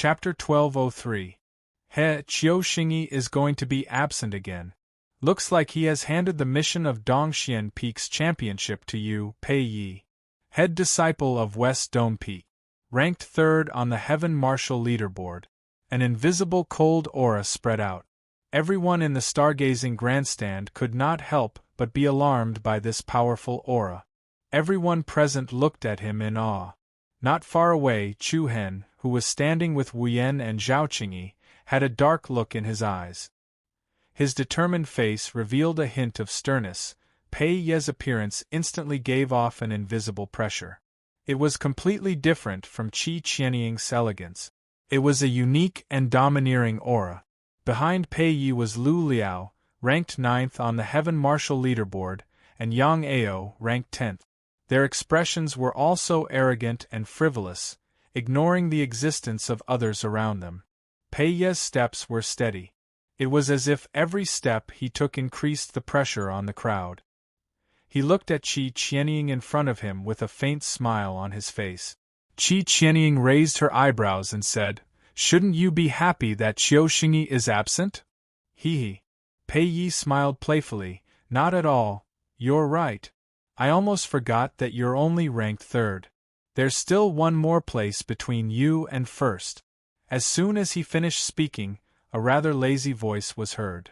Chapter 1203. He Qiuxingyi is going to be absent again. Looks like he has handed the mission of Dongxian Peak's championship to you, Pei Yi. Head disciple of West Dome Peak. Ranked third on the Heaven Martial leaderboard. An invisible cold aura spread out. Everyone in the stargazing grandstand could not help but be alarmed by this powerful aura. Everyone present looked at him in awe. Not far away, Chu Hen, who was standing with Wu Yan and Zhao Qingyi, had a dark look in his eyes. His determined face revealed a hint of sternness. Pei Ye's appearance instantly gave off an invisible pressure. It was completely different from Qi Qianying's elegance. It was a unique and domineering aura. Behind Pei Yi was Lu Liao, ranked 9th on the Heaven Martial leaderboard, and Yang Ao, ranked 10th. Their expressions were also arrogant and frivolous, ignoring the existence of others around them. Pei Ye's steps were steady. It was as if every step he took increased the pressure on the crowd. He looked at Qi Qianying in front of him with a faint smile on his face. Qi Qianying raised her eyebrows and said, "Shouldn't you be happy that Qiuxingyi is absent?" He. Pei Yi smiled playfully, "Not at all, you're right. I almost forgot that you're only ranked third. There's still one more place between you and first." As soon as he finished speaking, a rather lazy voice was heard.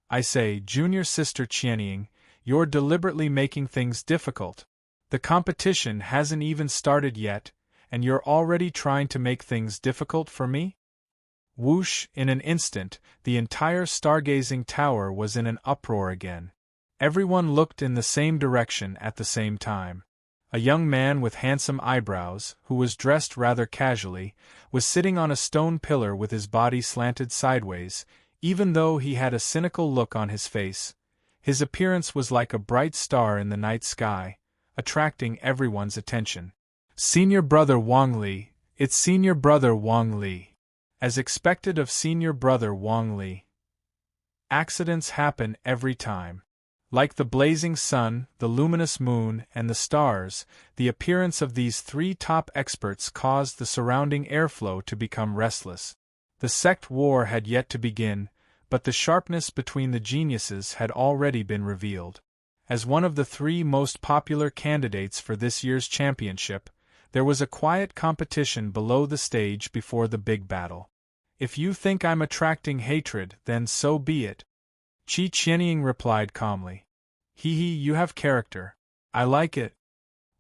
"I say, junior sister Qianying, you're deliberately making things difficult. The competition hasn't even started yet, and you're already trying to make things difficult for me?" Whoosh! In an instant, the entire stargazing tower was in an uproar again. Everyone looked in the same direction at the same time. A young man with handsome eyebrows, who was dressed rather casually, was sitting on a stone pillar with his body slanted sideways. Even though he had a cynical look on his face, his appearance was like a bright star in the night sky, attracting everyone's attention. "Senior brother Wang Li, it's senior brother Wang Li." As expected of senior brother Wang Li, accidents happen every time. Like the blazing sun, the luminous moon, and the stars, the appearance of these three top experts caused the surrounding airflow to become restless. The sect war had yet to begin, but the sharpness between the geniuses had already been revealed. As one of the three most popular candidates for this year's championship, there was a quiet competition below the stage before the big battle. "If you think I'm attracting hatred, then so be it," Qi Qianying replied calmly. "Hee, you have character. I like it."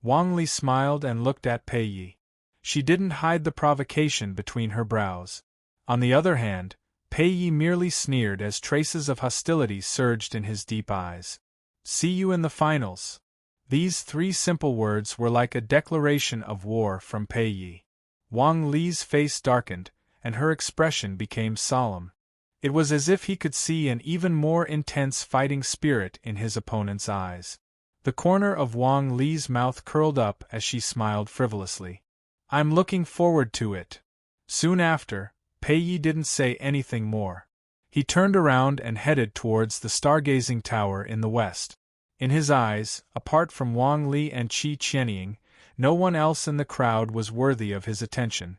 Wang Li smiled and looked at Pei Yi. She didn't hide the provocation between her brows. On the other hand, Pei Yi merely sneered as traces of hostility surged in his deep eyes. "See you in the finals." These three simple words were like a declaration of war from Pei Yi. Wang Li's face darkened, and her expression became solemn. It was as if he could see an even more intense fighting spirit in his opponent's eyes. The corner of Wang Li's mouth curled up as she smiled frivolously. "I'm looking forward to it." Soon after, Pei Yi didn't say anything more. He turned around and headed towards the stargazing tower in the west. In his eyes, apart from Wang Li and Qi Qianying, no one else in the crowd was worthy of his attention.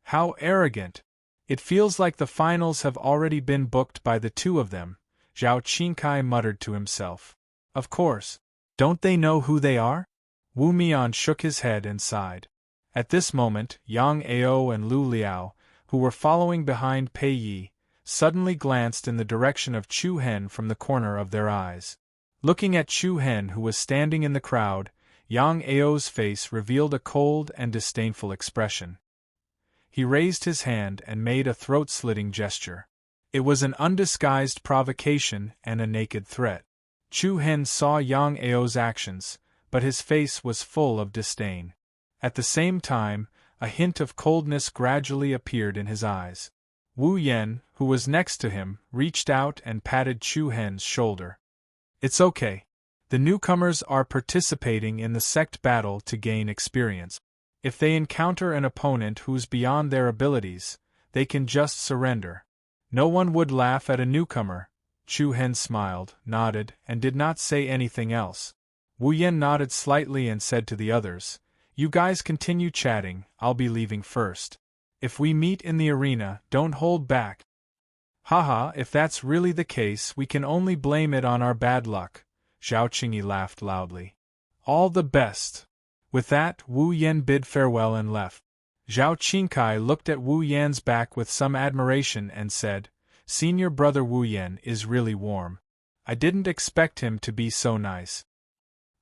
"How arrogant! It feels like the finals have already been booked by the two of them," Zhao Qingkai muttered to himself. "Of course. Don't they know who they are?" Wu Mian shook his head and sighed. At this moment, Yang Ao and Lu Liao, who were following behind Pei Yi, suddenly glanced in the direction of Chu Hen from the corner of their eyes. Looking at Chu Hen, who was standing in the crowd, Yang Ao's face revealed a cold and disdainful expression. He raised his hand and made a throat-slitting gesture. It was an undisguised provocation and a naked threat. Chu Hen saw Yang Ao's actions, but his face was full of disdain. At the same time, a hint of coldness gradually appeared in his eyes. Wu Yan, who was next to him, reached out and patted Chu Hen's shoulder. "It's okay. The newcomers are participating in the sect battle to gain experience. If they encounter an opponent who's beyond their abilities, they can just surrender. No one would laugh at a newcomer." Chu Hen smiled, nodded, and did not say anything else. Wu Yan nodded slightly and said to the others, "You guys continue chatting, I'll be leaving first." If we meet in the arena, don't hold back. Haha, if that's really the case, we can only blame it on our bad luck. Zhao Qingyi laughed loudly. All the best. With that, Wu Yan bid farewell and left. Zhao Qingkai looked at Wu Yan's back with some admiration and said, Senior brother Wu Yan is really warm. I didn't expect him to be so nice.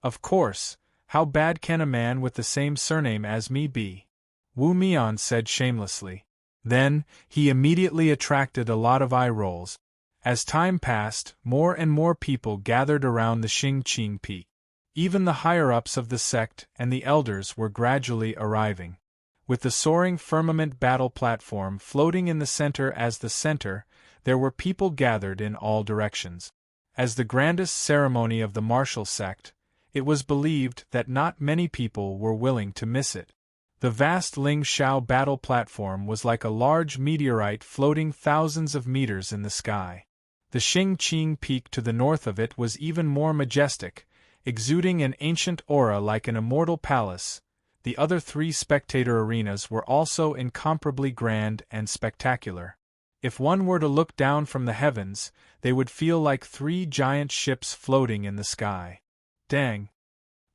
Of course, how bad can a man with the same surname as me be? Wu Mian said shamelessly. Then, he immediately attracted a lot of eye rolls. As time passed, more and more people gathered around the Xingqing Peak. Even the higher-ups of the sect and the elders were gradually arriving. With the soaring firmament battle platform floating in the center as the center, there were people gathered in all directions. As the grandest ceremony of the martial sect, it was believed that not many people were willing to miss it. The vast Ling Shao battle platform was like a large meteorite floating thousands of meters in the sky. The Xingqing Peak to the north of it was even more majestic, exuding an ancient aura like an immortal palace. The other three spectator arenas were also incomparably grand and spectacular. If one were to look down from the heavens, they would feel like three giant ships floating in the sky. Dang!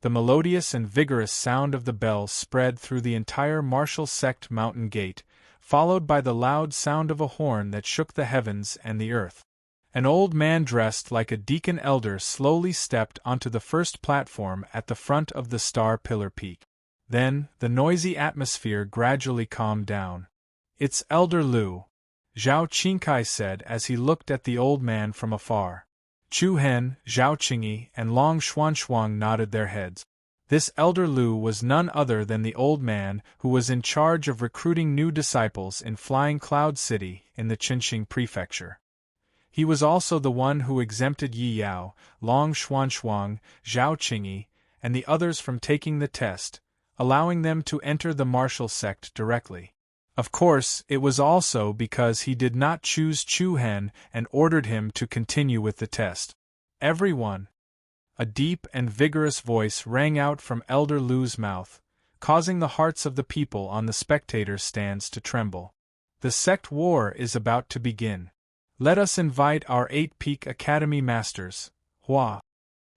The melodious and vigorous sound of the bell spread through the entire martial sect mountain gate, followed by the loud sound of a horn that shook the heavens and the earth. An old man dressed like a deacon elder slowly stepped onto the first platform at the front of the Star Pillar Peak. Then, the noisy atmosphere gradually calmed down. It's Elder Lu, Zhao Qingkai said as he looked at the old man from afar. Chu Hen, Zhao Qingyi, and Long Xuanshuang nodded their heads. This Elder Lu was none other than the old man who was in charge of recruiting new disciples in Flying Cloud City in the Qinxing Prefecture. He was also the one who exempted Yi Yao, Long Xuanshuang, Zhao Qingyi, and the others from taking the test, allowing them to enter the martial sect directly. Of course, it was also because he did not choose Chu Hen and ordered him to continue with the test. Everyone! A deep and vigorous voice rang out from Elder Lu's mouth, causing the hearts of the people on the spectator stands to tremble. The sect war is about to begin. Let us invite our 8-Peak Academy masters, Hua.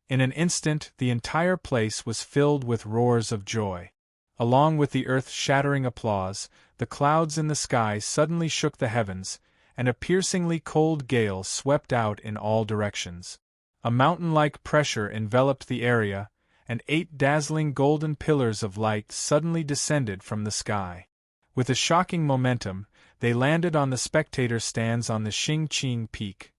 In an instant, the entire place was filled with roars of joy. Along with the earth-shattering applause, the clouds in the sky suddenly shook the heavens, and a piercingly cold gale swept out in all directions. A mountain-like pressure enveloped the area, and 8 dazzling golden pillars of light suddenly descended from the sky. With a shocking momentum, they landed on the spectator stands on the Xingqing Peak.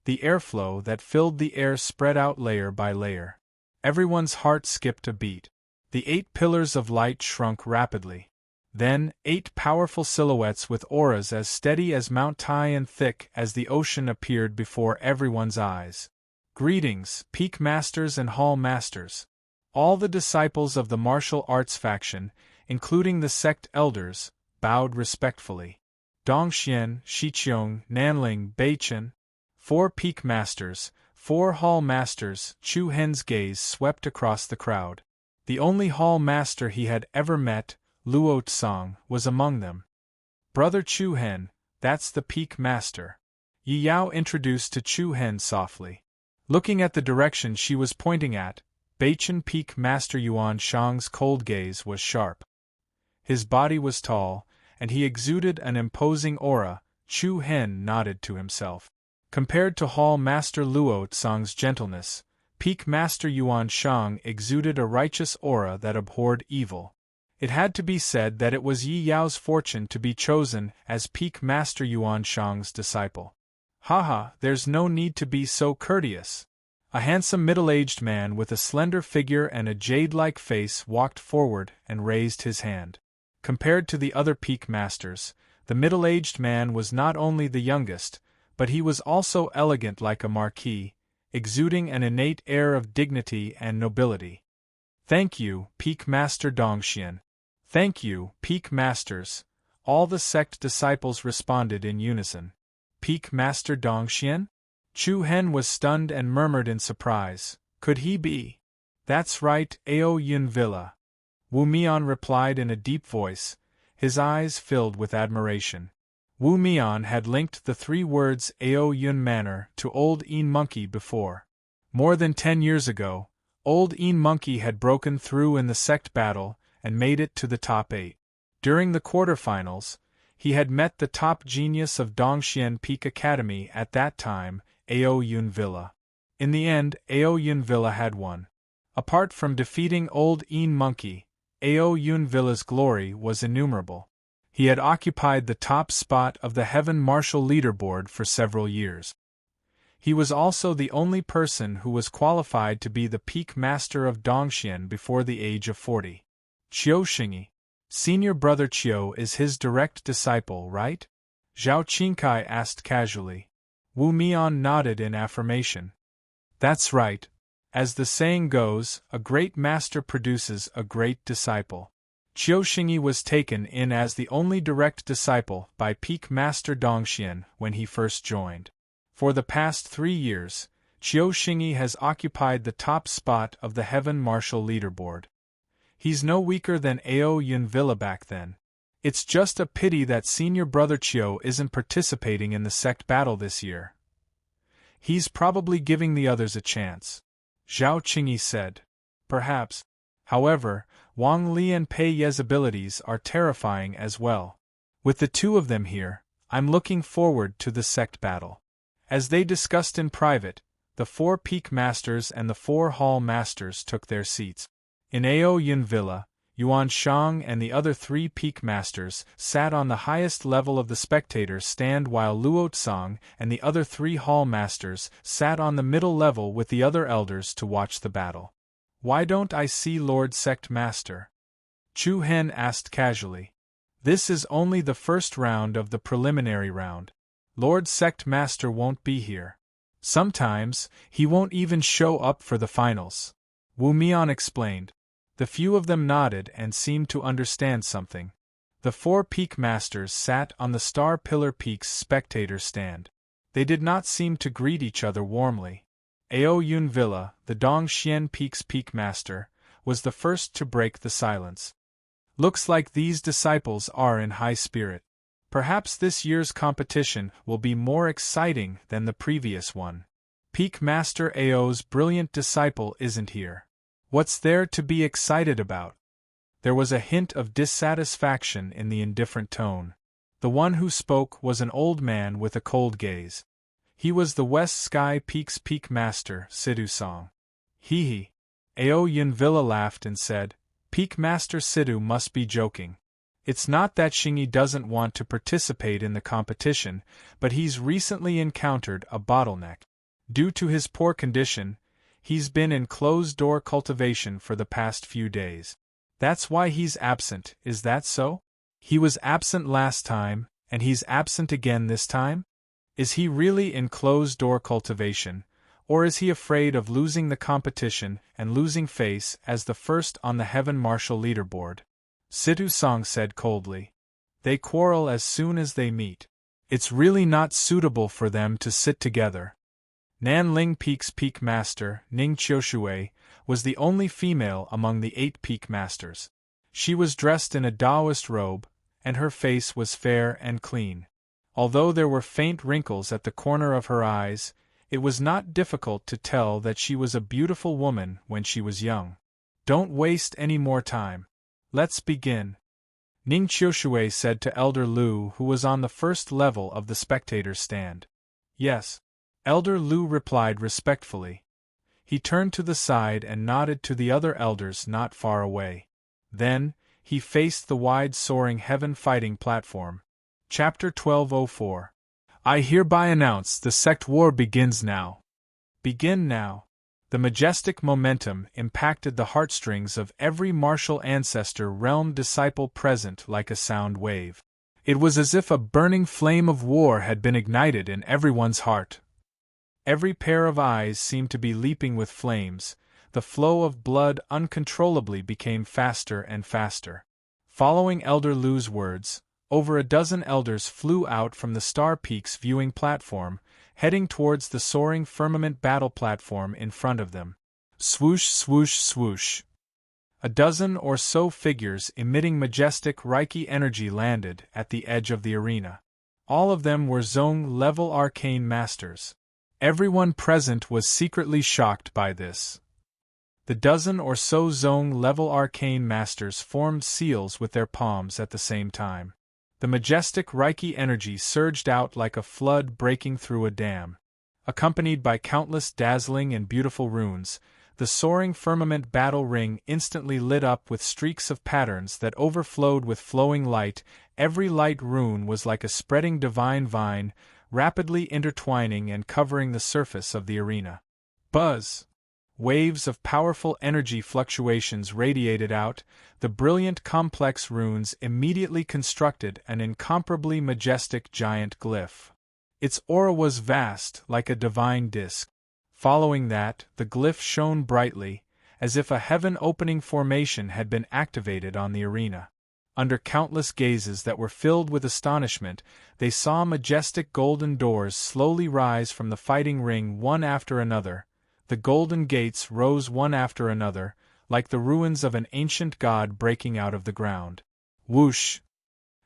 The airflow that filled the air spread out layer by layer. Everyone's heart skipped a beat. The 8 pillars of light shrunk rapidly. Then, 8 powerful silhouettes with auras as steady as Mount Tai and thick as the ocean appeared before everyone's eyes. Greetings, Peak Masters and Hall Masters. All the disciples of the martial arts faction, including the sect elders, bowed respectfully. Dongxian, Shiqiong, Nanling, Beichen. 4 Peak Masters, 4 Hall Masters. Chu Hen's gaze swept across the crowd. The only Hall Master he had ever met, Luo Tsang, was among them. Brother Chu Hen, that's the Peak Master. Yi Yao introduced to Chu Hen softly. Looking at the direction she was pointing at, Beichen Peak Master Yuan Shang's cold gaze was sharp. His body was tall, and he exuded an imposing aura. Chu Hen nodded to himself. Compared to Hall Master Luo Tsang's gentleness, Peak Master Yuan Shang exuded a righteous aura that abhorred evil. It had to be said that it was Yi Yao's fortune to be chosen as Peak Master Yuan Shang's disciple. Haha, there's no need to be so courteous. A handsome middle-aged man with a slender figure and a jade-like face walked forward and raised his hand. Compared to the other Peak Masters, the middle-aged man was not only the youngest, but he was also elegant like a marquis, exuding an innate air of dignity and nobility. Thank you, Peak Master Dongxian. Thank you, Peak Masters. All the sect disciples responded in unison. Peak Master Dongxian? Chu Hen was stunned and murmured in surprise. Could he be? That's right, Ao Yun Villa. Wu Mian replied in a deep voice, his eyes filled with admiration. Wu Mian had linked the 3 words Ao Yun Manor to Old Een Monkey before. More than 10 years ago, Old Een Monkey had broken through in the sect battle and made it to the top 8. During the quarterfinals, he had met the top genius of Dongxian Peak Academy at that time, Ao Yun Villa. In the end, Ao Yun Villa had won. Apart from defeating Old Een Monkey, Ao Yun Villa's glory was innumerable. He had occupied the top spot of the Heaven Martial Leaderboard for several years. He was also the only person who was qualified to be the peak master of Dongxian before the age of 40. Qiu Xingyi, senior brother Qiu, is his direct disciple, right? Zhao Qingkai asked casually. Wu Mian nodded in affirmation. That's right. As the saying goes, a great master produces a great disciple. Qiu Xingyi was taken in as the only direct disciple by peak master Dongxian when he first joined. For the past 3 years, Qiu Xingyi has occupied the top spot of the Heaven Martial Leaderboard. He's no weaker than Ao Yun Villa back then. It's just a pity that senior brother Qiu isn't participating in the sect battle this year. He's probably giving the others a chance, Zhao Qingyi said. Perhaps. However, Wang Li and Pei Ye's abilities are terrifying as well. With the 2 of them here, I'm looking forward to the sect battle. As they discussed in private, the 4 peak masters and the 4 hall masters took their seats. In Ao Yun Villa, Yuan Shang and the other 3 peak masters sat on the highest level of the spectators stand, while Luo Tsang and the other 3 hall masters sat on the middle level with the other elders to watch the battle. Why don't I see Lord Sect Master? Chu Hen asked casually. This is only the first round of the preliminary round. Lord Sect Master won't be here. Sometimes, he won't even show up for the finals. Wu Mian explained. The few of them nodded and seemed to understand something. The 4 peak masters sat on the Star Pillar Peak's spectator stand. They did not seem to greet each other warmly. Ao Yun Villa, the Dongxian Peak's peak master, was the first to break the silence. Looks like these disciples are in high spirit. Perhaps this year's competition will be more exciting than the previous one. Peak Master Ao's brilliant disciple isn't here. What's there to be excited about? There was a hint of dissatisfaction in the indifferent tone. The one who spoke was an old man with a cold gaze. He was the West Sky Peak's peak master, Sidhu Song. Hee. Ao Yun Villa laughed and said, Peak Master Sidhu must be joking. It's not that Xingyi doesn't want to participate in the competition, but he's recently encountered a bottleneck. Due to his poor condition, he's been in closed-door cultivation for the past few days. That's why he's absent, is that so? He was absent last time, and he's absent again this time? Is he really in closed-door cultivation, or is he afraid of losing the competition and losing face as the first on the Heaven Martial Leaderboard? Sidhu Song said coldly. They quarrel as soon as they meet. It's really not suitable for them to sit together. Nanling Peak's peak master, Ning Qiushui, was the only female among the 8 peak masters. She was dressed in a Taoist robe, and her face was fair and clean. Although there were faint wrinkles at the corner of her eyes, it was not difficult to tell that she was a beautiful woman when she was young. Don't waste any more time. Let's begin. Ning Qiushui said to Elder Lu, who was on the first level of the spectator's stand. Yes. Elder Lu replied respectfully. He turned to the side and nodded to the other elders not far away. Then, he faced the wide soaring heaven fighting platform. Chapter 1204. I hereby announce the sect war begins now. Begin now. The majestic momentum impacted the heartstrings of every martial ancestor realm disciple present like a sound wave. It was as if a burning flame of war had been ignited in everyone's heart. Every pair of eyes seemed to be leaping with flames, the flow of blood uncontrollably became faster and faster. Following Elder Lu's words, over a dozen elders flew out from the Star Peak's viewing platform, heading towards the soaring firmament battle platform in front of them. Swoosh, swoosh, swoosh. A dozen or so figures emitting majestic Reiki energy landed at the edge of the arena. All of them were zone-level arcane masters. Everyone present was secretly shocked by this. The dozen or so zone-level arcane masters formed seals with their palms at the same time. The majestic Reiki energy surged out like a flood breaking through a dam. Accompanied by countless dazzling and beautiful runes, the soaring firmament battle ring instantly lit up with streaks of patterns that overflowed with flowing light. Every light rune was like a spreading divine vine, rapidly intertwining and covering the surface of the arena. Buzz! Waves of powerful energy fluctuations radiated out. The brilliant complex runes immediately constructed an incomparably majestic giant glyph. Its aura was vast, like a divine disk. Following that, the glyph shone brightly, as if a heaven-opening formation had been activated on the arena. Under countless gazes that were filled with astonishment, they saw majestic golden doors slowly rise from the fighting ring one after another. The golden gates rose one after another, like the ruins of an ancient god breaking out of the ground. Whoosh!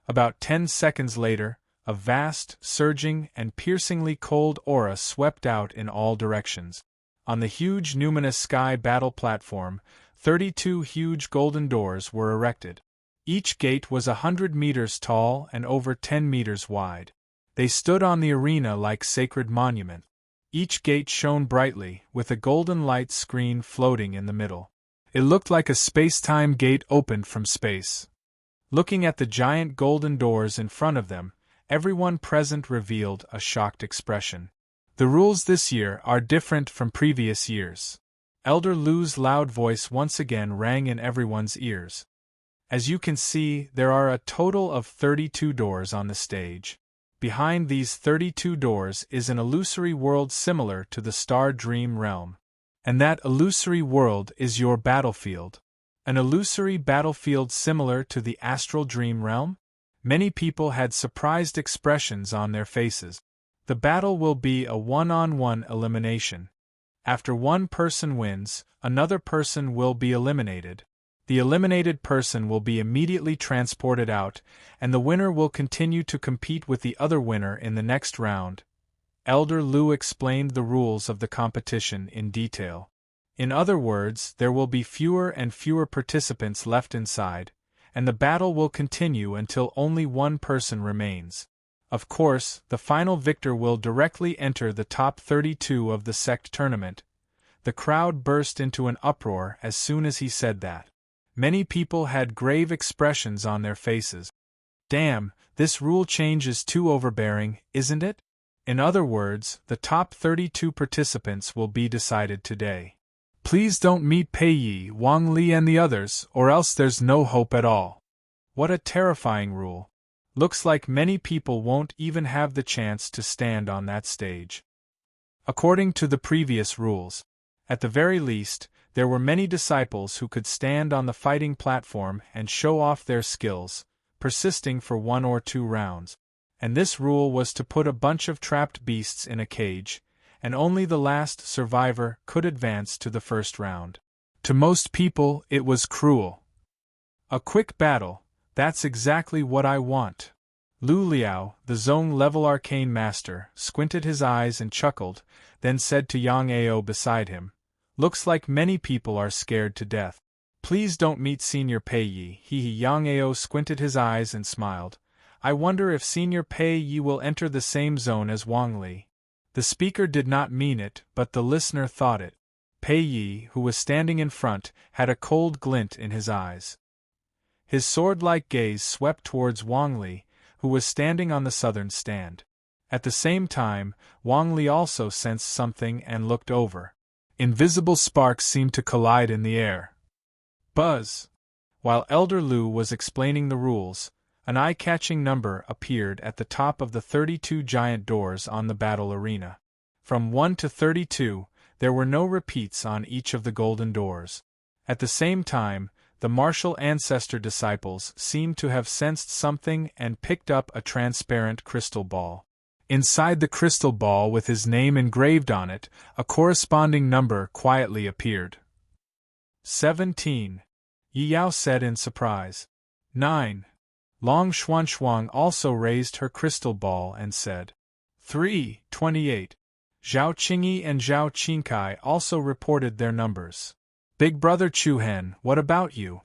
About 10 seconds later, a vast, surging, and piercingly cold aura swept out in all directions. On the huge numinous sky battle platform, 32 huge golden doors were erected. Each gate was 100 meters tall and over 10 meters wide. They stood on the arena like sacred monuments. Each gate shone brightly, with a golden light screen floating in the middle. It looked like a space-time gate opened from space. Looking at the giant golden doors in front of them, everyone present revealed a shocked expression. The rules this year are different from previous years. Elder Lu's loud voice once again rang in everyone's ears. As you can see, there are a total of 32 doors on the stage. Behind these 32 doors is an illusory world similar to the Star Dream Realm. And that illusory world is your battlefield. An illusory battlefield similar to the Astral Dream Realm? Many people had surprised expressions on their faces. The battle will be a one-on-one elimination. After one person wins, another person will be eliminated. The eliminated person will be immediately transported out, and the winner will continue to compete with the other winner in the next round. Elder Lu explained the rules of the competition in detail. In other words, there will be fewer and fewer participants left inside, and the battle will continue until only one person remains. Of course, the final victor will directly enter the top 32 of the sect tournament. The crowd burst into an uproar as soon as he said that. Many people had grave expressions on their faces. Damn, this rule change is too overbearing, isn't it? In other words, the top 32 participants will be decided today. Please don't meet Pei Yi, Wang Li and the others, or else there's no hope at all. What a terrifying rule. Looks like many people won't even have the chance to stand on that stage. According to the previous rules, at the very least, there were many disciples who could stand on the fighting platform and show off their skills, persisting for 1 or 2 rounds. And this rule was to put a bunch of trapped beasts in a cage, and only the last survivor could advance to the first round. To most people, it was cruel. A quick battle, that's exactly what I want. Lu Liao, the zone-level arcane master, squinted his eyes and chuckled, then said to Yang Ao beside him, "Looks like many people are scared to death. Please don't meet Senior Pei Yi." Yang Ao squinted his eyes and smiled. "I wonder if Senior Pei Yi will enter the same zone as Wang Li." The speaker did not mean it, but the listener thought it. Pei Yi, who was standing in front, had a cold glint in his eyes. His sword-like gaze swept towards Wang Li, who was standing on the southern stand. At the same time, Wang Li also sensed something and looked over. Invisible sparks seemed to collide in the air. Buzz! While Elder Lu was explaining the rules, an eye-catching number appeared at the top of the 32 giant doors on the battle arena. From 1 to 32, there were no repeats on each of the golden doors. At the same time, the martial ancestor disciples seemed to have sensed something and picked up a transparent crystal ball. Inside the crystal ball, with his name engraved on it, a corresponding number quietly appeared. 17. Yi Yao said in surprise. 9. Long Xuanxuang also raised her crystal ball and said. 3. 28. Zhao Qingyi and Zhao Qingkai also reported their numbers. Big brother Chuhen, what about you?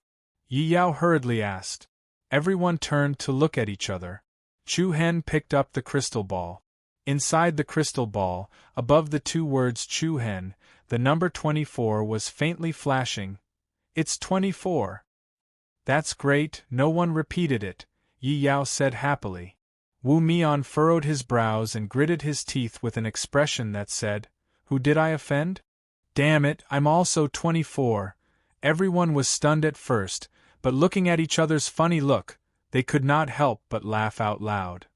Yi Yao hurriedly asked. Everyone turned to look at each other. Chuhen picked up the crystal ball. Inside the crystal ball, above the two words Chuhen, the number 24 was faintly flashing. It's 24. That's great, no one repeated it, Yi Yao said happily. Wu Mian furrowed his brows and gritted his teeth with an expression that said, Who did I offend? Damn it, I'm also 24. Everyone was stunned at first, but looking at each other's funny look, they could not help but laugh out loud.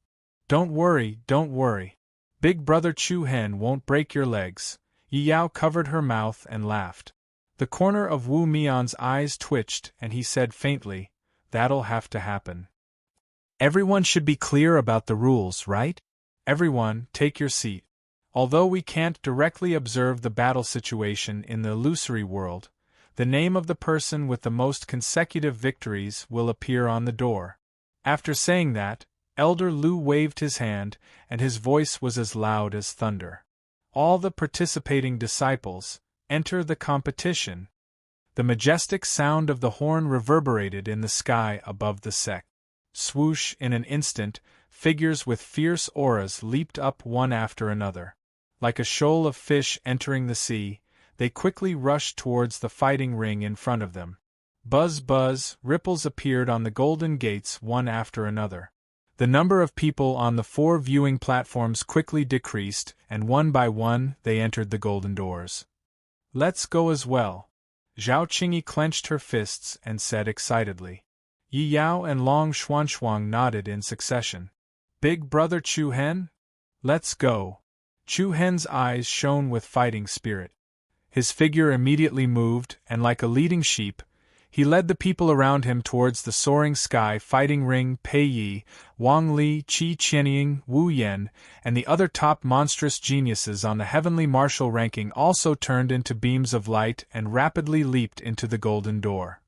Don't worry, don't worry. Big brother Chuhen won't break your legs. Yi Yao covered her mouth and laughed. The corner of Wu Mian's eyes twitched and he said faintly, That'll have to happen. Everyone should be clear about the rules, right? Everyone, take your seat. Although we can't directly observe the battle situation in the illusory world, the name of the person with the most consecutive victories will appear on the door. After saying that, Elder Lu waved his hand, and his voice was as loud as thunder. All the participating disciples, enter the competition. The majestic sound of the horn reverberated in the sky above the sect. Swoosh, in an instant, figures with fierce auras leaped up one after another. Like a shoal of fish entering the sea, they quickly rushed towards the fighting ring in front of them. Buzz buzz, ripples appeared on the golden gates one after another. The number of people on the 4 viewing platforms quickly decreased, and one by one they entered the golden doors. Let's go as well. Zhao Qingyi clenched her fists and said excitedly. Yi Yao and Long Xuanxuang nodded in succession. Big brother Chuhen? Let's go. Chuhen's eyes shone with fighting spirit. His figure immediately moved, and like a leading sheep, he led the people around him towards the soaring sky fighting ring. Pei Yi, Wang Li, Qi Qianying, Wu Yan, and the other top monstrous geniuses on the heavenly martial ranking also turned into beams of light and rapidly leaped into the golden door.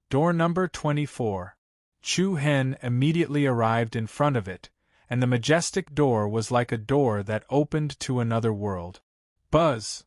Door number 24. Chu Hen immediately arrived in front of it, and the majestic door was like a door that opened to another world. Buzz!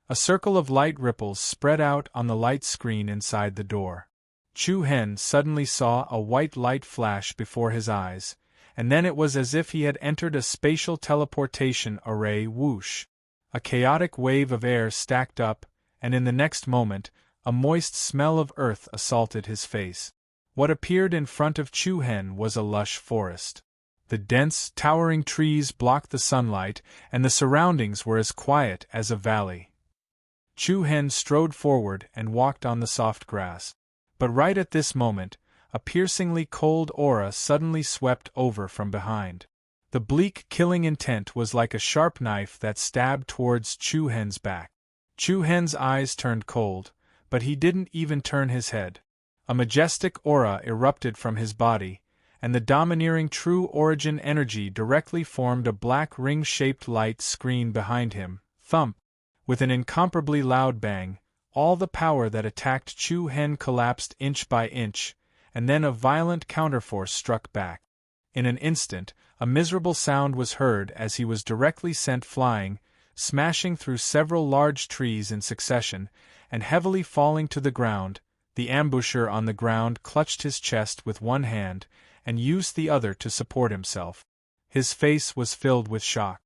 A circle of light ripples spread out on the light screen inside the door. Chu Hen suddenly saw a white light flash before his eyes, and then it was as if he had entered a spatial teleportation array. Whoosh! A chaotic wave of air stacked up, and in the next moment, a moist smell of earth assaulted his face. What appeared in front of Chu Hen was a lush forest. The dense, towering trees blocked the sunlight, and the surroundings were as quiet as a valley. Chu Hen strode forward and walked on the soft grass. But right at this moment, a piercingly cold aura suddenly swept over from behind. The bleak, killing intent was like a sharp knife that stabbed towards Chu Hen's back. Chu Hen's eyes turned cold, but he didn't even turn his head. A majestic aura erupted from his body, and the domineering true origin energy directly formed a black ring-shaped light screen behind him. Thump! With an incomparably loud bang, all the power that attacked Chu Hen collapsed inch by inch, and then a violent counterforce struck back. In an instant, a miserable sound was heard as he was directly sent flying, smashing through several large trees in succession, and heavily falling to the ground. The ambusher on the ground clutched his chest with one hand, and used the other to support himself. His face was filled with shock.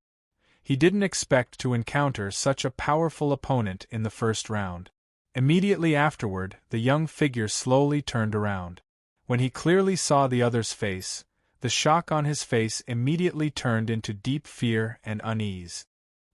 He didn't expect to encounter such a powerful opponent in the first round. Immediately afterward, the young figure slowly turned around. When he clearly saw the other's face, the shock on his face immediately turned into deep fear and unease.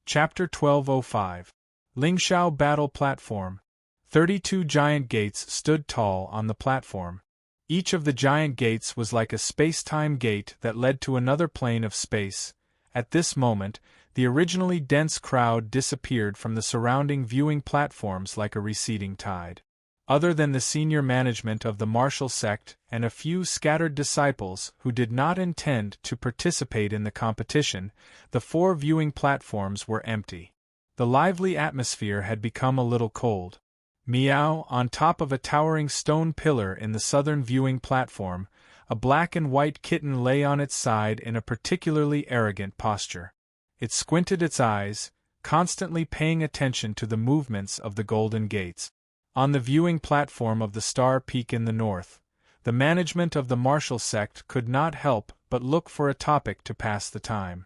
Chapter 1205. Lingxiao Battle Platform. 32 giant gates stood tall on the platform. Each of the giant gates was like a space-time gate that led to another plane of space. At this moment, the originally dense crowd disappeared from the surrounding viewing platforms like a receding tide. Other than the senior management of the martial sect and a few scattered disciples who did not intend to participate in the competition, the 4 viewing platforms were empty. The lively atmosphere had become a little cold. Meow. On top of a towering stone pillar in the southern viewing platform, a black and white kitten lay on its side in a particularly arrogant posture. It squinted its eyes, constantly paying attention to the movements of the Golden Gates. On the viewing platform of the Star Peak in the north, the management of the martial sect could not help but look for a topic to pass the time.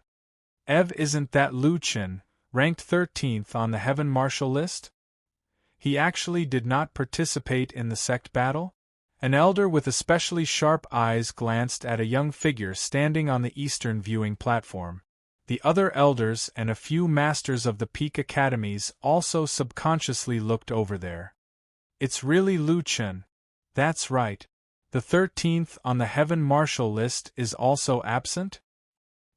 Isn't that Lu Chen, ranked 13th on the Heaven Martial list? He actually did not participate in the sect battle? An elder with especially sharp eyes glanced at a young figure standing on the eastern viewing platform. The other elders and a few masters of the Peak Academies also subconsciously looked over there. It's really Lu Chen. That's right. The 13th on the Heaven Martial list is also absent?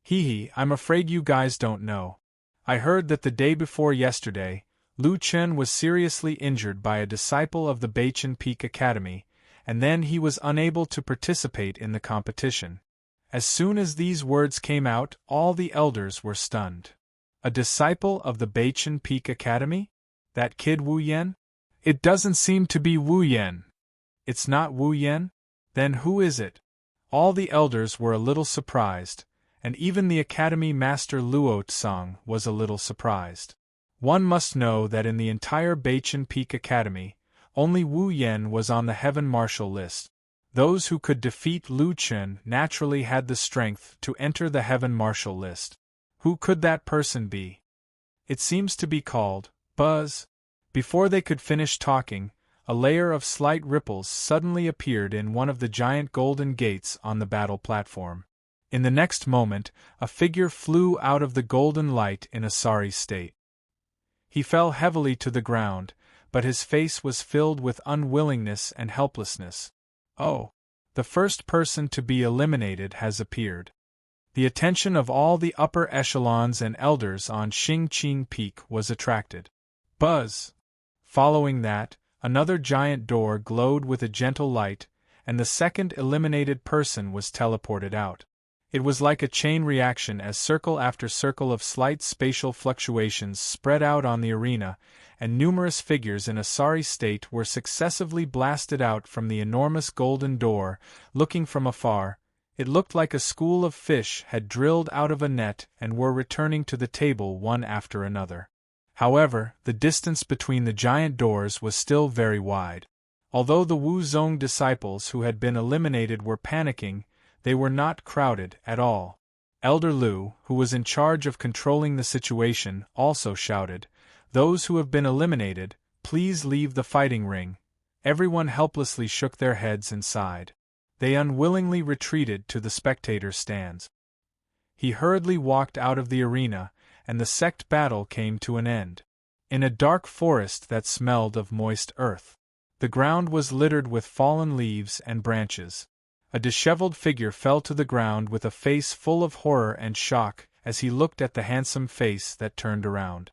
Hee, I'm afraid you guys don't know. I heard that the day before yesterday, Lu Chen was seriously injured by a disciple of the Beichen Peak Academy, and then he was unable to participate in the competition. As soon as these words came out, all the elders were stunned. A disciple of the Beichen Peak Academy? That kid Wu Yan? It doesn't seem to be Wu Yan. It's not Wu Yan? Then who is it? All the elders were a little surprised, and even the Academy Master Luo Tsang was a little surprised. One must know that in the entire Beichen Peak Academy, only Wu Yan was on the Heaven Martial list. Those who could defeat Lu Chen naturally had the strength to enter the Heaven Martial list. Who could that person be? It seems to be called Buzz. Before they could finish talking, a layer of slight ripples suddenly appeared in one of the giant golden gates on the battle platform. In the next moment, a figure flew out of the golden light in a sorry state. He fell heavily to the ground, but his face was filled with unwillingness and helplessness. Oh, the first person to be eliminated has appeared. The attention of all the upper echelons and elders on Xingqing Peak was attracted. Buzz! Following that, another giant door glowed with a gentle light, and the second eliminated person was teleported out. It was like a chain reaction as circle after circle of slight spatial fluctuations spread out on the arena, and numerous figures in a sorry state were successively blasted out from the enormous golden door. Looking from afar, it looked like a school of fish had drilled out of a net and were returning to the table one after another. However, the distance between the giant doors was still very wide. Although the Wu Zong disciples who had been eliminated were panicking, they were not crowded at all. Elder Lu, who was in charge of controlling the situation, also shouted, "Those who have been eliminated, please leave the fighting ring." Everyone helplessly shook their heads and sighed. They unwillingly retreated to the spectator stands. He hurriedly walked out of the arena, and the sect battle came to an end. In a dark forest that smelled of moist earth, the ground was littered with fallen leaves and branches. A disheveled figure fell to the ground with a face full of horror and shock as he looked at the handsome face that turned around.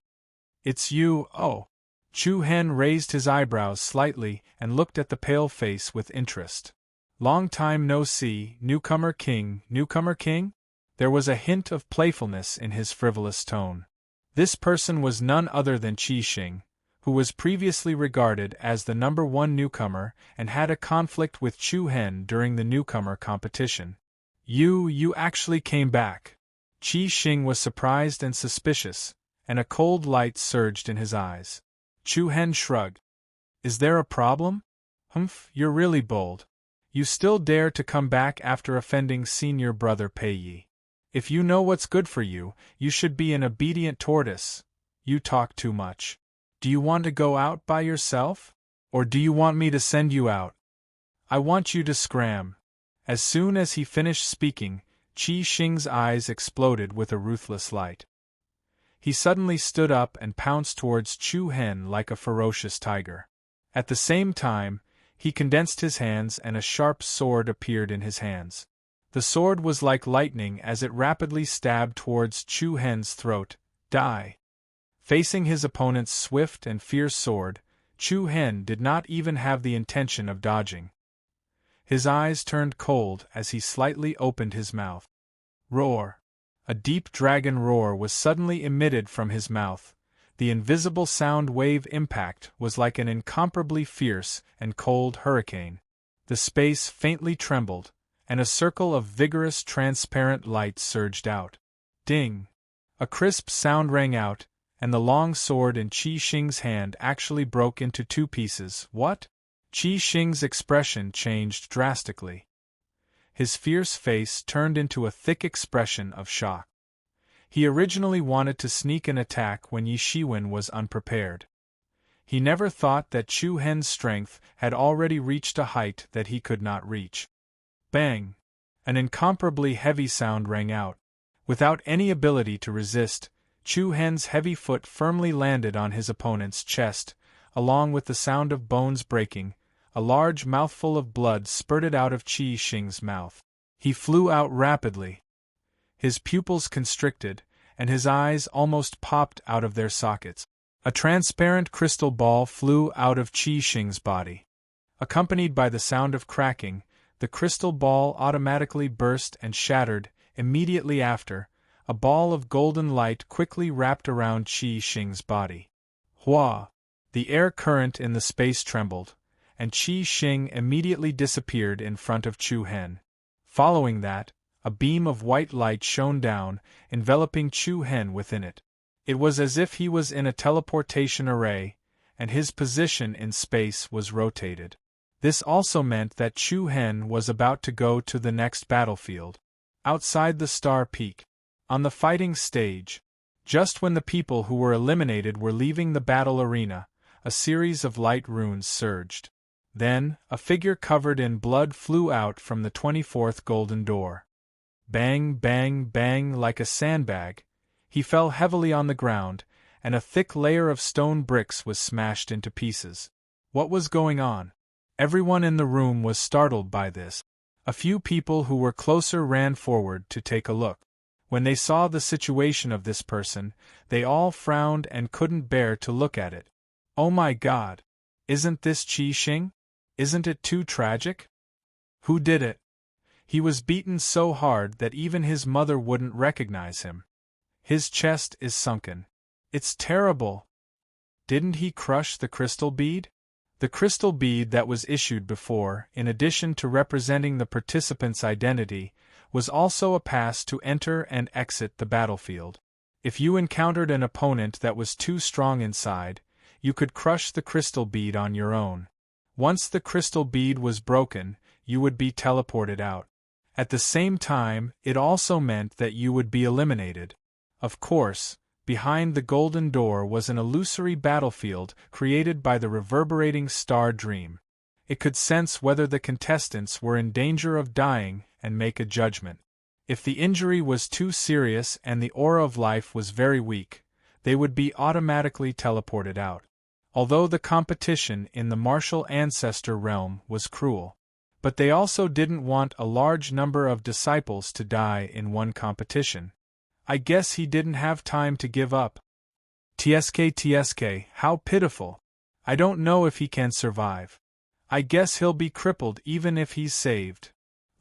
"It's you, oh!" Chu Hen raised his eyebrows slightly and looked at the pale face with interest. "Long time no see, newcomer king, newcomer king?" There was a hint of playfulness in his frivolous tone. This person was none other than Qi Xing, who was previously regarded as the #1 newcomer and had a conflict with Chu Hen during the newcomer competition. You actually came back." Qi Xing was surprised and suspicious, and a cold light surged in his eyes. Chu Hen shrugged. "Is there a problem? Humph, you're really bold. You still dare to come back after offending senior brother Pei Yi. If you know what's good for you, you should be an obedient tortoise. You talk too much. Do you want to go out by yourself? Or do you want me to send you out? I want you to scram." As soon as he finished speaking, Qi Xing's eyes exploded with a ruthless light. He suddenly stood up and pounced towards Chu Hen like a ferocious tiger. At the same time, he condensed his hands and a sharp sword appeared in his hands. The sword was like lightning as it rapidly stabbed towards Chu Hen's throat. "Die!" Facing his opponent's swift and fierce sword, Chu Hen did not even have the intention of dodging. His eyes turned cold as he slightly opened his mouth. Roar! A deep dragon roar was suddenly emitted from his mouth, The invisible sound wave impact was like an incomparably fierce and cold hurricane. The space faintly trembled, and a circle of vigorous transparent light surged out. Ding! A crisp sound rang out, and the long sword in Qi Xing's hand actually broke into two pieces. What? Qi Xing's expression changed drastically. His fierce face turned into a thick expression of shock. He originally wanted to sneak an attack when Yi Shiwen was unprepared. He never thought that Chu Hen's strength had already reached a height that he could not reach. Bang! An incomparably heavy sound rang out. Without any ability to resist, Chu Hen's heavy foot firmly landed on his opponent's chest. Along with the sound of bones breaking, a large mouthful of blood spurted out of Qi Xing's mouth. He flew out rapidly. His pupils constricted, and his eyes almost popped out of their sockets. A transparent crystal ball flew out of Qi Xing's body. Accompanied by the sound of cracking, the crystal ball automatically burst and shattered. Immediately after, a ball of golden light quickly wrapped around Qi Xing's body. Hua! The air current in the space trembled, and Qi Xing immediately disappeared in front of Chu Hen. Following that, a beam of white light shone down, enveloping Chu Hen within it. It was as if he was in a teleportation array, and his position in space was rotated. This also meant that Chu Hen was about to go to the next battlefield. Outside the Star Peak, on the fighting stage, just when the people who were eliminated were leaving the battle arena, a series of light runes surged. Then, a figure covered in blood flew out from the 24th golden door. Bang, bang, bang, like a sandbag, he fell heavily on the ground, and a thick layer of stone bricks was smashed into pieces. What was going on? Everyone in the room was startled by this. A few people who were closer ran forward to take a look. When they saw the situation of this person, they all frowned and couldn't bear to look at it. Oh my God! Isn't this Qi Xing? Isn't it too tragic? Who did it? He was beaten so hard that even his mother wouldn't recognize him. His chest is sunken. It's terrible. Didn't he crush the crystal bead? The crystal bead that was issued before, in addition to representing the participant's identity, was also a pass to enter and exit the battlefield. If you encountered an opponent that was too strong inside, you could crush the crystal bead on your own. Once the crystal bead was broken, you would be teleported out. At the same time, it also meant that you would be eliminated. Of course, behind the golden door was an illusory battlefield created by the reverberating star dream. It could sense whether the contestants were in danger of dying and make a judgment. If the injury was too serious and the aura of life was very weak, they would be automatically teleported out. Although the competition in the martial ancestor realm was cruel, but they also didn't want a large number of disciples to die in one competition. I guess he didn't have time to give up. TSK, how pitiful. I don't know if he can survive. I guess he'll be crippled even if he's saved.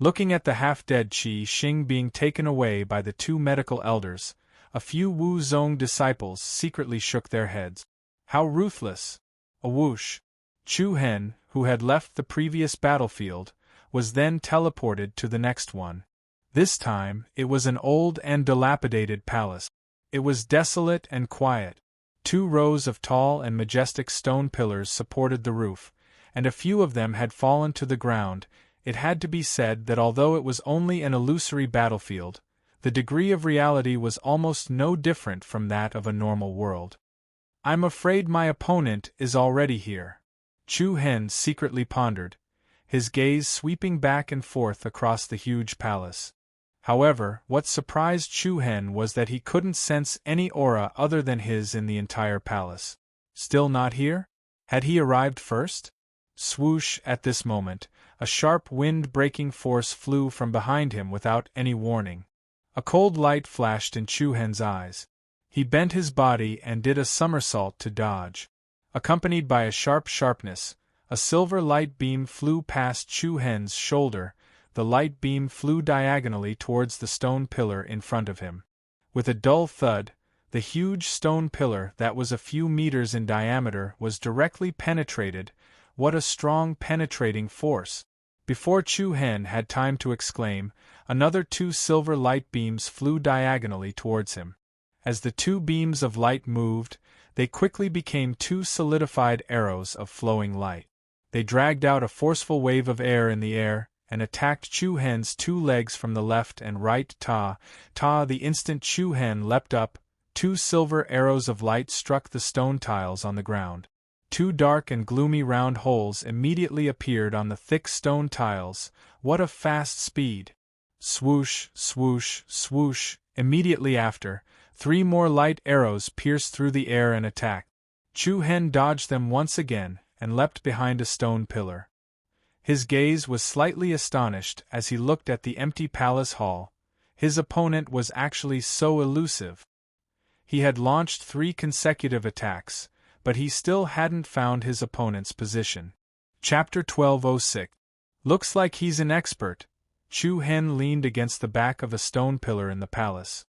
Looking at the half-dead Qi Xing being taken away by the two medical elders, a few Wu Zong disciples secretly shook their heads. How ruthless! A whoosh. Chu Hen, who had left the previous battlefield, was then teleported to the next one. This time, it was an old and dilapidated palace. It was desolate and quiet. 2 rows of tall and majestic stone pillars supported the roof, and a few of them had fallen to the ground. It had to be said that although it was only an illusory battlefield, the degree of reality was almost no different from that of a normal world. I'm afraid my opponent is already here. Chu Hen secretly pondered, his gaze sweeping back and forth across the huge palace. However, what surprised Chu Hen was that he couldn't sense any aura other than his in the entire palace. Still not here? Had he arrived first? Swoosh! At this moment, a sharp wind-breaking force flew from behind him without any warning. A cold light flashed in Chu Hen's eyes. He bent his body and did a somersault to dodge. Accompanied by a sharp sharpness, a silver light beam flew past Chu Hen's shoulder. The light beam flew diagonally towards the stone pillar in front of him. With a dull thud, The huge stone pillar that was a few meters in diameter was directly penetrated. What a strong penetrating force! Before Chu Hen had time to exclaim, another 2 silver light beams flew diagonally towards him. As the 2 beams of light moved, they quickly became 2 solidified arrows of flowing light. They dragged out a forceful wave of air in the air, and attacked Chu Hen's 2 legs from the left and right. The instant Chu Hen leapt up, 2 silver arrows of light struck the stone tiles on the ground. 2 dark and gloomy round holes immediately appeared on the thick stone tiles. What a fast speed! Swoosh, swoosh, swoosh. Immediately after, 3 more light arrows pierced through the air and attacked. Chu Hen dodged them once again, and leapt behind a stone pillar. His gaze was slightly astonished as he looked at the empty palace hall. His opponent was actually so elusive. He had launched 3 consecutive attacks, but he still hadn't found his opponent's position. Chapter 1206. Looks like he's an expert. Chu Hen leaned against the back of a stone pillar in the palace.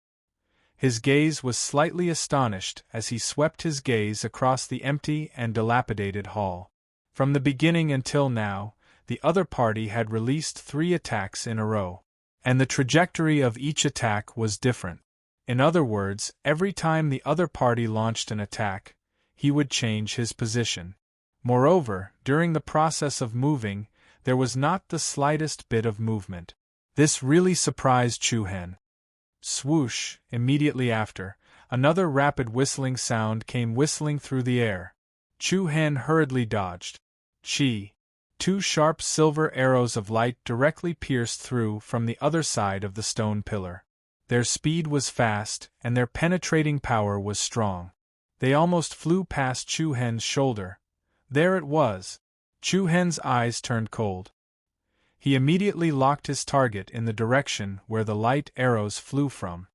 His gaze was slightly astonished as he swept his gaze across the empty and dilapidated hall. From the beginning until now, the other party had released 3 attacks in a row, and the trajectory of each attack was different. In other words, every time the other party launched an attack, he would change his position. Moreover, during the process of moving, there was not the slightest bit of movement. This really surprised Chu Hen. Swoosh! Immediately after, another rapid whistling sound came whistling through the air. Chu Hen hurriedly dodged. 2 sharp silver arrows of light directly pierced through from the other side of the stone pillar. Their speed was fast, and their penetrating power was strong. They almost flew past Chu Hen's shoulder. There it was! Chu Hen's eyes turned cold. He immediately locked his target in the direction where the light arrows flew from.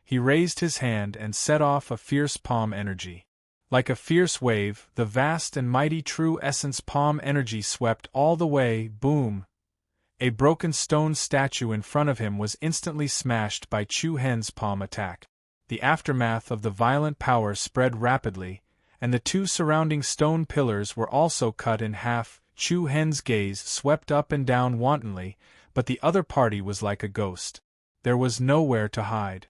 He raised his hand and set off a fierce palm energy. Like a fierce wave, the vast and mighty true essence palm energy swept all the way. Boom! A broken stone statue in front of him was instantly smashed by Chu Hen's palm attack. The aftermath of the violent power spread rapidly, and the 2 surrounding stone pillars were also cut in half. Chu Hen's gaze swept up and down wantonly, but the other party was like a ghost. There was nowhere to hide.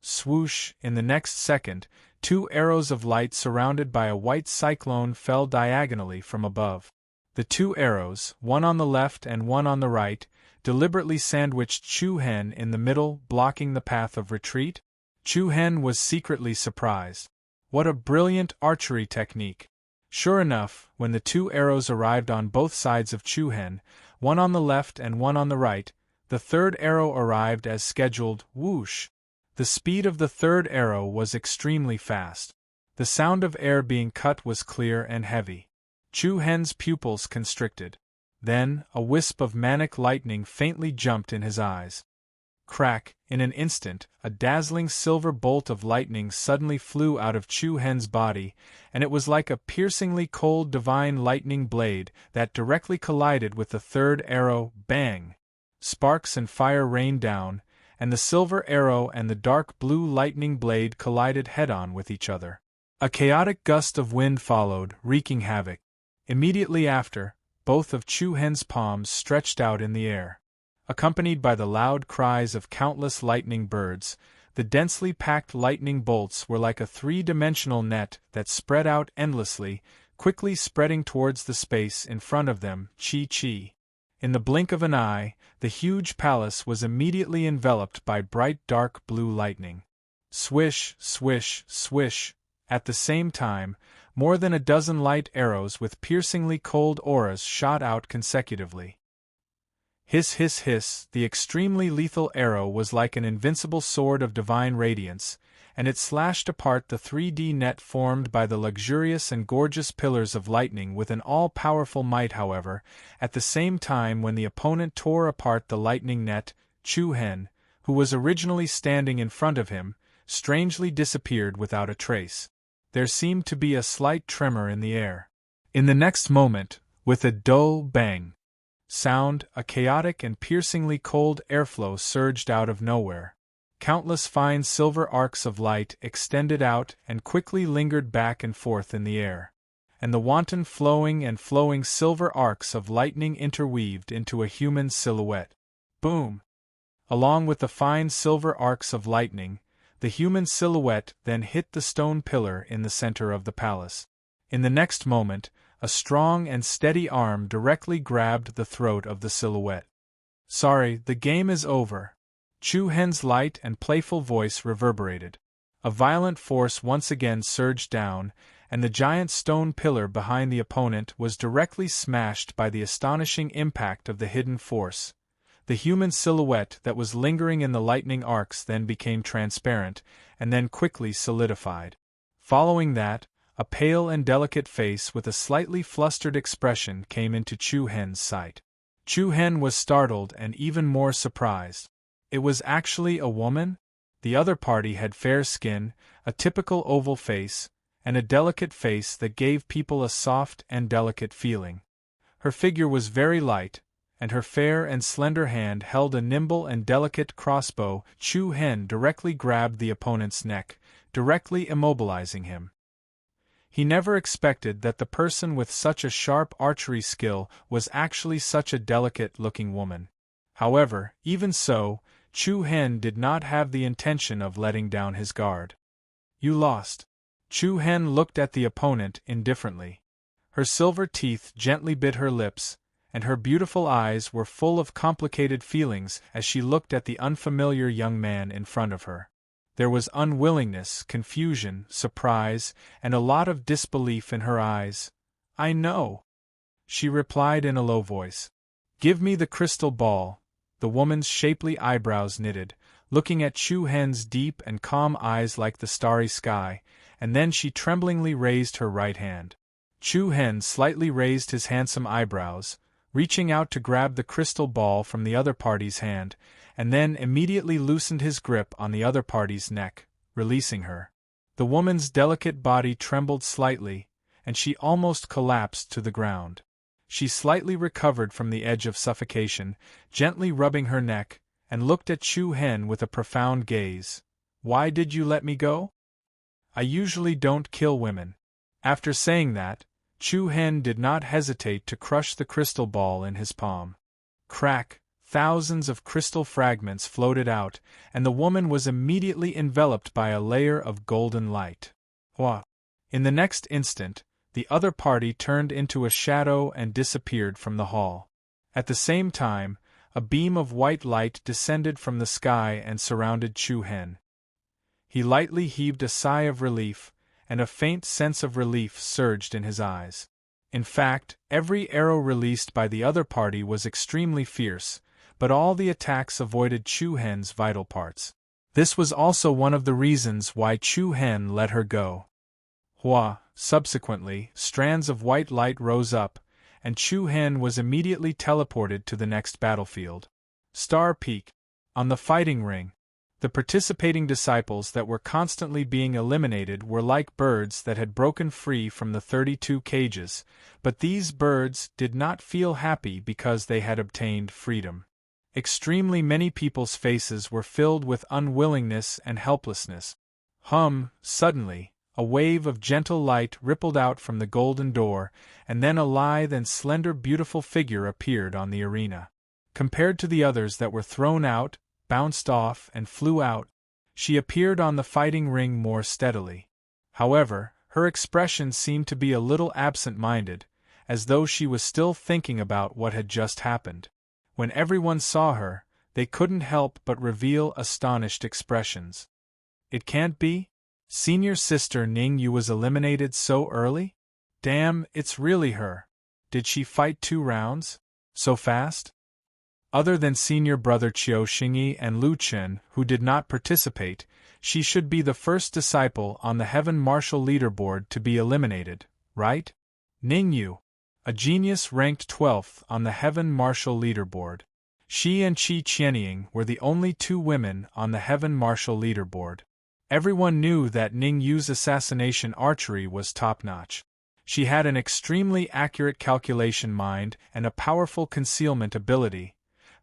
Swoosh! In the next second, 2 arrows of light surrounded by a white cyclone fell diagonally from above. The 2 arrows, one on the left and one on the right, deliberately sandwiched Chu Hen in the middle, blocking the path of retreat. Chu Hen was secretly surprised. What a brilliant archery technique! Sure enough, when the 2 arrows arrived on both sides of Chu Hen, one on the left and one on the right, the 3rd arrow arrived as scheduled. Whoosh! The speed of the 3rd arrow was extremely fast. The sound of air being cut was clear and heavy. Chu Hen's pupils constricted. Then, a wisp of manic lightning faintly jumped in his eyes. Crack! In an instant, a dazzling silver bolt of lightning suddenly flew out of Chu Hen's body, and it was like a piercingly cold divine lightning blade that directly collided with the 3rd arrow. Bang! Sparks and fire rained down, and the silver arrow and the dark blue lightning blade collided head-on with each other. A chaotic gust of wind followed, wreaking havoc. Immediately after, both of Chu Hen's palms stretched out in the air. Accompanied by the loud cries of countless lightning birds, the densely packed lightning bolts were like a 3-dimensional net that spread out endlessly, quickly spreading towards the space in front of them. Chi. In the blink of an eye, the huge palace was immediately enveloped by bright dark blue lightning. Swish, swish, swish. At the same time, more than a dozen light arrows with piercingly cold auras shot out consecutively. Hiss, hiss, hiss. The extremely lethal arrow was like an invincible sword of divine radiance, and it slashed apart the 3D net formed by the luxurious and gorgeous pillars of lightning with an all-powerful might. However, at the same time when the opponent tore apart the lightning net, Chu Hen, who was originally standing in front of him, strangely disappeared without a trace. There seemed to be a slight tremor in the air. In the next moment, with a dull bang sound, a chaotic and piercingly cold airflow surged out of nowhere. Countless fine silver arcs of light extended out and quickly lingered back and forth in the air, and the wanton flowing silver arcs of lightning interweaved into a human silhouette. Boom! Along with the fine silver arcs of lightning, the human silhouette then hit the stone pillar in the center of the palace. In the next moment, a strong and steady arm directly grabbed the throat of the silhouette. "Sorry, the game is over." Chu Hen's light and playful voice reverberated. A violent force once again surged down, and the giant stone pillar behind the opponent was directly smashed by the astonishing impact of the hidden force. The human silhouette that was lingering in the lightning arcs then became transparent, and then quickly solidified. Following that, a pale and delicate face with a slightly flustered expression came into Chu Hen's sight. Chu Hen was startled and even more surprised. It was actually a woman? The other party had fair skin, a typical oval face, and a delicate face that gave people a soft and delicate feeling. Her figure was very light, and her fair and slender hand held a nimble and delicate crossbow. Chu Hen directly grabbed the opponent's neck, directly immobilizing him. He never expected that the person with such a sharp archery skill was actually such a delicate-looking woman. However, even so, Chu Hen did not have the intention of letting down his guard. "You lost." Chu Hen looked at the opponent indifferently. Her silver teeth gently bit her lips, and her beautiful eyes were full of complicated feelings as she looked at the unfamiliar young man in front of her. There was unwillingness, confusion, surprise, and a lot of disbelief in her eyes. "I know," she replied in a low voice. "Give me the crystal ball." The woman's shapely eyebrows knitted, looking at Chu Hen's deep and calm eyes like the starry sky, and then she tremblingly raised her right hand. Chu Hen slightly raised his handsome eyebrows, reaching out to grab the crystal ball from the other party's hand, and then immediately loosened his grip on the other party's neck, releasing her. The woman's delicate body trembled slightly, and she almost collapsed to the ground. She slightly recovered from the edge of suffocation, gently rubbing her neck, and looked at Chu Hen with a profound gaze. "Why did you let me go? I usually don't kill women." After saying that, Chu Hen did not hesitate to crush the crystal ball in his palm. Crack! Thousands of crystal fragments floated out, and the woman was immediately enveloped by a layer of golden light. Wah! In the next instant, the other party turned into a shadow and disappeared from the hall. At the same time, a beam of white light descended from the sky and surrounded Chu Hen. He lightly heaved a sigh of relief, and a faint sense of relief surged in his eyes. In fact, every arrow released by the other party was extremely fierce, but all the attacks avoided Chu Hen's vital parts. This was also one of the reasons why Chu Hen let her go. Hua! Subsequently, strands of white light rose up, and Chu Hen was immediately teleported to the next battlefield. Star Peak. On the fighting ring, the participating disciples that were constantly being eliminated were like birds that had broken free from the 32 cages, but these birds did not feel happy because they had obtained freedom. Extremely many people's faces were filled with unwillingness and helplessness. Suddenly, a wave of gentle light rippled out from the golden door, and then a lithe and slender beautiful figure appeared on the arena. Compared to the others that were thrown out, bounced off, and flew out, she appeared on the fighting ring more steadily. However, her expression seemed to be a little absent-minded, as though she was still thinking about what had just happened. When everyone saw her, they couldn't help but reveal astonished expressions. "It can't be? Senior Sister Ning Yu was eliminated so early? Damn, it's really her. Did she fight 2 rounds? So fast?" Other than senior brother Qiu Xingyi and Lu Chen, who did not participate, she should be the first disciple on the Heaven Martial Leaderboard to be eliminated, right? Ning Yu, a genius ranked 12th on the Heaven Martial Leaderboard. She and Qi Qianying were the only 2 women on the Heaven Martial Leaderboard. Everyone knew that Ning Yu's assassination archery was top-notch. She had an extremely accurate calculation mind and a powerful concealment ability.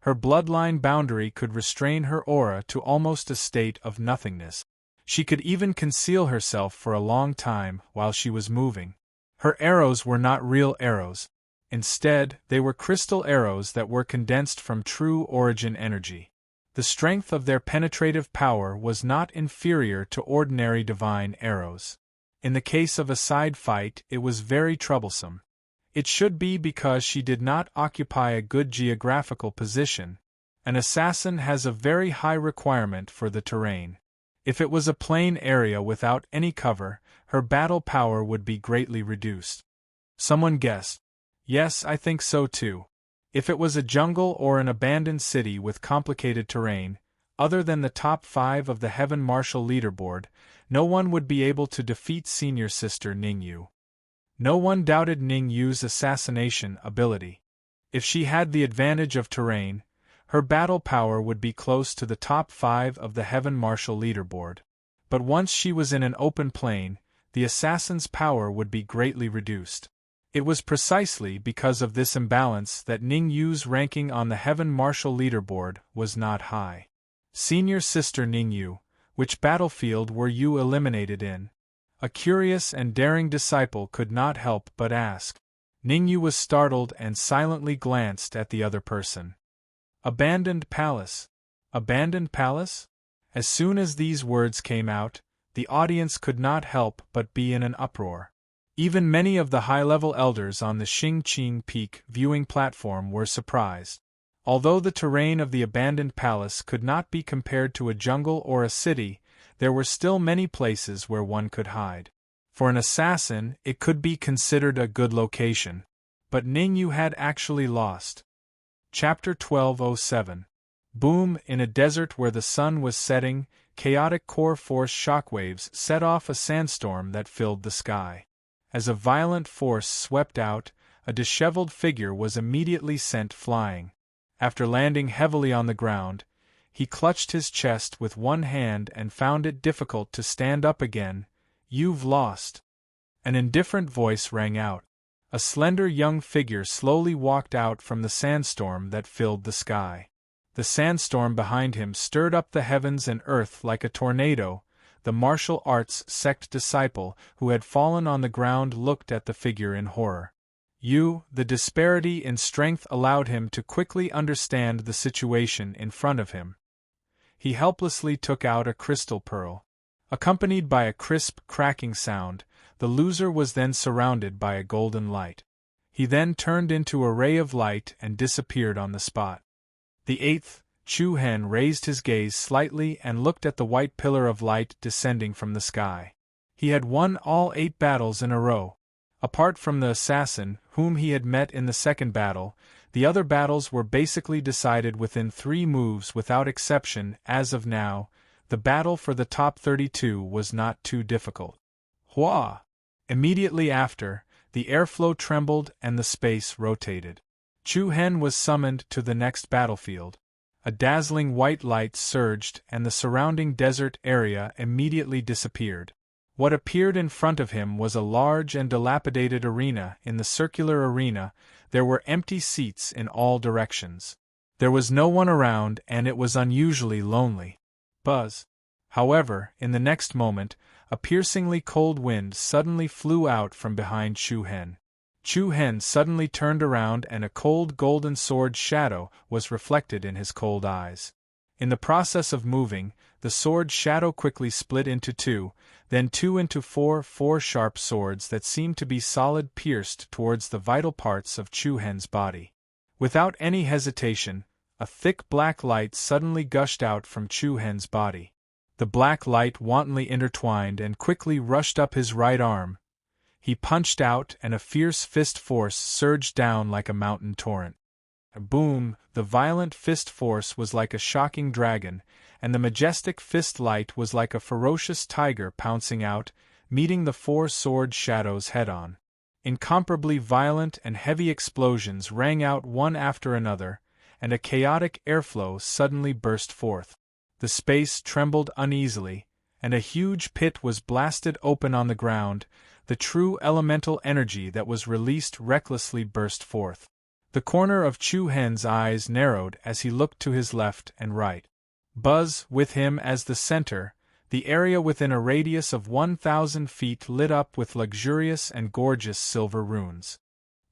Her bloodline boundary could restrain her aura to almost a state of nothingness. She could even conceal herself for a long time while she was moving. Her arrows were not real arrows. Instead, they were crystal arrows that were condensed from true origin energy. The strength of their penetrative power was not inferior to ordinary divine arrows. In the case of a side fight, it was very troublesome. It should be because she did not occupy a good geographical position. An assassin has a very high requirement for the terrain. If it was a plain area without any cover, her battle power would be greatly reduced. Someone guessed. Yes, I think so too. If it was a jungle or an abandoned city with complicated terrain, other than the top 5 of the Heaven Marshal leaderboard, no one would be able to defeat Senior Sister Ningyu. No one doubted Ningyu's assassination ability. If she had the advantage of terrain, her battle power would be close to the top 5 of the Heaven Marshal leaderboard. But once she was in an open plain, the assassin's power would be greatly reduced. It was precisely because of this imbalance that Ningyu's ranking on the Heaven Marshal leaderboard was not high. Senior Sister Ningyu, which battlefield were you eliminated in? A curious and daring disciple could not help but ask. Ningyu was startled and silently glanced at the other person. Abandoned palace. Abandoned palace? As soon as these words came out, the audience could not help but be in an uproar. Even many of the high-level elders on the Xingqing Peak viewing platform were surprised. Although the terrain of the abandoned palace could not be compared to a jungle or a city, there were still many places where one could hide. For an assassin, it could be considered a good location. But Ningyu had actually lost. Chapter 1207. Boom! In a desert where the sun was setting, chaotic core force shockwaves set off a sandstorm that filled the sky. As a violent force swept out, a disheveled figure was immediately sent flying. After landing heavily on the ground, he clutched his chest with one hand and found it difficult to stand up again. "You've lost." An indifferent voice rang out. A slender young figure slowly walked out from the sandstorm that filled the sky. The sandstorm behind him stirred up the heavens and earth like a tornado. The martial arts sect disciple who had fallen on the ground looked at the figure in horror. The disparity in strength allowed him to quickly understand the situation in front of him. He helplessly took out a crystal pearl. Accompanied by a crisp, cracking sound, the loser was then surrounded by a golden light. He then turned into a ray of light and disappeared on the spot. The 8th, Chu Hen raised his gaze slightly and looked at the white pillar of light descending from the sky. He had won all 8 battles in a row. Apart from the assassin, whom he had met in the second battle, the other battles were basically decided within 3 moves without exception. As of now, the battle for the top 32 was not too difficult. Hua! Immediately after, the airflow trembled and the space rotated. Chu Hen was summoned to the next battlefield. A dazzling white light surged and the surrounding desert area immediately disappeared. What appeared in front of him was a large and dilapidated arena. In the circular arena, there were empty seats in all directions. There was no one around and it was unusually lonely. Buzz. However, in the next moment, a piercingly cold wind suddenly flew out from behind Chu Hen. Chu Hen suddenly turned around and a cold golden sword shadow was reflected in his cold eyes. In the process of moving, the sword shadow quickly split into 2, then 2 into 4 sharp swords that seemed to be solid pierced towards the vital parts of Chu Hen's body. Without any hesitation, a thick black light suddenly gushed out from Chu Hen's body. The black light wantonly intertwined and quickly rushed up his right arm. He punched out and a fierce fist force surged down like a mountain torrent. Boom! The violent fist force was like a shocking dragon, and the majestic fist light was like a ferocious tiger pouncing out, meeting the 4 sword shadows head-on. Incomparably violent and heavy explosions rang out one after another, and a chaotic airflow suddenly burst forth. The space trembled uneasily, and a huge pit was blasted open on the ground. The true elemental energy that was released recklessly burst forth. The corner of Chu Hen's eyes narrowed as he looked to his left and right. Buzz, with him as the center, the area within a radius of 1,000 feet lit up with luxurious and gorgeous silver runes.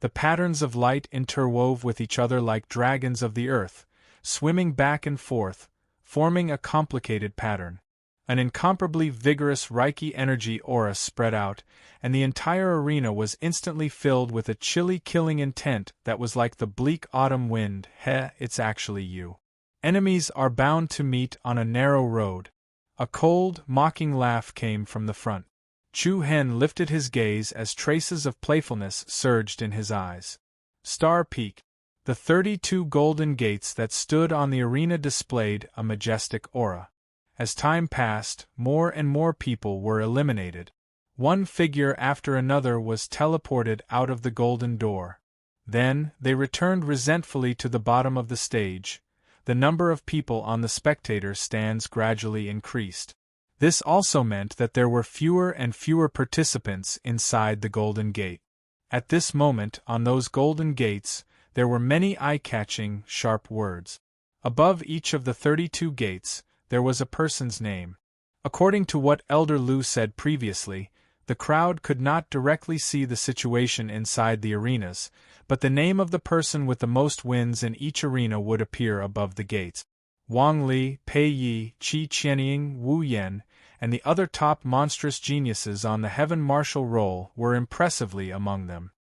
The patterns of light interwove with each other like dragons of the earth, swimming back and forth, forming a complicated pattern. An incomparably vigorous Reiki energy aura spread out, and the entire arena was instantly filled with a chilly killing intent that was like the bleak autumn wind. It's actually you. Enemies are bound to meet on a narrow road. A cold, mocking laugh came from the front. Chu Hen lifted his gaze as traces of playfulness surged in his eyes. Star Peak. The 32 golden gates that stood on the arena displayed a majestic aura. As time passed, more and more people were eliminated. One figure after another was teleported out of the golden door. Then, they returned resentfully to the bottom of the stage. The number of people on the spectator stands gradually increased. This also meant that there were fewer and fewer participants inside the Golden Gate. At this moment, on those golden gates, there were many eye-catching, sharp words. Above each of the 32 gates, there was a person's name. According to what Elder Lu said previously, the crowd could not directly see the situation inside the arenas, but the name of the person with the most wins in each arena would appear above the gates. Wang Li, Pei Yi, Qi Qianying, Wu Yan, and the other top monstrous geniuses on the Heaven Martial Roll were impressively among them.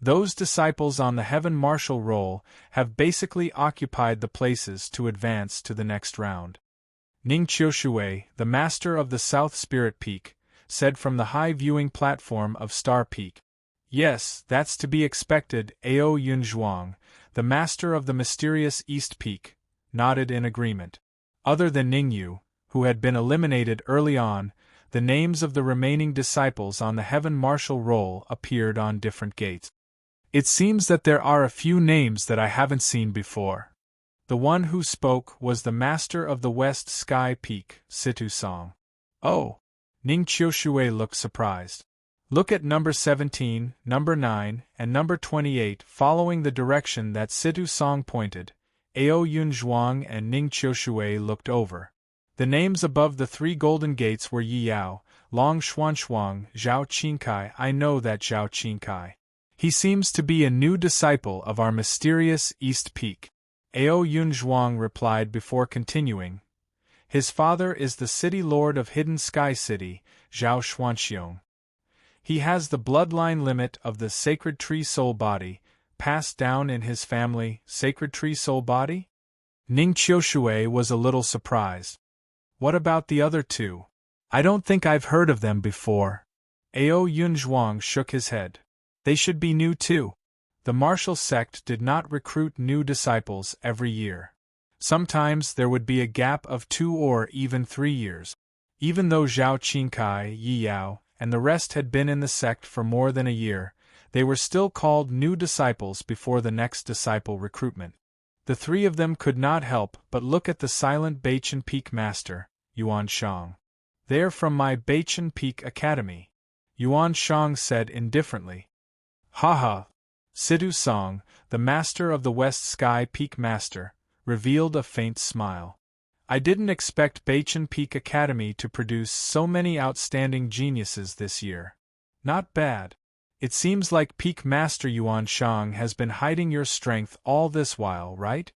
Those disciples on the Heaven Martial Roll have basically occupied the places to advance to the next round. Ning Qiushui, the master of the South Spirit Peak, said from the high viewing platform of Star Peak. Yes, that's to be expected. Ao Yunzhuang, the master of the mysterious East Peak, nodded in agreement. Other than Ningyu, who had been eliminated early on, the names of the remaining disciples on the Heaven Martial Roll appeared on different gates. It seems that there are a few names that I haven't seen before. The one who spoke was the master of the West Sky Peak, Situ Song. Oh! Ning Qiushui looked surprised. Look at number 17, number 9, and number 28 following the direction that Situ Song pointed. Ao Yunzhuang and Ning Qiushui looked over. The names above the 3 golden gates were Yi Yao, Long Xuanshuang, Zhao Qingkai. I know that Zhao Qingkai. He seems to be a new disciple of our mysterious East Peak. Ao Yunzhuang replied before continuing. His father is the city lord of Hidden Sky City, Zhao Xuanxiong. He has the bloodline limit of the Sacred Tree Soul Body, passed down in his family. Sacred Tree Soul Body? Ning Qiushui was a little surprised. What about the other 2? I don't think I've heard of them before. Ao Yunzhuang shook his head. They should be new too. The martial sect did not recruit new disciples every year. Sometimes there would be a gap of 2 or even 3 years. Even though Zhao Qingkai, Yi Yao, and the rest had been in the sect for more than a year, they were still called new disciples before the next disciple recruitment. The 3 of them could not help but look at the silent Beichen Peak Master, Yuan Shang. They're from my Beichen Peak Academy, Yuan Shang said indifferently. Haha. Situ Song, the master of the West Sky Peak Master, revealed a faint smile. I didn't expect Beichen Peak Academy to produce so many outstanding geniuses this year. Not bad. It seems like Peak Master Yuan Shang has been hiding your strength all this while, right?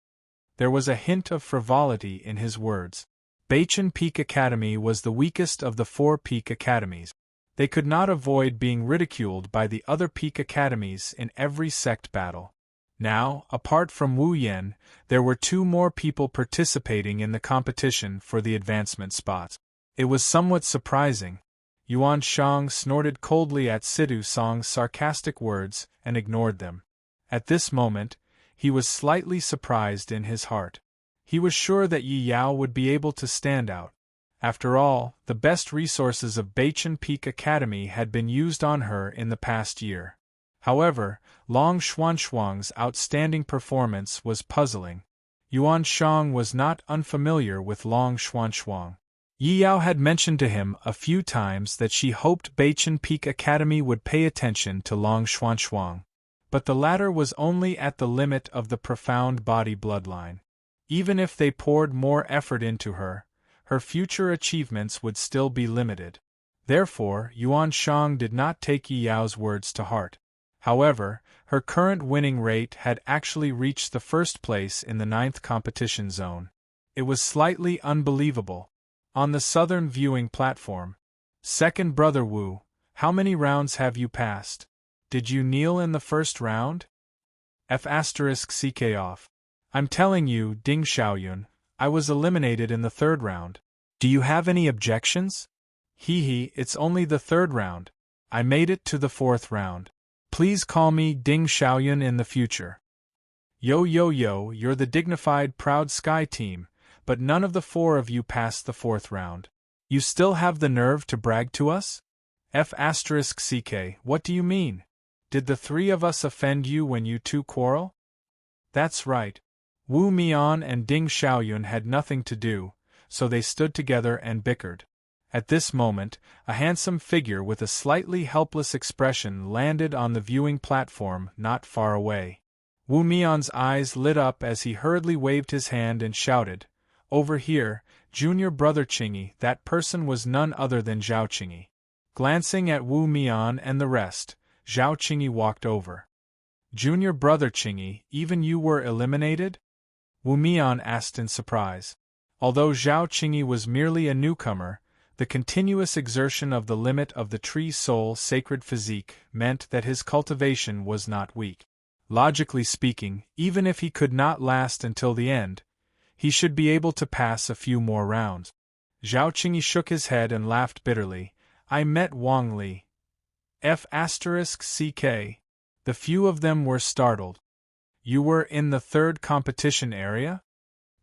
There was a hint of frivolity in his words. Beichen Peak Academy was the weakest of the 4 Peak Academies. They could not avoid being ridiculed by the other Peak Academies in every sect battle. Now, apart from Wu Yan, there were 2 more people participating in the competition for the advancement spots. It was somewhat surprising. Yuan Shang snorted coldly at Situ Song's sarcastic words and ignored them. At this moment, he was slightly surprised in his heart. He was sure that Yi Yao would be able to stand out. After all, the best resources of Beichen Peak Academy had been used on her in the past year. However, Long Xuanshuang's outstanding performance was puzzling. Yuan Shang was not unfamiliar with Long Xuanshuang. Yi Yao had mentioned to him a few times that she hoped Beichen Peak Academy would pay attention to Long Xuanshuang. But the latter was only at the limit of the profound body bloodline. Even if they poured more effort into her, her future achievements would still be limited. Therefore, Yuan Shang did not take Yi Yao's words to heart. However, her current winning rate had actually reached the first place in the 9th competition zone. It was slightly unbelievable. On the southern viewing platform. Second Brother Wu, how many rounds have you passed? Did you kneel in the first round? F***ck off. I'm telling you, Ding Xiaoyun, I was eliminated in the 3rd round. Do you have any objections? Hee, it's only the 3rd round. I made it to the 4th round. Please call me Ding Xiaoyun in the future. Yo, you're the dignified proud Sky team, but none of the 4 of you passed the 4th round. You still have the nerve to brag to us? F***ck, what do you mean? Did the 3 of us offend you when you 2 quarrel? That's right. Wu Mian and Ding Xiaoyun had nothing to do, so they stood together and bickered. At this moment, a handsome figure with a slightly helpless expression landed on the viewing platform not far away. Wu Mian's eyes lit up as he hurriedly waved his hand and shouted, "Over here, Junior Brother Qingyi." That person was none other than Zhao Qingyi. Glancing at Wu Mian and the rest, Zhao Qingyi walked over. "Junior Brother Qingyi, even you were eliminated?" Wu Mian asked in surprise. Although Zhao Qingyi was merely a newcomer, the continuous exertion of the limit of the tree soul sacred physique meant that his cultivation was not weak. Logically speaking, even if he could not last until the end, he should be able to pass a few more rounds. Zhao Qingyi shook his head and laughed bitterly. "I met Wang Li. F***ck. The few of them were startled. You were in the 3rd competition area?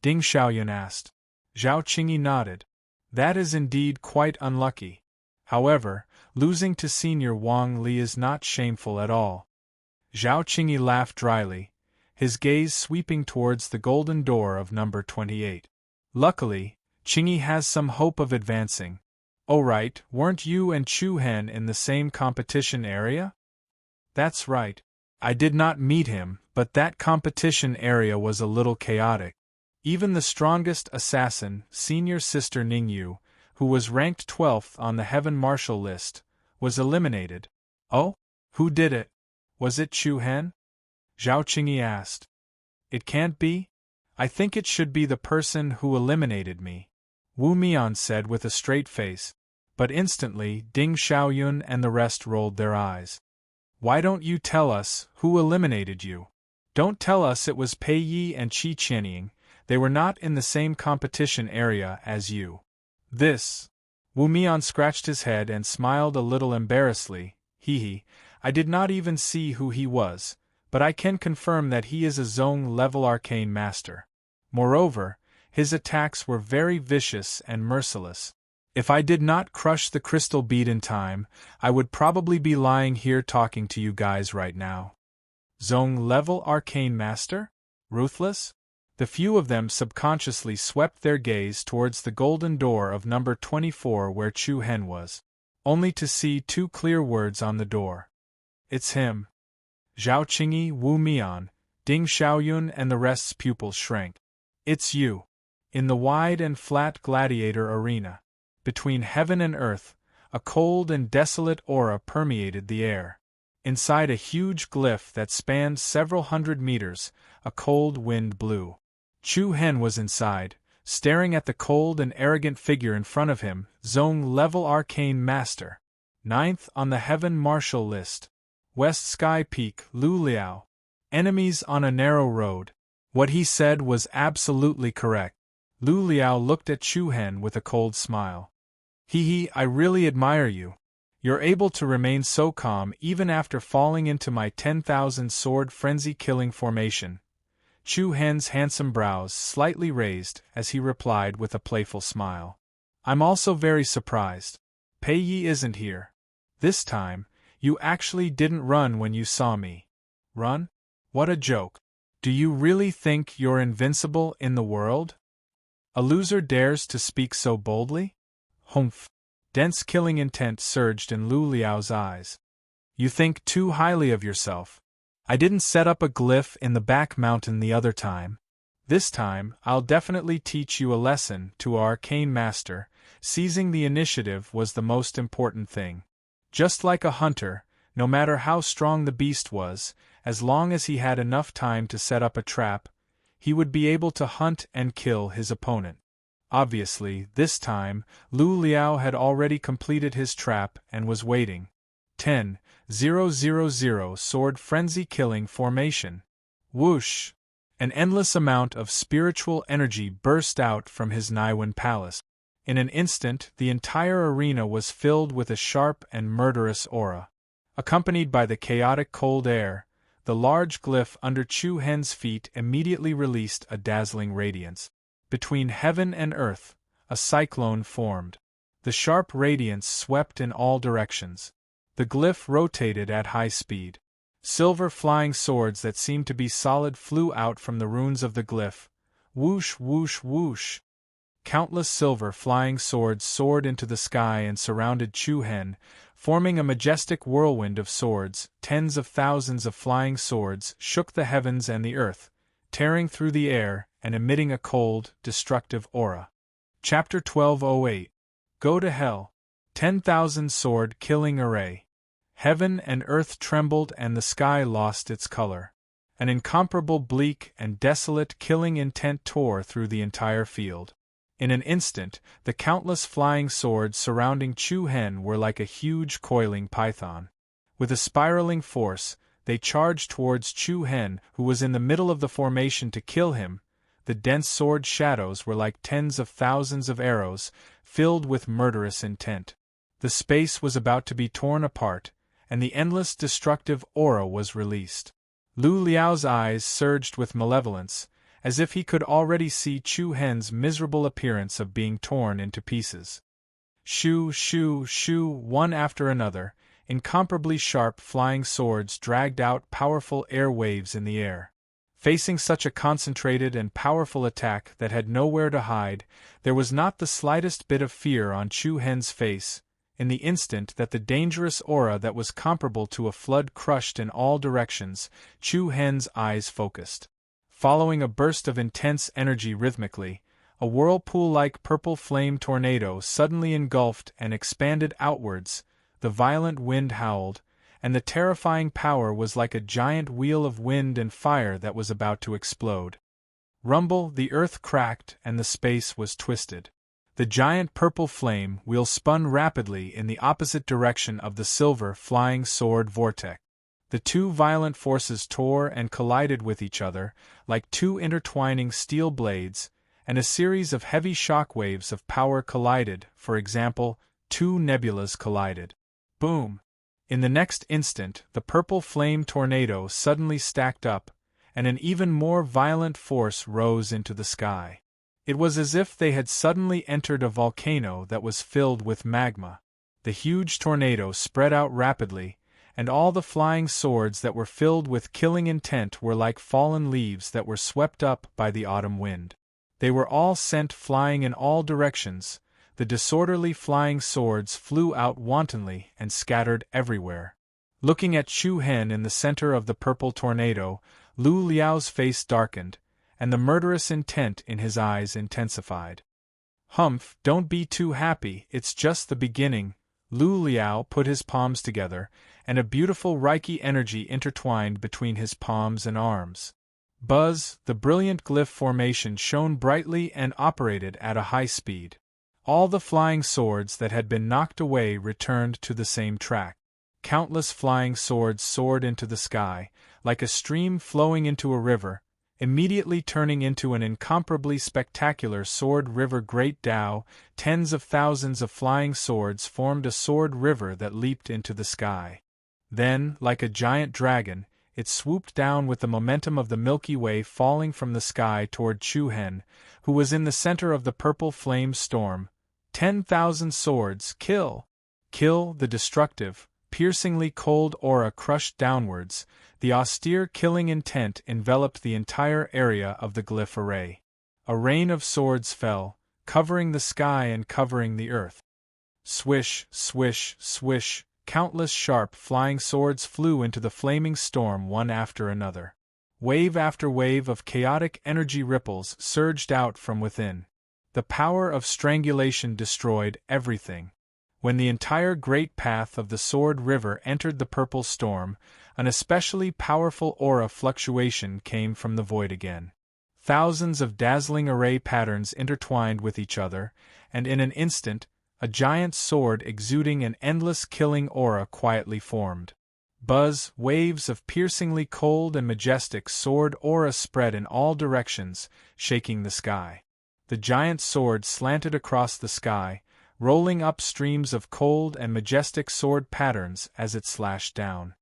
Ding Xiaoyun asked. Zhao Qingyi nodded. That is indeed quite unlucky. However, losing to Senior Wang Li is not shameful at all. Zhao Qingyi laughed dryly, his gaze sweeping towards the golden door of number 28. Luckily, Qingyi has some hope of advancing. Oh right, weren't you and Chu Hen in the same competition area? That's right. I did not meet him, but that competition area was a little chaotic. Even the strongest assassin, Senior Sister Ningyu, who was ranked 12th on the Heaven Marshal list, was eliminated. Oh? Who did it? Was it Chu Hen? Zhao Qingyi asked. It can't be? I think it should be the person who eliminated me, Wu Mian said with a straight face, but instantly Ding Xiaoyun and the rest rolled their eyes. Why don't you tell us who eliminated you? Don't tell us it was Pei Yi and Qi Qianying. They were not in the same competition area as you. This. Wu Mian scratched his head and smiled a little embarrassedly. I did not even see who he was, but I can confirm that he is a zone-level arcane master. Moreover, his attacks were very vicious and merciless. If I did not crush the crystal bead in time, I would probably be lying here talking to you guys right now. Zone-level arcane master? Ruthless? The few of them subconsciously swept their gaze towards the golden door of number 24 where Chu Hen was, only to see 2 clear words on the door. It's him. Zhao Qingyi, Wu Mian, Ding Xiaoyun and the rest's pupils shrank. It's you. In the wide and flat gladiator arena, between heaven and earth, a cold and desolate aura permeated the air. Inside a huge glyph that spanned several hundred meters, a cold wind blew. Chu Hen was inside, staring at the cold and arrogant figure in front of him, zone-level arcane master. 9th on the Heaven Marshal list. West Sky Peak, Lu Liao. Enemies on a narrow road. What he said was absolutely correct. Lu Liao looked at Chu Hen with a cold smile. I really admire you. You're able to remain so calm even after falling into my 10,000 sword frenzy killing formation. Chu Hen's handsome brows slightly raised as he replied with a playful smile. I'm also very surprised. Pei Yi isn't here. This time, you actually didn't run when you saw me. Run? What a joke. Do you really think you're invincible in the world? A loser dares to speak so boldly? Humph. Dense killing intent surged in Lu Liao's eyes. You think too highly of yourself. I didn't set up a glyph in the back mountain the other time. This time, I'll definitely teach you a lesson, to our arcane master. Seizing the initiative was the most important thing. Just like a hunter, no matter how strong the beast was, as long as he had enough time to set up a trap, he would be able to hunt and kill his opponent. Obviously, this time, Lu Liao had already completed his trap and was waiting. 10,000 sword frenzy killing formation. Whoosh! An endless amount of spiritual energy burst out from his Naiwan palace. In an instant, the entire arena was filled with a sharp and murderous aura. Accompanied by the chaotic cold air, the large glyph under Chu Hen's feet immediately released a dazzling radiance. Between heaven and earth, a cyclone formed. The sharp radiance swept in all directions. The glyph rotated at high speed. Silver flying swords that seemed to be solid flew out from the runes of the glyph. Whoosh, whoosh, whoosh. Countless silver flying swords soared into the sky and surrounded Chu Hen, forming a majestic whirlwind of swords. Tens of thousands of flying swords shook the heavens and the earth, tearing through the air and emitting a cold, destructive aura. Chapter 1208. Go to Hell. 10,000 sword killing array. Heaven and earth trembled and the sky lost its color. An incomparable bleak and desolate killing intent tore through the entire field. In an instant, the countless flying swords surrounding Chu Hen were like a huge coiling python. With a spiraling force, they charged towards Chu Hen, who was in the middle of the formation to kill him. The dense sword shadows were like tens of thousands of arrows, filled with murderous intent. The space was about to be torn apart, and the endless destructive aura was released. Lu Liao's eyes surged with malevolence, as if he could already see Chu Hen's miserable appearance of being torn into pieces. Shoo, shoo, shoo, one after another, incomparably sharp flying swords dragged out powerful air waves in the air. Facing such a concentrated and powerful attack that had nowhere to hide, there was not the slightest bit of fear on Chu Hen's face. In the instant that the dangerous aura that was comparable to a flood crushed in all directions, Chu Hen's eyes focused. Following a burst of intense energy rhythmically, a whirlpool-like purple flame tornado suddenly engulfed and expanded outwards. The violent wind howled, and the terrifying power was like a giant wheel of wind and fire that was about to explode. Rumble, the earth cracked and the space was twisted. The giant purple flame wheel spun rapidly in the opposite direction of the silver flying sword vortex. The two violent forces tore and collided with each other, like two intertwining steel blades, and a series of heavy shock waves of power collided. For example, two nebulas collided. Boom! In the next instant, the purple flame tornado suddenly stacked up, and an even more violent force rose into the sky. It was as if they had suddenly entered a volcano that was filled with magma. The huge tornado spread out rapidly, and all the flying swords that were filled with killing intent were like fallen leaves that were swept up by the autumn wind. They were all sent flying in all directions. The disorderly flying swords flew out wantonly and scattered everywhere. Looking at Chu Hen in the center of the purple tornado, Lu Liao's face darkened, and the murderous intent in his eyes intensified. Humph, don't be too happy, it's just the beginning. Lu Liao put his palms together, and a beautiful Reiki energy intertwined between his palms and arms. Buzz, the brilliant glyph formation shone brightly and operated at a high speed. All the flying swords that had been knocked away returned to the same track. Countless flying swords soared into the sky, like a stream flowing into a river, immediately turning into an incomparably spectacular sword river. Great Tao, tens of thousands of flying swords formed a sword river that leaped into the sky. Then, like a giant dragon, it swooped down with the momentum of the Milky Way falling from the sky toward Chu Hen, who was in the center of the purple flame storm. 10,000 swords, kill! Kill! The destructive, piercingly cold aura crushed downwards. The austere killing intent enveloped the entire area of the glyph array. A rain of swords fell, covering the sky and covering the earth. Swish, swish, swish, countless sharp flying swords flew into the flaming storm one after another. Wave after wave of chaotic energy ripples surged out from within. The power of strangulation destroyed everything. When the entire great path of the Sword River entered the purple storm, an especially powerful aura fluctuation came from the void again. Thousands of dazzling array patterns intertwined with each other, and in an instant, a giant sword exuding an endless killing aura quietly formed. Buzz, waves of piercingly cold and majestic sword aura spread in all directions, shaking the sky. The giant sword slanted across the sky, rolling up streams of cold and majestic sword patterns as it slashed down.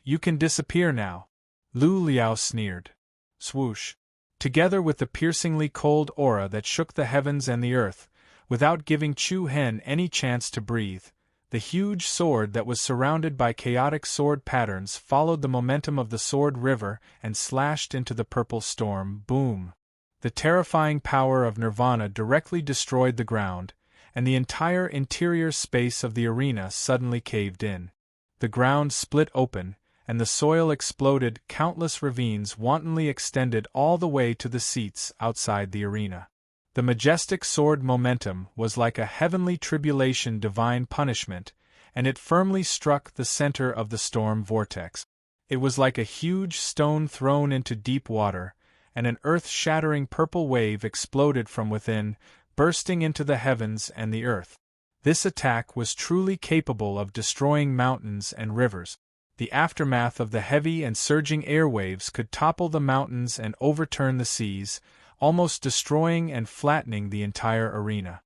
You can disappear now," Lu Liao sneered. Swoosh! Together with the piercingly cold aura that shook the heavens and the earth, without giving Chu Hen any chance to breathe, the huge sword that was surrounded by chaotic sword patterns followed the momentum of the Sword River and slashed into the purple storm. Boom! The terrifying power of Nirvana directly destroyed the ground, and the entire interior space of the arena suddenly caved in. The ground split open, and the soil exploded. Countless ravines wantonly extended all the way to the seats outside the arena. The majestic sword momentum was like a heavenly tribulation, divine punishment, and it firmly struck the center of the storm vortex. It was like a huge stone thrown into deep water, and an earth-shattering purple wave exploded from within, bursting into the heavens and the earth. This attack was truly capable of destroying mountains and rivers. The aftermath of the heavy and surging airwaves could topple the mountains and overturn the seas, almost destroying and flattening the entire arena.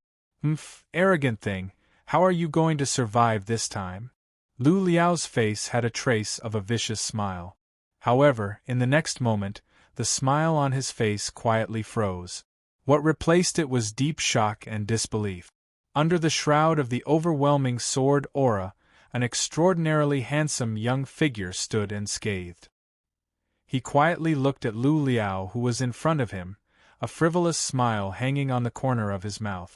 Arrogant thing, how are you going to survive this time? Lu Liao's face had a trace of a vicious smile. However, in the next moment, the smile on his face quietly froze. What replaced it was deep shock and disbelief. Under the shroud of the overwhelming sword aura, an extraordinarily handsome young figure stood unscathed. He quietly looked at Lu Liao, who was in front of him, a frivolous smile hanging on the corner of his mouth.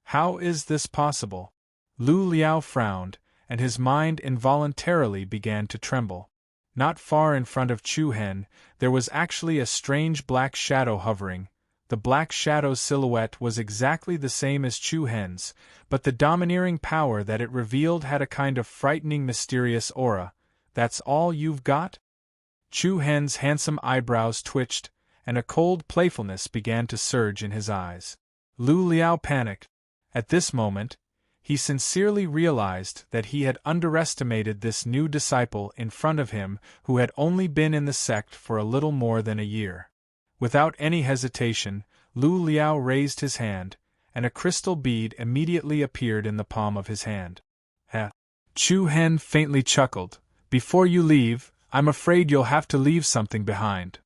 How is this possible? Lu Liao frowned, and his mind involuntarily began to tremble. Not far in front of Chu Hen, there was actually a strange black shadow hovering. The black shadow's silhouette was exactly the same as Chu Hen's, but the domineering power that it revealed had a kind of frightening, mysterious aura. That's all you've got? Chu Hen's handsome eyebrows twitched, and a cold playfulness began to surge in his eyes. Lu Liao panicked. At this moment, he sincerely realized that he had underestimated this new disciple in front of him who had only been in the sect for a little more than a year. Without any hesitation, Lu Liao raised his hand, and a crystal bead immediately appeared in the palm of his hand. Chu Hen faintly chuckled. Before you leave, I'm afraid you'll have to leave something behind.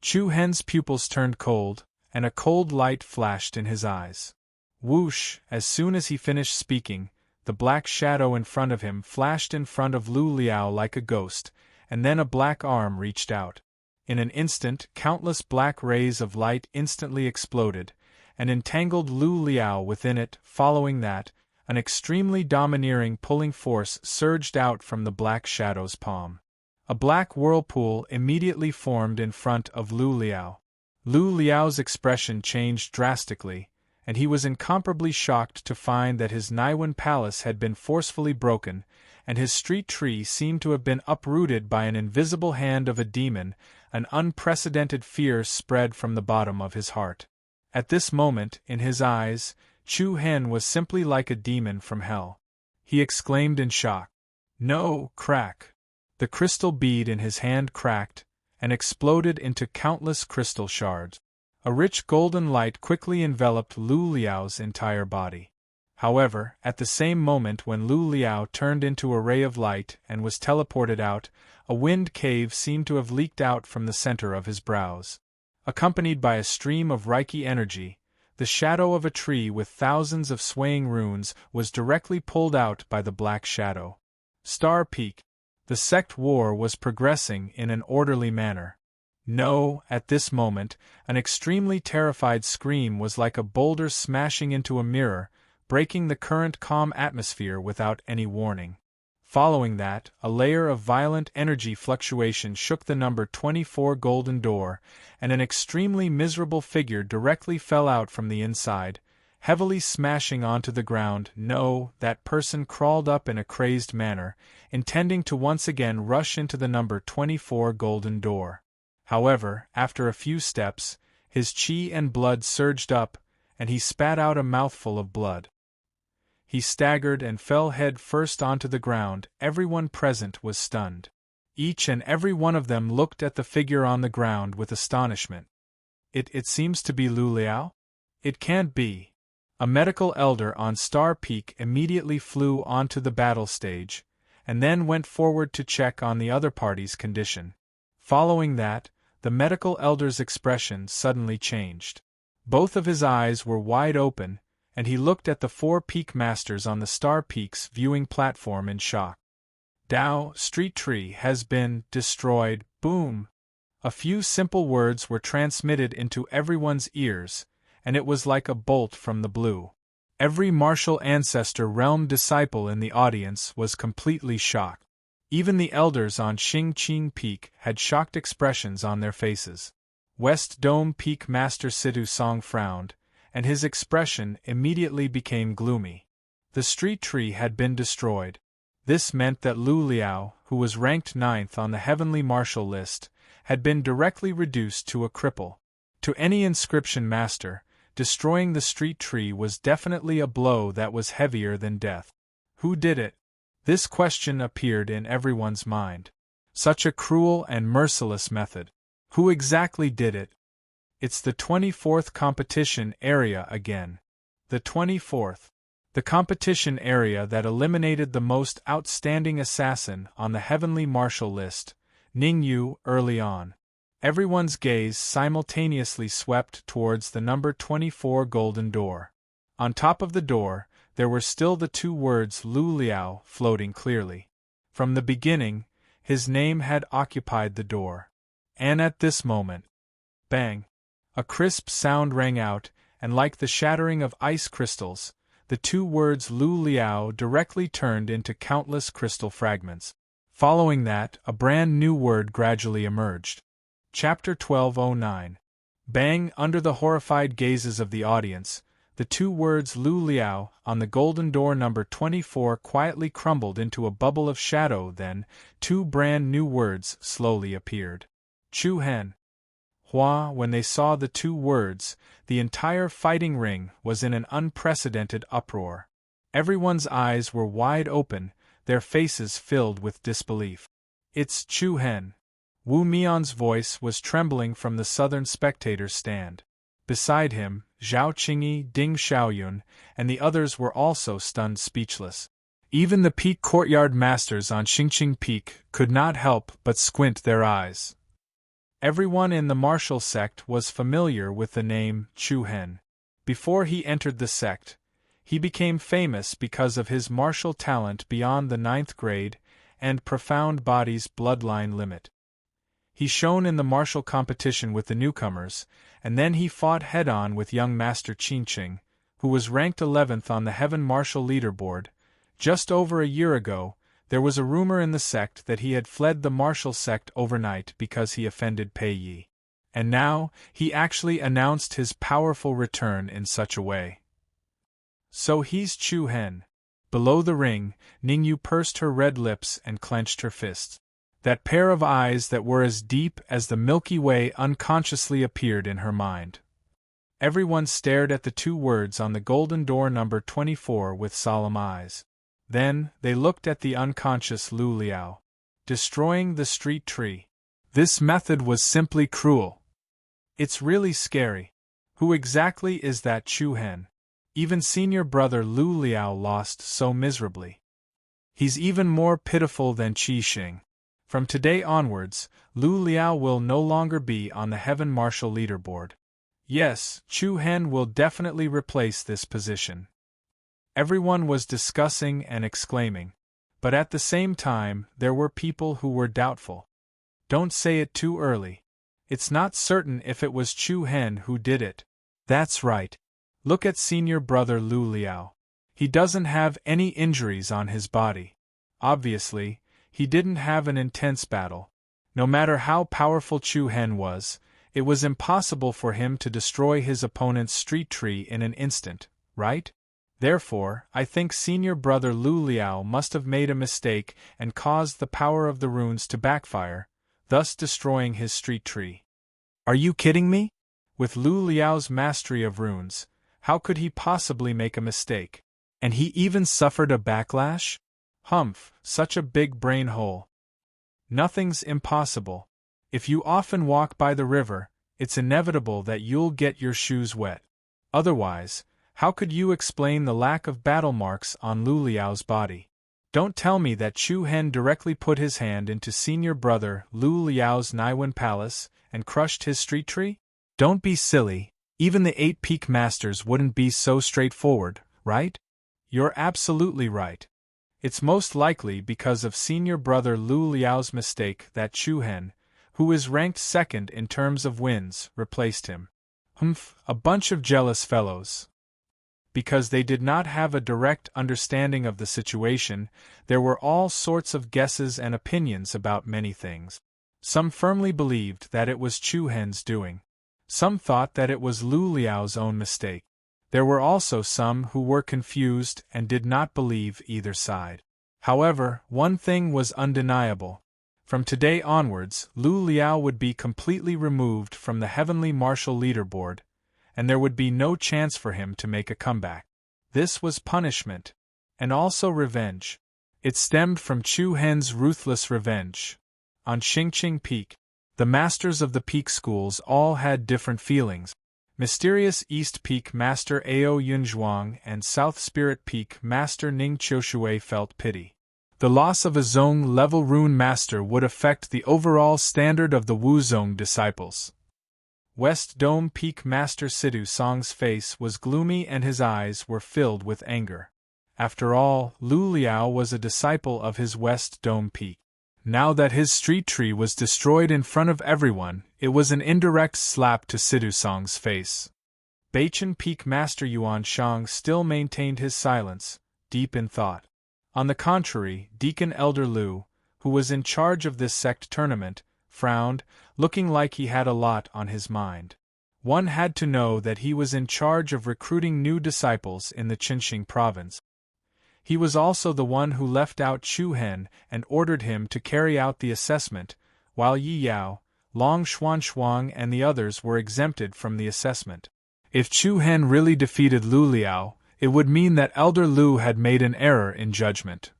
Chu Hen's pupils turned cold, and a cold light flashed in his eyes. Whoosh! As soon as he finished speaking, the black shadow in front of him flashed in front of Lu Liao like a ghost, and then a black arm reached out. In an instant, countless black rays of light instantly exploded, and entangled Lu Liao within it. Following that, an extremely domineering pulling force surged out from the black shadow's palm. A black whirlpool immediately formed in front of Lu Liao. Lu Liao's expression changed drastically, and he was incomparably shocked to find that his Naiwan palace had been forcefully broken, and his street tree seemed to have been uprooted by an invisible hand of a demon. An unprecedented fear spread from the bottom of his heart. At this moment, in his eyes, Chu Hen was simply like a demon from hell. He exclaimed in shock. No! Crack! The crystal bead in his hand cracked, and exploded into countless crystal shards. A rich golden light quickly enveloped Lu Liao's entire body. However, at the same moment when Lu Liao turned into a ray of light and was teleported out, a wind cave seemed to have leaked out from the center of his brows. Accompanied by a stream of Reiki energy, the shadow of a tree with thousands of swaying runes was directly pulled out by the black shadow. Star Peak. The sect war was progressing in an orderly manner. No, at this moment, an extremely terrified scream was like a boulder smashing into a mirror, breaking the current calm atmosphere without any warning. Following that, a layer of violent energy fluctuation shook the number 24 golden door, and an extremely miserable figure directly fell out from the inside, heavily smashing onto the ground. No, that person crawled up in a crazed manner, intending to once again rush into the number 24 golden door. However, after a few steps, his chi and blood surged up, and he spat out a mouthful of blood. He staggered and fell head first onto the ground. Everyone present was stunned. Each and every one of them looked at the figure on the ground with astonishment. It seems to be Lu Liao? It can't be. A medical elder on Star Peak immediately flew onto the battle stage, and then went forward to check on the other party's condition. Following that, the medical elder's expression suddenly changed. Both of his eyes were wide open, and he looked at the 4 peak masters on the Star Peak's viewing platform in shock. Dao, street tree has been destroyed. Boom! A few simple words were transmitted into everyone's ears, and it was like a bolt from the blue. Every martial ancestor realm disciple in the audience was completely shocked. Even the elders on Xingqing Peak had shocked expressions on their faces. West Dome Peak Master Situ Song frowned, and his expression immediately became gloomy. The street tree had been destroyed. This meant that Lu Liao, who was ranked 9th on the heavenly martial list, had been directly reduced to a cripple. To any inscription master, destroying the street tree was definitely a blow that was heavier than death. Who did it? This question appeared in everyone's mind. Such a cruel and merciless method. Who exactly did it? It's the 24th competition area again. The 24th. The competition area that eliminated the most outstanding assassin on the heavenly martial list, Ning Yu, early on. Everyone's gaze simultaneously swept towards the number 24 golden door. On top of the door, there were still the 2 words Lu Liao floating clearly. From the beginning, his name had occupied the door. And at this moment, bang! A crisp sound rang out, and like the shattering of ice crystals, the 2 words Lu Liao directly turned into countless crystal fragments. Following that, a brand new word gradually emerged. Chapter 1209. Bang! Under the horrified gazes of the audience, the 2 words Lu Liao on the golden door number 24 quietly crumbled into a bubble of shadow. Then, 2 brand new words slowly appeared. Chu Hen. Hua. When they saw the 2 words, the entire fighting ring was in an unprecedented uproar. Everyone's eyes were wide open, their faces filled with disbelief. It's Chu Hen. Wu Mian's voice was trembling from the southern spectators' stand. Beside him, Zhao Qingyi, Ding Xiaoyun, and the others were also stunned speechless. Even the peak courtyard masters on Xingqing Peak could not help but squint their eyes. Everyone in the martial sect was familiar with the name Chu Hen. Before he entered the sect, he became famous because of his martial talent beyond the 9th grade and profound body's bloodline limit. He shone in the martial competition with the newcomers, and then he fought head-on with young Master Qingqing, who was ranked 11th on the Heaven Martial Leaderboard. Just over a year ago, there was a rumor in the sect that he had fled the martial sect overnight because he offended Pei Yi. And now, he actually announced his powerful return in such a way. So he's Chu Hen. Below the ring, Ningyu pursed her red lips and clenched her fists. That pair of eyes that were as deep as the Milky Way unconsciously appeared in her mind. Everyone stared at the 2 words on the golden door number 24 with solemn eyes. Then, they looked at the unconscious Lu Liao. Destroying the street tree. This method was simply cruel. It's really scary. Who exactly is that Chu Hen? Even senior brother Lu Liao lost so miserably. He's even more pitiful than Qi Xing. From today onwards, Lu Liao will no longer be on the Heaven Martial Leaderboard. Yes, Chu Hen will definitely replace this position. Everyone was discussing and exclaiming. But at the same time, there were people who were doubtful. Don't say it too early. It's not certain if it was Chu Hen who did it. That's right. Look at senior brother Lu Liao. He doesn't have any injuries on his body. Obviously, he didn't have an intense battle. No matter how powerful Chu Hen was, it was impossible for him to destroy his opponent's street tree in an instant, right? Therefore, I think senior brother Lu Liao must have made a mistake and caused the power of the runes to backfire, thus destroying his street tree. Are you kidding me? With Lu Liao's mastery of runes, how could he possibly make a mistake? And he even suffered a backlash? Humph, such a big brain hole. Nothing's impossible. If you often walk by the river, it's inevitable that you'll get your shoes wet. Otherwise, how could you explain the lack of battle marks on Lu Liao's body? Don't tell me that Chu Hen directly put his hand into senior brother Lu Liao's Naiwen palace and crushed his street tree? Don't be silly, even the 8 peak masters wouldn't be so straightforward, right? You're absolutely right. It's most likely because of senior brother Lu Liao's mistake that Chu Hen, who is ranked second in terms of wins, replaced him. Humph, a bunch of jealous fellows. Because they did not have a direct understanding of the situation, there were all sorts of guesses and opinions about many things. Some firmly believed that it was Chu Hen's doing. Some thought that it was Lu Liao's own mistake. There were also some who were confused and did not believe either side. However, one thing was undeniable. From today onwards, Lu Liao would be completely removed from the heavenly martial leaderboard, and there would be no chance for him to make a comeback. This was punishment, and also revenge. It stemmed from Chu Hen's ruthless revenge. On Xingqing Peak, the masters of the peak schools all had different feelings. Mysterious East Peak Master Ao Yunzhuang and South Spirit Peak Master Ning Qiushui felt pity. The loss of a Zong-level rune master would affect the overall standard of the Wuzong disciples. West Dome Peak Master Sidu Song's face was gloomy and his eyes were filled with anger. After all, Lu Liao was a disciple of his West Dome Peak. Now that his street tree was destroyed in front of everyone, it was an indirect slap to Sidu Song's face. Beichen Peak Master Yuan Shang still maintained his silence, deep in thought. On the contrary, Deacon Elder Lu, who was in charge of this sect tournament, frowned, looking like he had a lot on his mind. One had to know that he was in charge of recruiting new disciples in the Qinxing province. He was also the one who left out Chu Hen and ordered him to carry out the assessment, while Yi Yao, Long Xuanshuang and the others were exempted from the assessment. If Chu Hen really defeated Lu Liao, it would mean that Elder Lu had made an error in judgment.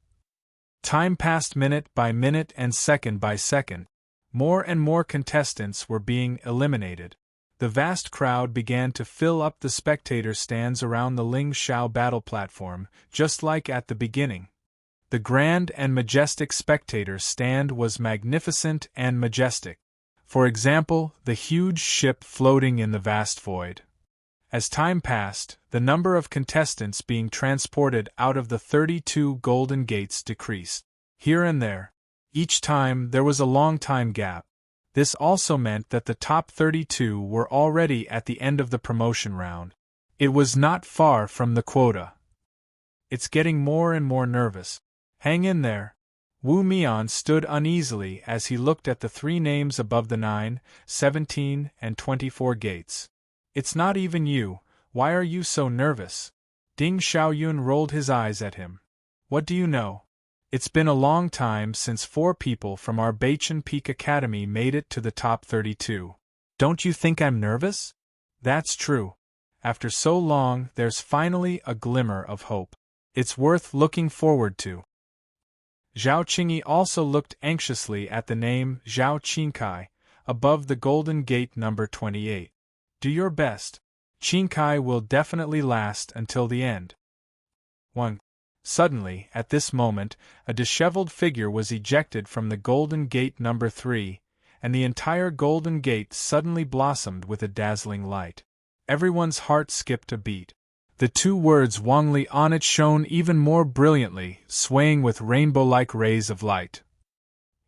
Time passed minute by minute and second by second. More and more contestants were being eliminated. The vast crowd began to fill up the spectator stands around the Ling Shao battle platform, just like at the beginning. The grand and majestic spectator stand was magnificent and majestic. For example, the huge ship floating in the vast void. As time passed, the number of contestants being transported out of the 32 golden gates decreased. Here and there. Each time there was a long time gap. This also meant that the top 32 were already at the end of the promotion round. It was not far from the quota. It's getting more and more nervous. Hang in there. Wu Mian stood uneasily as he looked at the 3 names above the 9, 17, and 24 gates. It's not even you, why are you so nervous? Ding Xiaoyun rolled his eyes at him. What do you know? It's been a long time since 4 people from our Beichen Peak Academy made it to the top 32. Don't you think I'm nervous? That's true. After so long, there's finally a glimmer of hope. It's worth looking forward to. Zhao Qingyi also looked anxiously at the name Zhao Qingkai, above the Golden Gate number 28. Do your best. Qingkai will definitely last until the end. 1. Suddenly, at this moment, a disheveled figure was ejected from the Golden Gate number 3, and the entire Golden Gate suddenly blossomed with a dazzling light. Everyone's heart skipped a beat. The 2 words Wangli on it shone even more brilliantly, swaying with rainbow-like rays of light.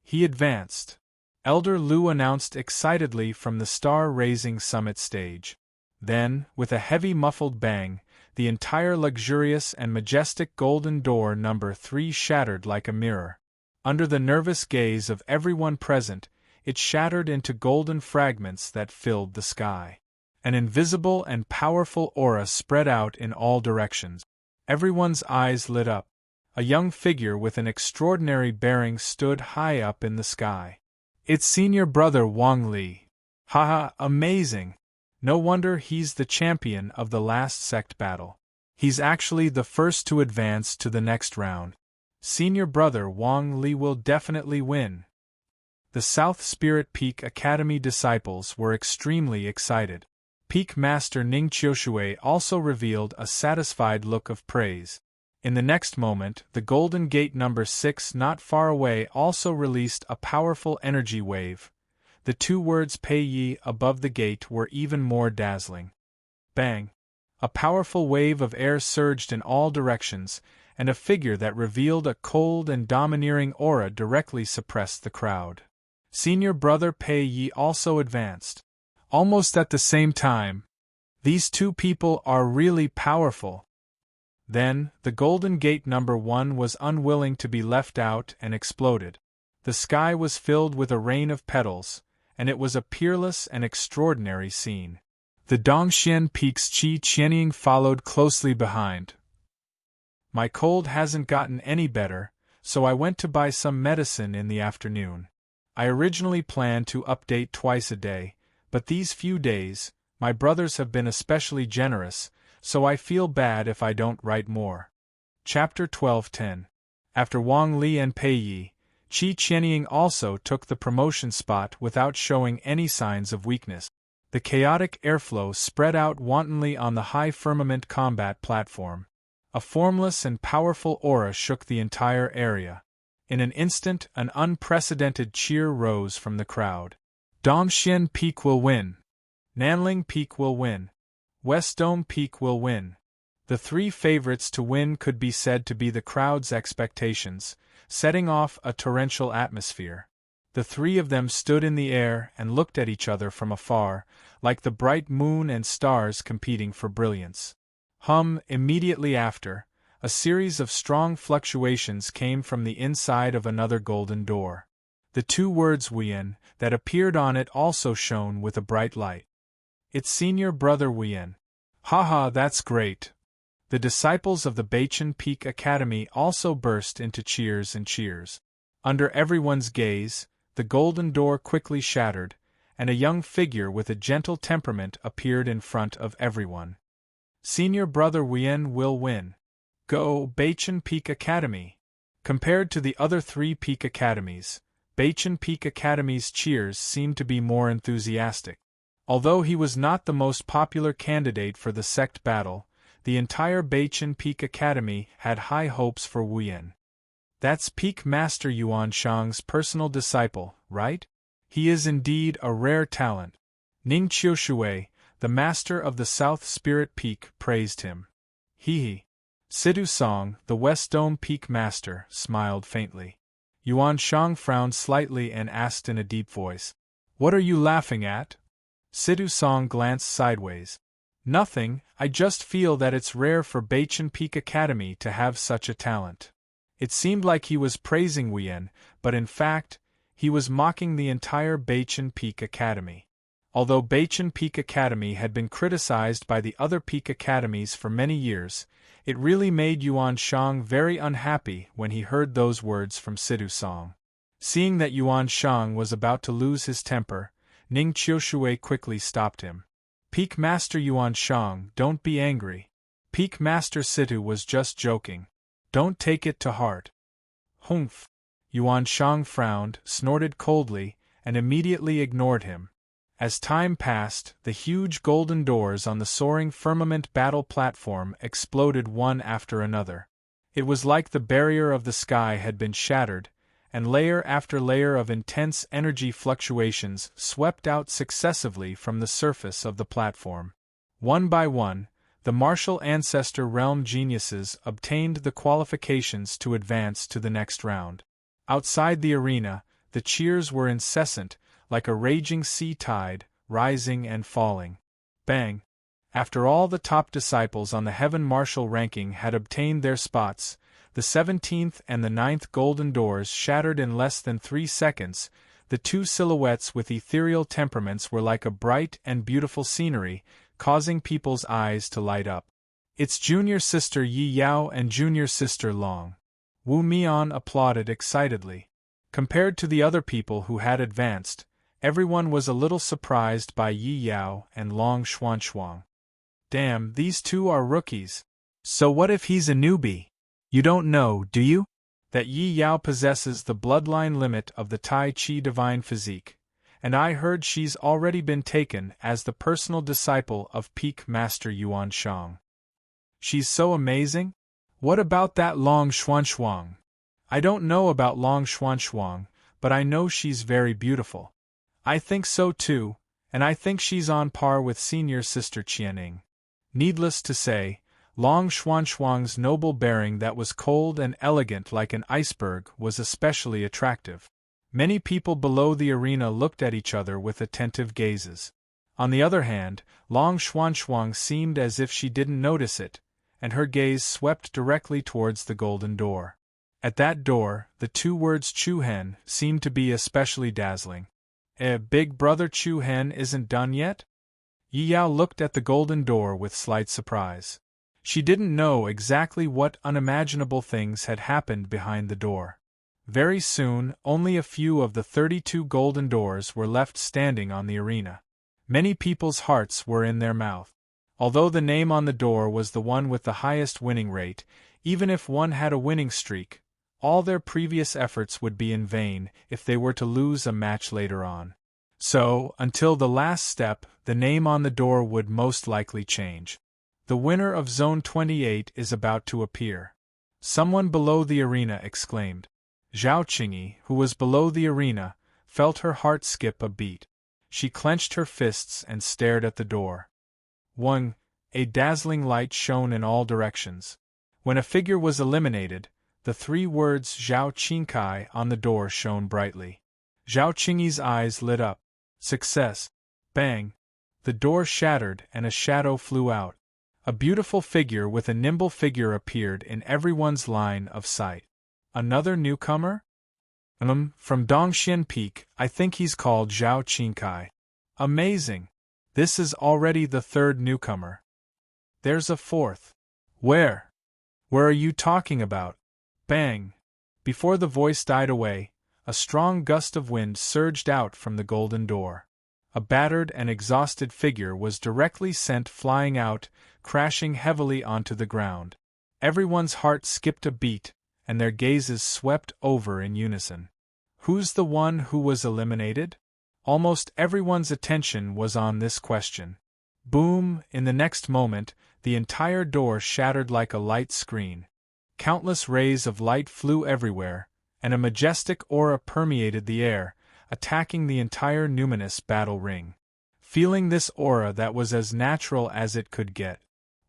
He advanced. Elder Lu announced excitedly from the star-raising summit stage. Then, with a heavy muffled bang, the entire luxurious and majestic golden door number 3 shattered like a mirror. Under the nervous gaze of everyone present, it shattered into golden fragments that filled the sky. An invisible and powerful aura spread out in all directions. Everyone's eyes lit up. A young figure with an extraordinary bearing stood high up in the sky. It's senior brother Wang Li. Haha, amazing! No wonder he's the champion of the last sect battle. He's actually the first to advance to the next round. Senior brother Wang Li will definitely win. The South Spirit Peak Academy disciples were extremely excited. Peak Master Ning Qiushui also revealed a satisfied look of praise. In the next moment, the Golden Gate number 6 not far away also released a powerful energy wave. The 2 words Pei Yi above the gate were even more dazzling. Bang! A powerful wave of air surged in all directions, and a figure that revealed a cold and domineering aura directly suppressed the crowd. Senior brother Pei Yi also advanced. Almost at the same time. These 2 people are really powerful. Then, the Golden Gate number 1 was unwilling to be left out and exploded. The sky was filled with a rain of petals, and it was a peerless and extraordinary scene. The Dongxian Peak's Qi Qianying followed closely behind. My cold hasn't gotten any better, so I went to buy some medicine in the afternoon. I originally planned to update twice a day, but these few days, my brothers have been especially generous, so I feel bad if I don't write more. Chapter 12:10. After Wang Li and Pei Yi, Qi Qianying also took the promotion spot without showing any signs of weakness. The chaotic airflow spread out wantonly on the high firmament combat platform. A formless and powerful aura shook the entire area. In an instant, an unprecedented cheer rose from the crowd. Dongxian Peak will win. Nanling Peak will win. West Dome Peak will win. The 3 favorites to win could be said to be the crowd's expectations, setting off a torrential atmosphere. The 3 of them stood in the air and looked at each other from afar, like the bright moon and stars competing for brilliance. Immediately after, a series of strong fluctuations came from the inside of another golden door. The 2 words Wuyan that appeared on it also shone with a bright light. It's senior brother Wuyan. Haha, that's great. The disciples of the Beichen Peak Academy also burst into cheers and cheers. Under everyone's gaze, the golden door quickly shattered, and a young figure with a gentle temperament appeared in front of everyone. Senior brother Wuyan will win. Go, Beichen Peak Academy! Compared to the other 3 Peak Academies, Beichen Peak Academy's cheers seemed to be more enthusiastic. Although he was not the most popular candidate for the sect battle, the entire Beichen Peak Academy had high hopes for Wuyan. That's Peak Master Yuan Shang's personal disciple, right? He is indeed a rare talent. Ning Qiushui, the master of the South Spirit Peak, praised him. He. Sidu Song, the West Dome Peak Master, smiled faintly. Yuan Shang frowned slightly and asked in a deep voice, "What are you laughing at?" Sidu Song glanced sideways. "Nothing, I just feel that it's rare for Beichen Peak Academy to have such a talent." It seemed like he was praising Wuyan, but in fact, he was mocking the entire Beichen Peak Academy. Although Beichen Peak Academy had been criticized by the other Peak Academies for many years, it really made Yuan Shang very unhappy when he heard those words from Sidu Song. Seeing that Yuan Shang was about to lose his temper, Ning Qiushui quickly stopped him. "Peak Master Yuan Shang, don't be angry. Peak Master Sidu was just joking. Don't take it to heart." "Humph." Yuan Shang frowned, snorted coldly, and immediately ignored him. As time passed, the huge golden doors on the soaring firmament battle platform exploded one after another. It was like the barrier of the sky had been shattered, and layer after layer of intense energy fluctuations swept out successively from the surface of the platform. One by one, the martial ancestor realm geniuses obtained the qualifications to advance to the next round. Outside the arena, the cheers were incessant, like a raging sea tide, rising and falling. Bang! After all the top disciples on the Heaven Marshal ranking had obtained their spots, the 17th and the 9th golden doors shattered in less than 3 seconds. The two silhouettes with ethereal temperaments were like a bright and beautiful scenery, causing people's eyes to light up. It's junior sister Yi Yao and junior sister Long. Wu Mian applauded excitedly. Compared to the other people who had advanced, everyone was a little surprised by Yi Yao and Long Xuanxuang. Damn, these two are rookies. So what if he's a newbie? You don't know, do you? That Yi Yao possesses the bloodline limit of the Tai Chi divine physique, and I heard she's already been taken as the personal disciple of peak master Yuan Shang. She's so amazing? What about that Long Xuanxuang? I don't know about Long Xuanxuang, but I know she's very beautiful. I think so too, and I think she's on par with senior sister Qianing. Needless to say, Long Xuanxuang's noble bearing that was cold and elegant like an iceberg was especially attractive. Many people below the arena looked at each other with attentive gazes. On the other hand, Long Xuanxuang seemed as if she didn't notice it, and her gaze swept directly towards the golden door. At that door, the two words Chu Hen seemed to be especially dazzling. Big brother Chu Hen isn't done yet? Yi Yao looked at the golden door with slight surprise. She didn't know exactly what unimaginable things had happened behind the door. Very soon, only a few of the 32 golden doors were left standing on the arena. Many people's hearts were in their mouth. Although the name on the door was the one with the highest winning rate, even if one had a winning streak, all their previous efforts would be in vain if they were to lose a match later on. So, until the last step, the name on the door would most likely change. The winner of Zone 28 is about to appear. Someone below the arena exclaimed. Zhao Qingyi, who was below the arena, felt her heart skip a beat. She clenched her fists and stared at the door. A dazzling light shone in all directions. When a figure was eliminated, the 3 words Zhao Qingkai on the door shone brightly. Zhao Qingyi's eyes lit up. Success! Bang! The door shattered and a shadow flew out. A beautiful figure with a nimble figure appeared in everyone's line of sight. Another newcomer? From Dongxian Peak, I think he's called Zhao Qingkai. Amazing! This is already the 3rd newcomer. There's a 4th. Where? Where are you talking about? Bang! Before the voice died away, a strong gust of wind surged out from the golden door. A battered and exhausted figure was directly sent flying out, crashing heavily onto the ground. Everyone's heart skipped a beat, and their gazes swept over in unison. Who's the one who was eliminated? Almost everyone's attention was on this question. Boom! In the next moment, the entire door shattered like a light screen. Countless rays of light flew everywhere, and a majestic aura permeated the air, attacking the entire numinous battle ring. Feeling this aura that was as natural as it could get,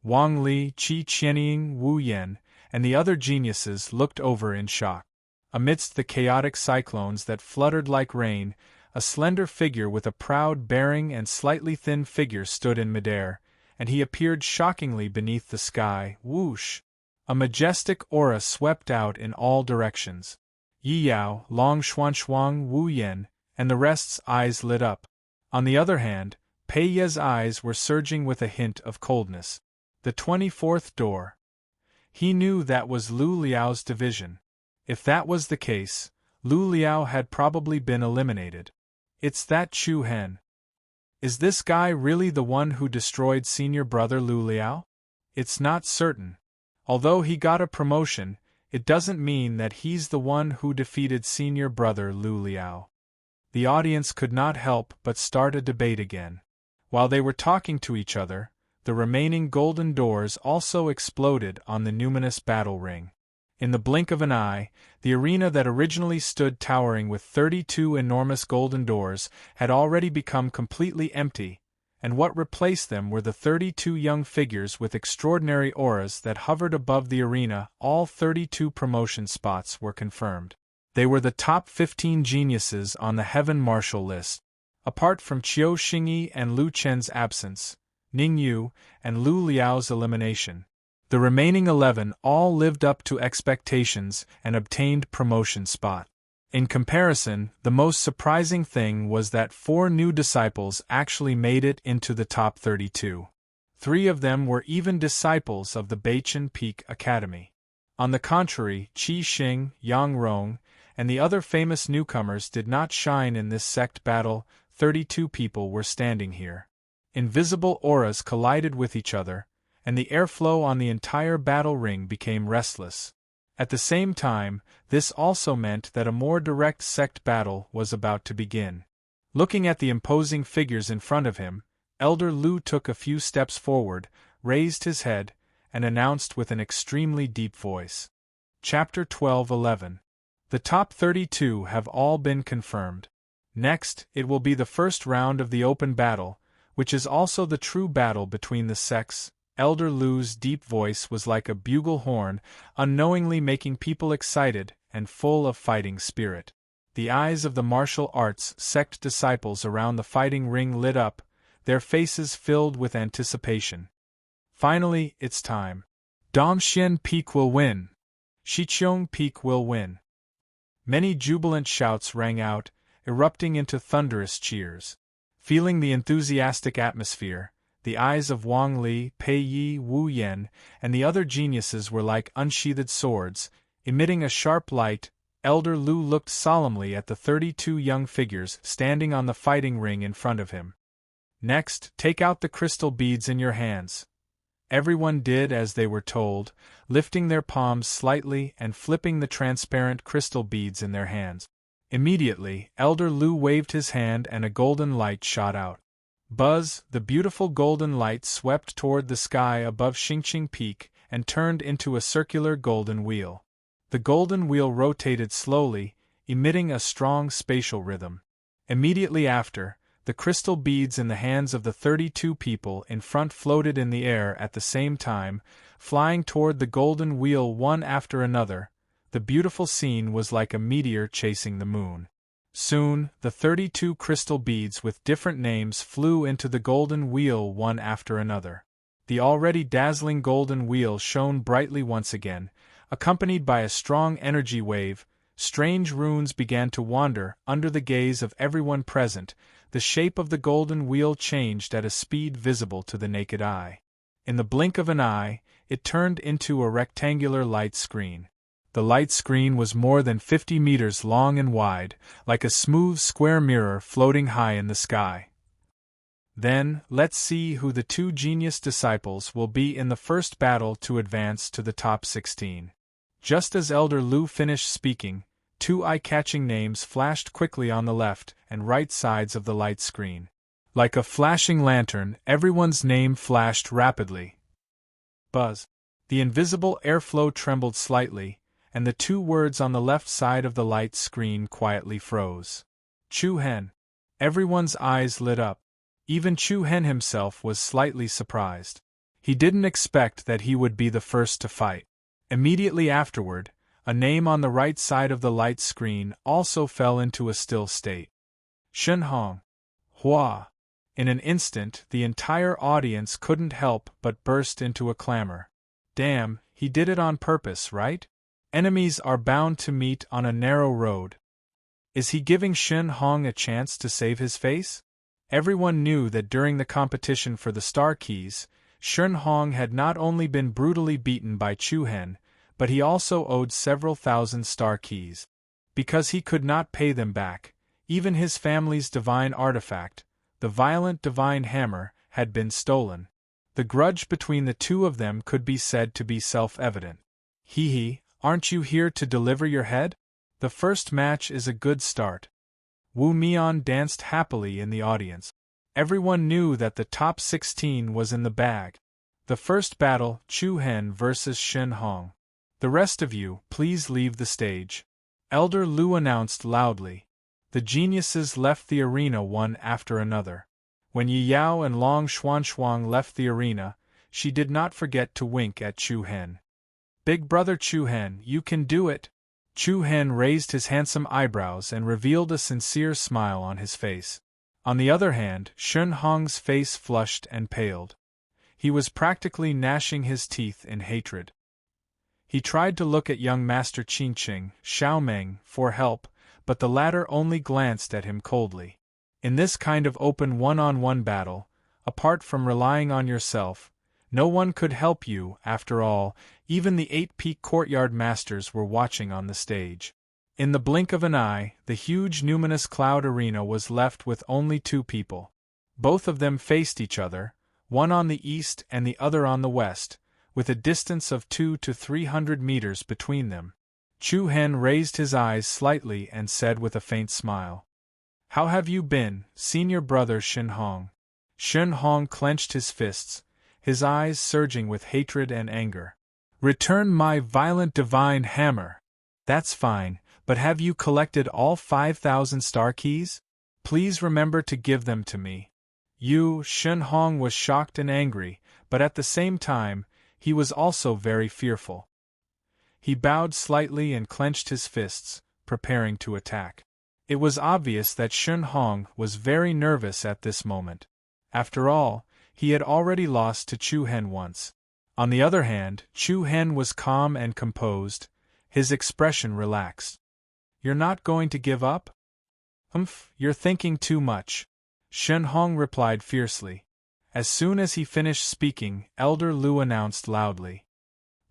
Wang Li, Qi Qianying, Wu Yan, and the other geniuses looked over in shock. Amidst the chaotic cyclones that fluttered like rain, a slender figure with a proud bearing and slightly thin figure stood in midair, and he appeared shockingly beneath the sky. Whoosh! A majestic aura swept out in all directions. Yi Yao, Long Xuanxuang, Wu Yan, and the rest's eyes lit up. On the other hand, Pei Ye's eyes were surging with a hint of coldness. The 24th door. He knew that was Lu Liao's division. If that was the case, Lu Liao had probably been eliminated. It's that Chu Hen. Is this guy really the one who destroyed senior brother Lu Liao? It's not certain. Although he got a promotion, it doesn't mean that he's the one who defeated senior brother Lu Liao. The audience could not help but start a debate again. While they were talking to each other, the remaining golden doors also exploded on the numinous battle ring. In the blink of an eye, the arena that originally stood towering with 32 enormous golden doors had already become completely empty, and what replaced them were the 32 young figures with extraordinary auras that hovered above the arena. All 32 promotion spots were confirmed. They were the top 15 geniuses on the Heaven Marshal list. Apart from Qiu Xingyi and Lu Chen's absence, Ning Yu, and Lu Liao's elimination. The remaining 11 all lived up to expectations and obtained promotion spot. In comparison, the most surprising thing was that 4 new disciples actually made it into the top 32. 3 of them were even disciples of the Beichen Peak Academy. On the contrary, Qi Xing, Yang Rong, and the other famous newcomers did not shine in this sect battle. 32 people were standing here. Invisible auras collided with each other, and the airflow on the entire battle ring became restless. At the same time, this also meant that a more direct sect battle was about to begin. Looking at the imposing figures in front of him, Elder Lu took a few steps forward, raised his head, and announced with an extremely deep voice. Chapter 12:11. The top 32 have all been confirmed. Next, it will be the first round of the open battle, which is also the true battle between the sects. Elder Lu's deep voice was like a bugle horn, unknowingly making people excited and full of fighting spirit. The eyes of the martial arts sect disciples around the fighting ring lit up, their faces filled with anticipation. Finally, it's time. Dongxian Peak will win. Shiqiong Peak will win. Many jubilant shouts rang out, erupting into thunderous cheers. Feeling the enthusiastic atmosphere, the eyes of Wang Li, Pei Yi, Wu Yan, and the other geniuses were like unsheathed swords, emitting a sharp light. Elder Lu looked solemnly at the 32 young figures standing on the fighting ring in front of him. Next, take out the crystal beads in your hands. Everyone did as they were told, lifting their palms slightly and flipping the transparent crystal beads in their hands. Immediately, Elder Lu waved his hand and a golden light shot out. Buzz, the beautiful golden light swept toward the sky above Xingqing Peak and turned into a circular golden wheel. The golden wheel rotated slowly, emitting a strong spatial rhythm. Immediately after, the crystal beads in the hands of the 32 people in front floated in the air at the same time, flying toward the golden wheel one after another. The beautiful scene was like a meteor chasing the moon. Soon, the 32 crystal beads with different names flew into the golden wheel one after another. The already dazzling golden wheel shone brightly once again, accompanied by a strong energy wave. Strange runes began to wander under the gaze of everyone present. The shape of the golden wheel changed at a speed visible to the naked eye. In the blink of an eye, it turned into a rectangular light screen. The light screen was more than 50 meters long and wide, like a smooth square mirror floating high in the sky. Then, let's see who the 2 genius disciples will be in the first battle to advance to the top 16. Just as Elder Lu finished speaking, 2 eye-catching names flashed quickly on the left and right sides of the light screen. Like a flashing lantern, everyone's name flashed rapidly. Buzz. The invisible airflow trembled slightly, and the 2 words on the left side of the light screen quietly froze. Chu Hen. Everyone's eyes lit up. Even Chu Hen himself was slightly surprised. He didn't expect that he would be the first to fight. Immediately afterward, a name on the right side of the light screen also fell into a still state. Shen Hong. Hua. In an instant, the entire audience couldn't help but burst into a clamor. Damn, he did it on purpose, right? Enemies are bound to meet on a narrow road. Is he giving Shen Hong a chance to save his face? Everyone knew that during the competition for the Star Keys, Shen Hong had not only been brutally beaten by Chu Hen, but he also owed several thousand Star Keys. Because he could not pay them back, even his family's divine artifact, the violent divine hammer, had been stolen. The grudge between the 2 of them could be said to be self-evident. Hee, aren't you here to deliver your head? The first match is a good start. Wu Mian danced happily in the audience. Everyone knew that the top 16 was in the bag. The first battle, Chu Hen versus Shen Hong. The rest of you, please leave the stage. Elder Lu announced loudly. The geniuses left the arena one after another. When Yi Yao and Long Xuanxuang left the arena, she did not forget to wink at Chu Hen. Big brother Chu Hen, you can do it. Chu Hen raised his handsome eyebrows and revealed a sincere smile on his face. On the other hand, Shen Hong's face flushed and paled. He was practically gnashing his teeth in hatred. He tried to look at young Master Qingqing, Xiaomeng, for help, but the latter only glanced at him coldly. In this kind of open one-on-one battle, apart from relying on yourself, no one could help you. After all, even the 8 peak courtyard masters were watching on the stage. In the blink of an eye, the huge numinous cloud arena was left with only 2 people. Both of them faced each other, one on the east and the other on the west, with a distance of 200 to 300 meters between them. Chu Hen raised his eyes slightly and said with a faint smile, "How have you been, senior brother Shen Hong?" Shen Hong clenched his fists, his eyes surging with hatred and anger. "Return my violent divine hammer! That's fine, but have you collected all 5,000 star keys? Please remember to give them to me." Shen Hong was shocked and angry, but at the same time, he was also very fearful. He bowed slightly and clenched his fists, preparing to attack. It was obvious that Shen Hong was very nervous at this moment. After all, he had already lost to Chu Hen once. On the other hand, Chu Hen was calm and composed, his expression relaxed. "You're not going to give up?" You're thinking too much," Shen Hong replied fiercely. As soon as he finished speaking, Elder Lu announced loudly,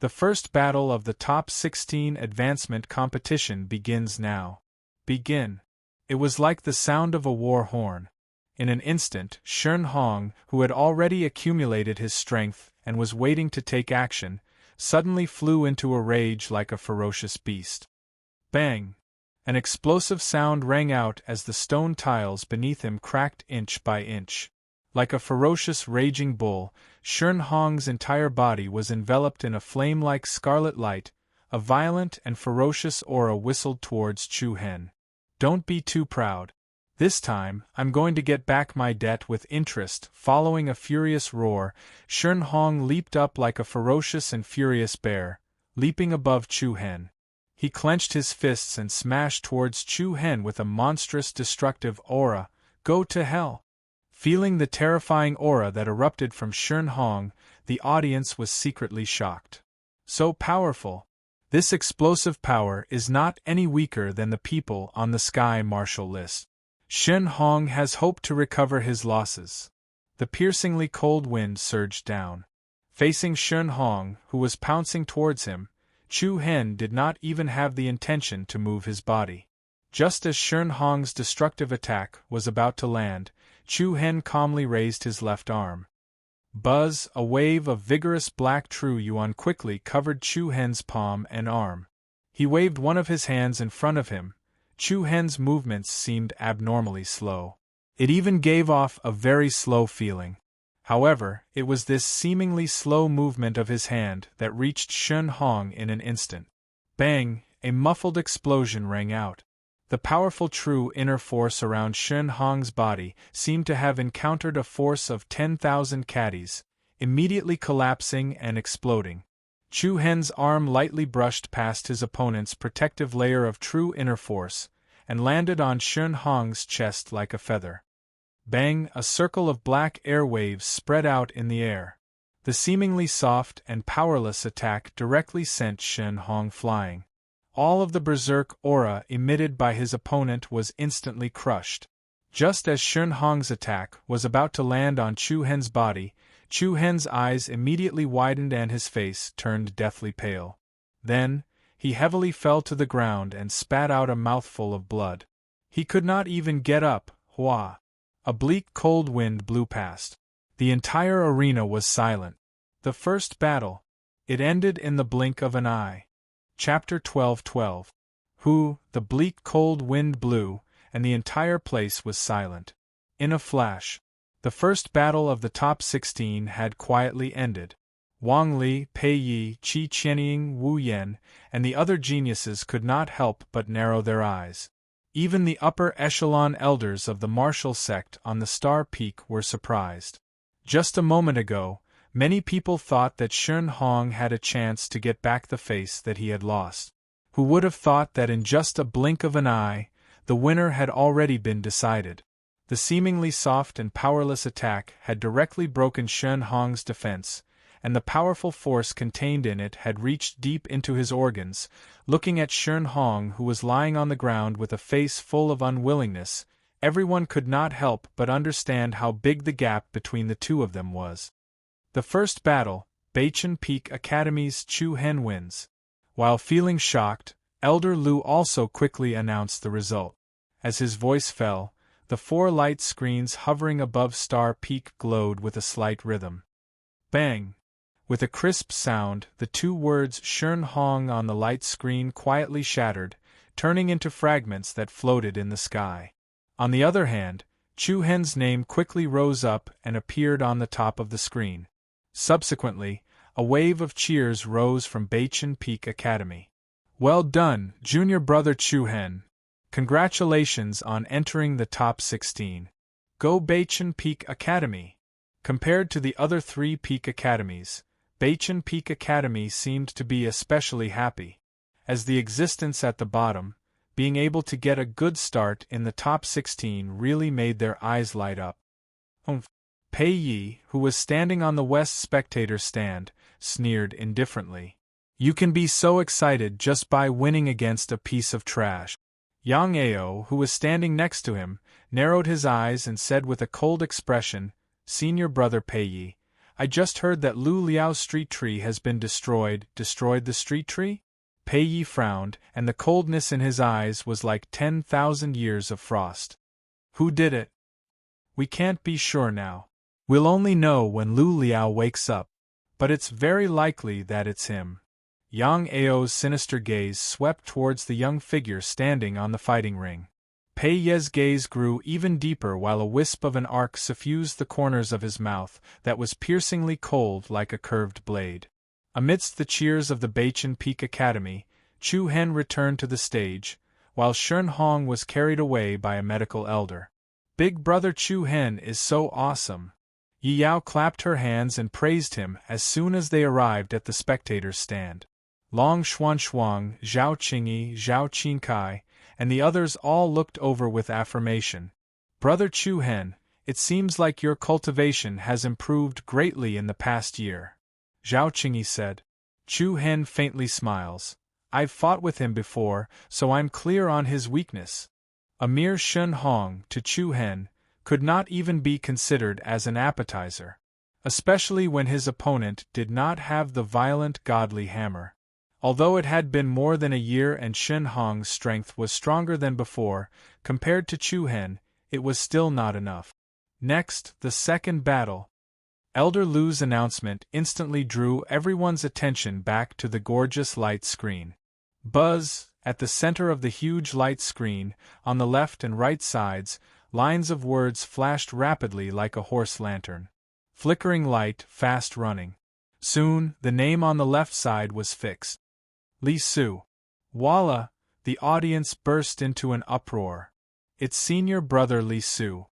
"The first battle of the top 16 advancement competition begins now. Begin." It was like the sound of a war horn. In an instant, Shen Hong, who had already accumulated his strength and was waiting to take action, suddenly flew into a rage like a ferocious beast. Bang! An explosive sound rang out as the stone tiles beneath him cracked inch by inch. Like a ferocious raging bull, Shen Hong's entire body was enveloped in a flame-like scarlet light. A violent and ferocious aura whistled towards Chu Hen. "Don't be too proud. This time, I'm going to get back my debt with interest." Following a furious roar, Shen Hong leaped up like a ferocious and furious bear, leaping above Chu Hen. He clenched his fists and smashed towards Chu Hen with a monstrous destructive aura. "Go to hell!" Feeling the terrifying aura that erupted from Shen Hong, the audience was secretly shocked. So powerful! This explosive power is not any weaker than the people on the Sky Martial list. Shen Hong has hoped to recover his losses. The piercingly cold wind surged down. Facing Shen Hong, who was pouncing towards him, Chu Hen did not even have the intention to move his body. Just as Shen Hong's destructive attack was about to land, Chu Hen calmly raised his left arm. Buzz! A wave of vigorous black true yuan quickly covered Chu Hen's palm and arm. He waved one of his hands in front of him. Chu Hen's movements seemed abnormally slow. It even gave off a very slow feeling. However, it was this seemingly slow movement of his hand that reached Shen Hong in an instant. Bang! A muffled explosion rang out. The powerful true inner force around Shen Hong's body seemed to have encountered a force of 10,000 caddies, immediately collapsing and exploding. Chu Hen's arm lightly brushed past his opponent's protective layer of true inner force, and landed on Shen Hong's chest like a feather. Bang! A circle of black air waves spread out in the air. The seemingly soft and powerless attack directly sent Shen Hong flying. All of the berserk aura emitted by his opponent was instantly crushed. Just as Shen Hong's attack was about to land on Chu Hen's body, Chu Hen's eyes immediately widened and his face turned deathly pale. Then, he heavily fell to the ground and spat out a mouthful of blood. He could not even get up. Hua! A bleak cold wind blew past. The entire arena was silent. The first battle. It ended in the blink of an eye. Chapter 12:12. The bleak cold wind blew, and the entire place was silent. In a flash, the first battle of the top 16 had quietly ended. Wang Li, Pei Yi, Qi Qianying, Wu Yan, and the other geniuses could not help but narrow their eyes. Even the upper echelon elders of the martial sect on the Star Peak were surprised. Just a moment ago, many people thought that Shen Hong had a chance to get back the face that he had lost. Who would have thought that in just a blink of an eye, the winner had already been decided? The seemingly soft and powerless attack had directly broken Shen Hong's defense, and the powerful force contained in it had reached deep into his organs. Looking at Shen Hong, who was lying on the ground with a face full of unwillingness, everyone could not help but understand how big the gap between the two of them was. The first battle, Beichen Peak Academy's Chu Hen wins. While feeling shocked, Elder Lu also quickly announced the result. As his voice fell, the 4 light screens hovering above Star Peak glowed with a slight rhythm. Bang! With a crisp sound, the 2 words Shen Hong on the light screen quietly shattered, turning into fragments that floated in the sky. On the other hand, Chu Hen's name quickly rose up and appeared on the top of the screen. Subsequently, a wave of cheers rose from Beichen Peak Academy. Well done, junior brother Chu Hen. Congratulations on entering the top 16. Go Beichen Peak Academy! Compared to the other 3 Peak Academies, Beichen Peak Academy seemed to be especially happy. As the existence at the bottom, being able to get a good start in the top 16 really made their eyes light up. Pei Yi, who was standing on the west spectator stand, sneered indifferently. You can be so excited just by winning against a piece of trash. Yang Ao, who was standing next to him, narrowed his eyes and said with a cold expression, Senior brother Pei Yi, I just heard that Lu Liao's street tree has been destroyed. Destroyed the street tree? Pei Yi frowned, and the coldness in his eyes was like 10,000 years of frost. Who did it? We can't be sure now. We'll only know when Lu Liao wakes up. But it's very likely that it's him. Yang Ao's sinister gaze swept towards the young figure standing on the fighting ring. Pei Ye's gaze grew even deeper while a wisp of an arc suffused the corners of his mouth that was piercingly cold like a curved blade. Amidst the cheers of the Beichen Peak Academy, Chu Hen returned to the stage, while Shen Hong was carried away by a medical elder. Big brother Chu Hen is so awesome. Yi Yao clapped her hands and praised him as soon as they arrived at the spectators' stand. Long Xuan, Zhao Qingyi, Zhao Qingkai, and the others all looked over with affirmation. Brother Chu Hen, it seems like your cultivation has improved greatly in the past year. Zhao Qingyi said. Chu Hen faintly smiles. I've fought with him before, so I'm clear on his weakness. A mere Shen Hong to Chu Hen could not even be considered as an appetizer, especially when his opponent did not have the violent godly hammer. Although it had been more than a year and Shen Hong's strength was stronger than before, compared to Chu Hen, it was still not enough. Next, the second battle. Elder Lu's announcement instantly drew everyone's attention back to the gorgeous light screen. Buzz! At the center of the huge light screen, on the left and right sides, lines of words flashed rapidly like a horse lantern. Flickering light, fast running. Soon, the name on the left side was fixed. Li Su. Voila! The audience burst into an uproar. It's senior brother Li Su.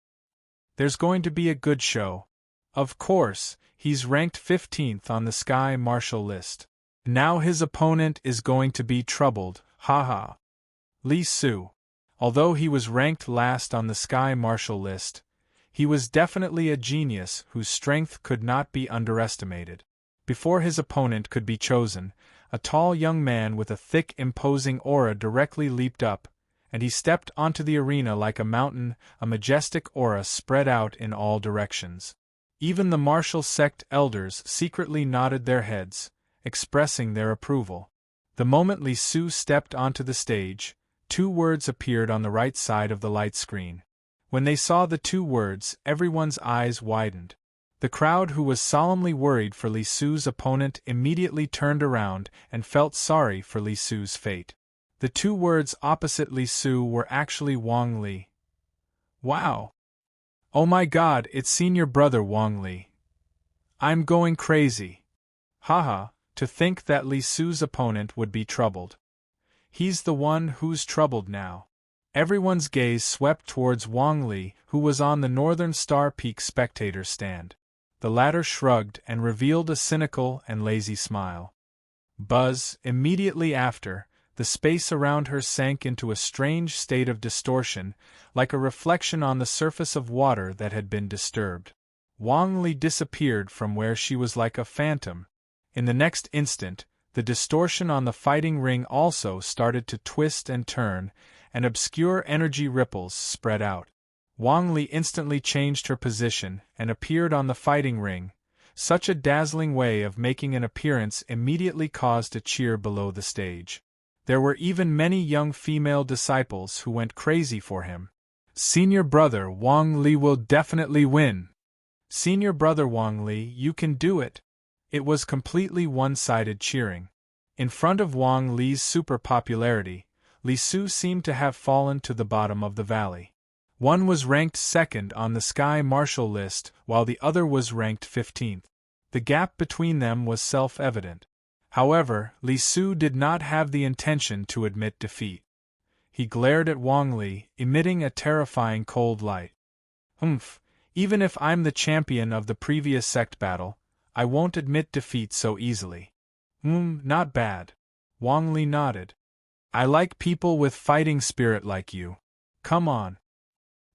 There's going to be a good show. Of course, he's ranked 15th on the Sky Marshal list. Now his opponent is going to be troubled, haha. Li Su. Although he was ranked last on the Sky Marshal list, he was definitely a genius whose strength could not be underestimated. Before his opponent could be chosen, a tall young man with a thick, imposing aura directly leaped up, and he stepped onto the arena like a mountain. A majestic aura spread out in all directions. Even the martial sect elders secretly nodded their heads, expressing their approval. The moment Li Su stepped onto the stage, 2 words appeared on the right side of the light screen. When they saw the 2 words, everyone's eyes widened. The crowd, who was solemnly worried for Li Su's opponent, immediately turned around and felt sorry for Li Su's fate. The 2 words opposite Li Su were actually Wang Li. Wow! Oh my god, it's senior brother Wang Li. I'm going crazy. Haha, to think that Li Su's opponent would be troubled. He's the one who's troubled now. Everyone's gaze swept towards Wang Li, who was on the Northern Star Peak spectator stand. The latter shrugged and revealed a cynical and lazy smile. Buzz! Immediately after, the space around her sank into a strange state of distortion, like a reflection on the surface of water that had been disturbed. Wang Li disappeared from where she was like a phantom. In the next instant, the distortion on the fighting ring also started to twist and turn, and obscure energy ripples spread out. Wang Li instantly changed her position and appeared on the fighting ring. Such a dazzling way of making an appearance immediately caused a cheer below the stage. There were even many young female disciples who went crazy for him. Senior brother Wang Li will definitely win. Senior brother Wang Li, you can do it. It was completely one-sided cheering. In front of Wang Li's super popularity, Li Su seemed to have fallen to the bottom of the valley. One was ranked second on the Sky Marshal list, while the other was ranked 15th. The gap between them was self-evident. However, Li Su did not have the intention to admit defeat. He glared at Wang Li, emitting a terrifying cold light. Even if I'm the champion of the previous sect battle, I won't admit defeat so easily. Not bad. Wang Li nodded. I like people with fighting spirit like you. Come on.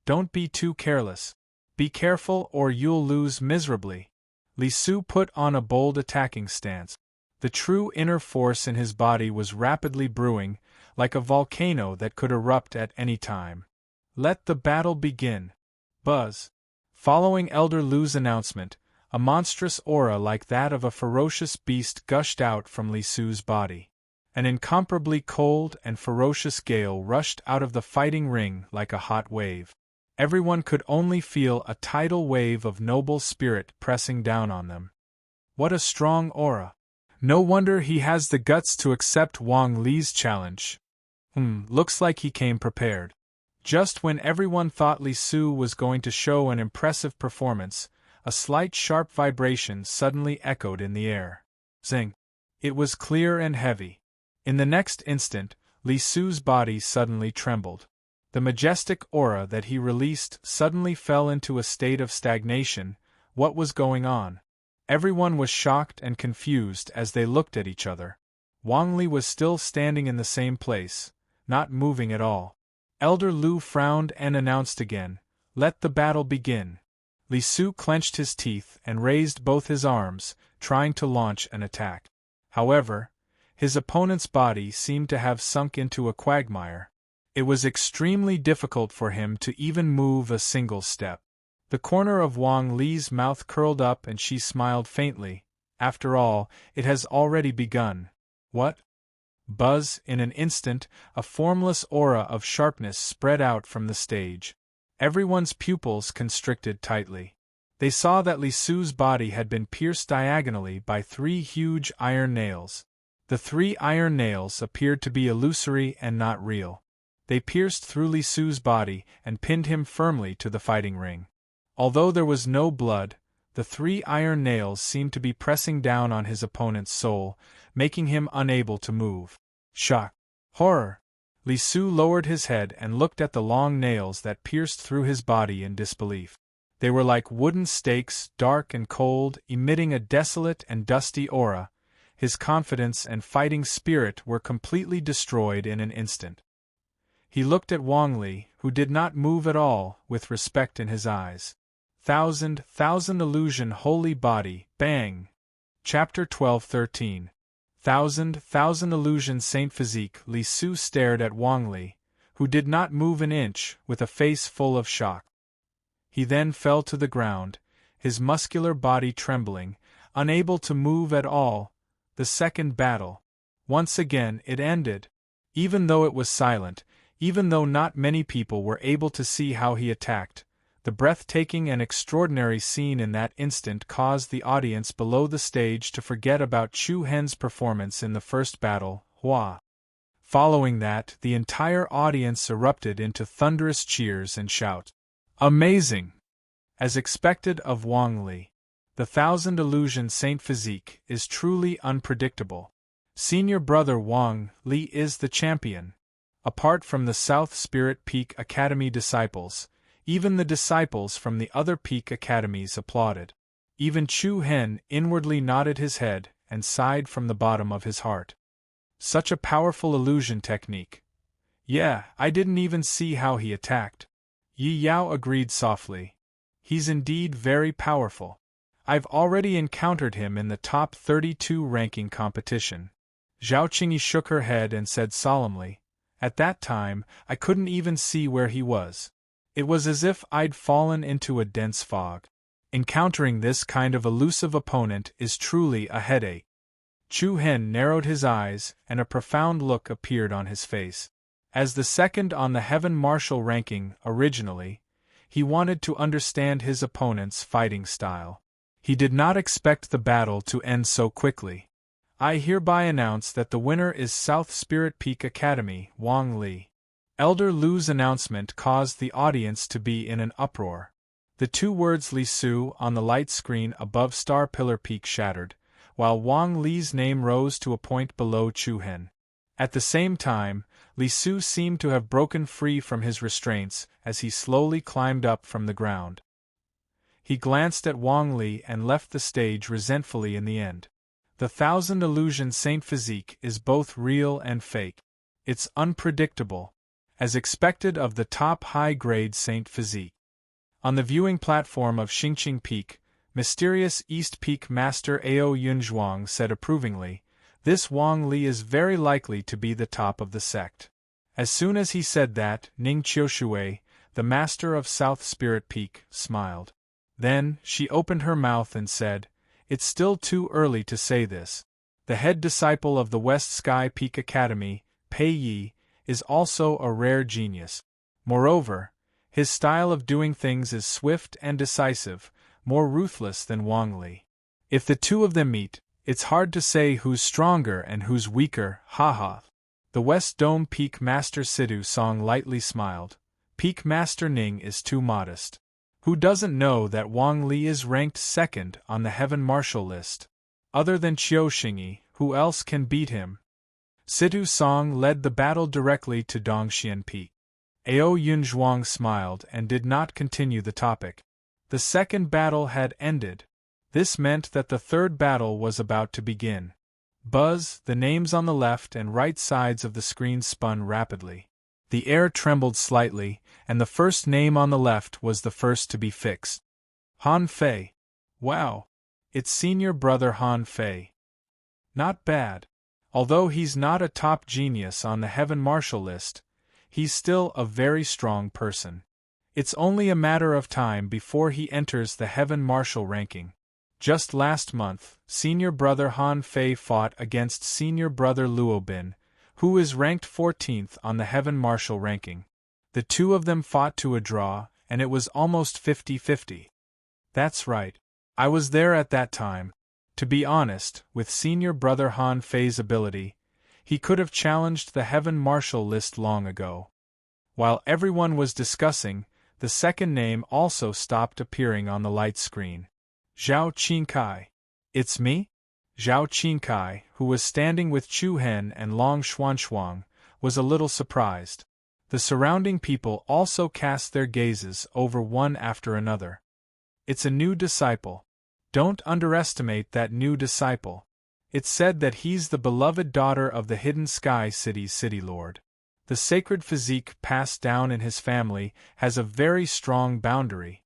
Don't be too careless. Be careful or you'll lose miserably. Li Su put on a bold attacking stance. The true inner force in his body was rapidly brewing, like a volcano that could erupt at any time. Let the battle begin. Buzz. Following Elder Lu's announcement, a monstrous aura like that of a ferocious beast gushed out from Li Su's body. An incomparably cold and ferocious gale rushed out of the fighting ring like a hot wave. Everyone could only feel a tidal wave of noble spirit pressing down on them. What a strong aura! No wonder he has the guts to accept Wang Li's challenge. Looks like he came prepared. Just when everyone thought Li Su was going to show an impressive performance, a slight sharp vibration suddenly echoed in the air. Zing! It was clear and heavy. In the next instant, Li Su's body suddenly trembled. The majestic aura that he released suddenly fell into a state of stagnation. What was going on? Everyone was shocked and confused as they looked at each other. Wang Li was still standing in the same place, not moving at all. Elder Lu frowned and announced again, "Let the battle begin." Li Su clenched his teeth and raised both his arms, trying to launch an attack. However, his opponent's body seemed to have sunk into a quagmire. It was extremely difficult for him to even move a single step. The corner of Wang Li's mouth curled up and she smiled faintly. After all, it has already begun. What? Buzz! In an instant, a formless aura of sharpness spread out from the stage. Everyone's pupils constricted tightly. They saw that Li Su's body had been pierced diagonally by 3 huge iron nails. The 3 iron nails appeared to be illusory and not real. They pierced through Li Su's body and pinned him firmly to the fighting ring. Although there was no blood, the 3 iron nails seemed to be pressing down on his opponent's soul, making him unable to move. Shock! Horror! Li Su lowered his head and looked at the long nails that pierced through his body in disbelief. They were like wooden stakes, dark and cold, emitting a desolate and dusty aura. His confidence and fighting spirit were completely destroyed in an instant. He looked at Wang Li, who did not move at all, with respect in his eyes. Thousand illusion holy body, bang! Chapter 12-13. Thousand illusion saint physique. Li Su stared at Wang Li, who did not move an inch, with a face full of shock. He then fell to the ground, his muscular body trembling, unable to move at all. The second battle. Once again it ended. Even though it was silent, even though not many people were able to see how he attacked, the breathtaking and extraordinary scene in that instant caused the audience below the stage to forget about Chu Hen's performance in the first battle, Hua. Following that, the entire audience erupted into thunderous cheers and shouts. Amazing! As expected of Wang Li, the Thousand Illusion Saint Physique is truly unpredictable. Senior brother Wang Li is the champion. Apart from the South Spirit Peak Academy disciples, even the disciples from the other peak academies applauded. Even Chu Hen inwardly nodded his head and sighed from the bottom of his heart. Such a powerful illusion technique. Yeah, I didn't even see how he attacked. Yi Yao agreed softly. He's indeed very powerful. I've already encountered him in the top 32 ranking competition. Zhao Qingyi shook her head and said solemnly, at that time, I couldn't even see where he was. It was as if I'd fallen into a dense fog. Encountering this kind of elusive opponent is truly a headache. Chu Hen narrowed his eyes, and a profound look appeared on his face. As the second on the Heaven Marshal ranking originally, he wanted to understand his opponent's fighting style. He did not expect the battle to end so quickly. I hereby announce that the winner is South Spirit Peak Academy, Wang Li. Elder Lu's announcement caused the audience to be in an uproar. The two words Li Su on the light screen above Star Pillar Peak shattered, while Wang Li's name rose to a point below Chu Hen. At the same time, Li Su seemed to have broken free from his restraints as he slowly climbed up from the ground. He glanced at Wang Li and left the stage resentfully in the end. The Thousand Illusion Saint physique is both real and fake. It's unpredictable, as expected of the top high-grade Saint physique. On the viewing platform of Xingqing Peak, mysterious East Peak Master Ao Yunzhuang said approvingly, "This Wang Li is very likely to be the top of the sect." As soon as he said that, Ning Qiushui, the master of South Spirit Peak, smiled. Then, she opened her mouth and said, "It's still too early to say this. The head disciple of the West Sky Peak Academy, Pei Yi, is also a rare genius. Moreover, his style of doing things is swift and decisive, more ruthless than Wang Li. If the two of them meet, it's hard to say who's stronger and who's weaker, haha." The West Dome Peak Master Sidhu Song lightly smiled. Peak Master Ning is too modest. Who doesn't know that Wang Li is ranked second on the Heaven Marshal list? Other than Qiu Xingyi, who else can beat him? Sidhu Song led the battle directly to Dongxian Peak. Ao Yunzhuang smiled and did not continue the topic. The second battle had ended. This meant that the third battle was about to begin. Buzz, the names on the left and right sides of the screen spun rapidly. The air trembled slightly, and the first name on the left was the first to be fixed. Han Fei. Wow. It's senior brother Han Fei. Not bad. Although he's not a top genius on the Heaven Marshal list, he's still a very strong person. It's only a matter of time before he enters the Heaven Marshal ranking. Just last month, senior brother Han Fei fought against senior brother Luobin, who is ranked 14th on the Heaven Marshal ranking. The two of them fought to a draw, and it was almost 50-50. That's right. I was there at that time. To be honest, with senior brother Han Fei's ability, he could have challenged the Heaven Marshal list long ago. While everyone was discussing, the second name also stopped appearing on the light screen. Zhao Qingkai. It's me? Zhao Qingkai, who was standing with Chu Hen and Long Xuanxuang, was a little surprised. The surrounding people also cast their gazes over one after another. It's a new disciple. Don't underestimate that new disciple. It's said that he's the beloved daughter of the Hidden Sky City's City Lord. The sacred physique passed down in his family has a very strong boundary.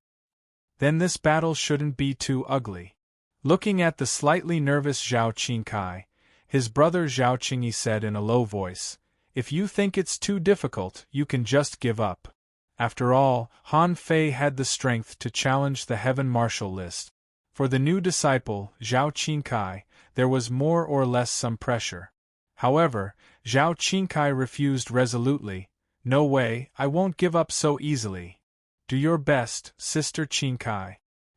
Then this battle shouldn't be too ugly. Looking at the slightly nervous Zhao Qingkai, his brother Zhao Qingyi said in a low voice, "If you think it's too difficult, you can just give up." After all, Han Fei had the strength to challenge the Heaven Marshal list. For the new disciple, Zhao Qingkai, there was more or less some pressure. However, Zhao Qingkai refused resolutely. "No way, I won't give up so easily." "Do your best, Sister Qingkai."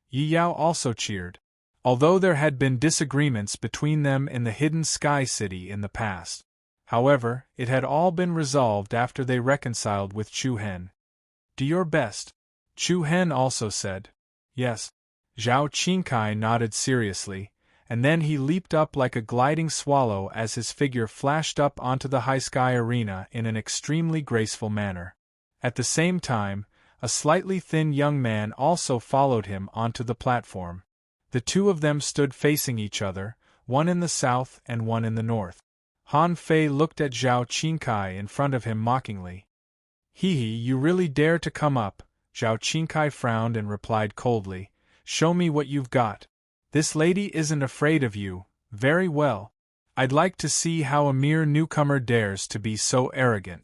Yi Yao also cheered. Although there had been disagreements between them in the Hidden Sky City in the past. However, it had all been resolved after they reconciled with Chu Hen. "Do your best." Chu Hen also said. "Yes." Zhao Qingkai nodded seriously, and then he leaped up like a gliding swallow as his figure flashed up onto the high sky arena in an extremely graceful manner. At the same time, a slightly thin young man also followed him onto the platform. The two of them stood facing each other, one in the south and one in the north. Han Fei looked at Zhao Qingkai in front of him mockingly. Hee, you really dare to come up? Zhao Qingkai frowned and replied coldly. Show me what you've got. This lady isn't afraid of you. Very well. I'd like to see how a mere newcomer dares to be so arrogant.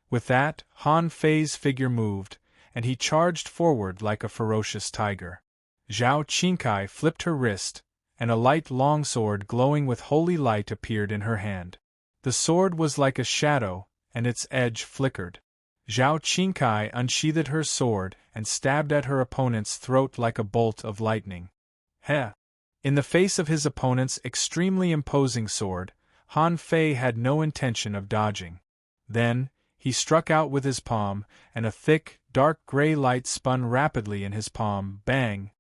With that, Han Fei's figure moved, and he charged forward like a ferocious tiger. Zhao Qingkai flipped her wrist, and a light longsword glowing with holy light appeared in her hand. The sword was like a shadow, and its edge flickered. Zhao Qingkai unsheathed her sword and stabbed at her opponent's throat like a bolt of lightning. Heh! In the face of his opponent's extremely imposing sword, Han Fei had no intention of dodging. Then, he struck out with his palm, and a thick, dark gray light spun rapidly in his palm. Bang!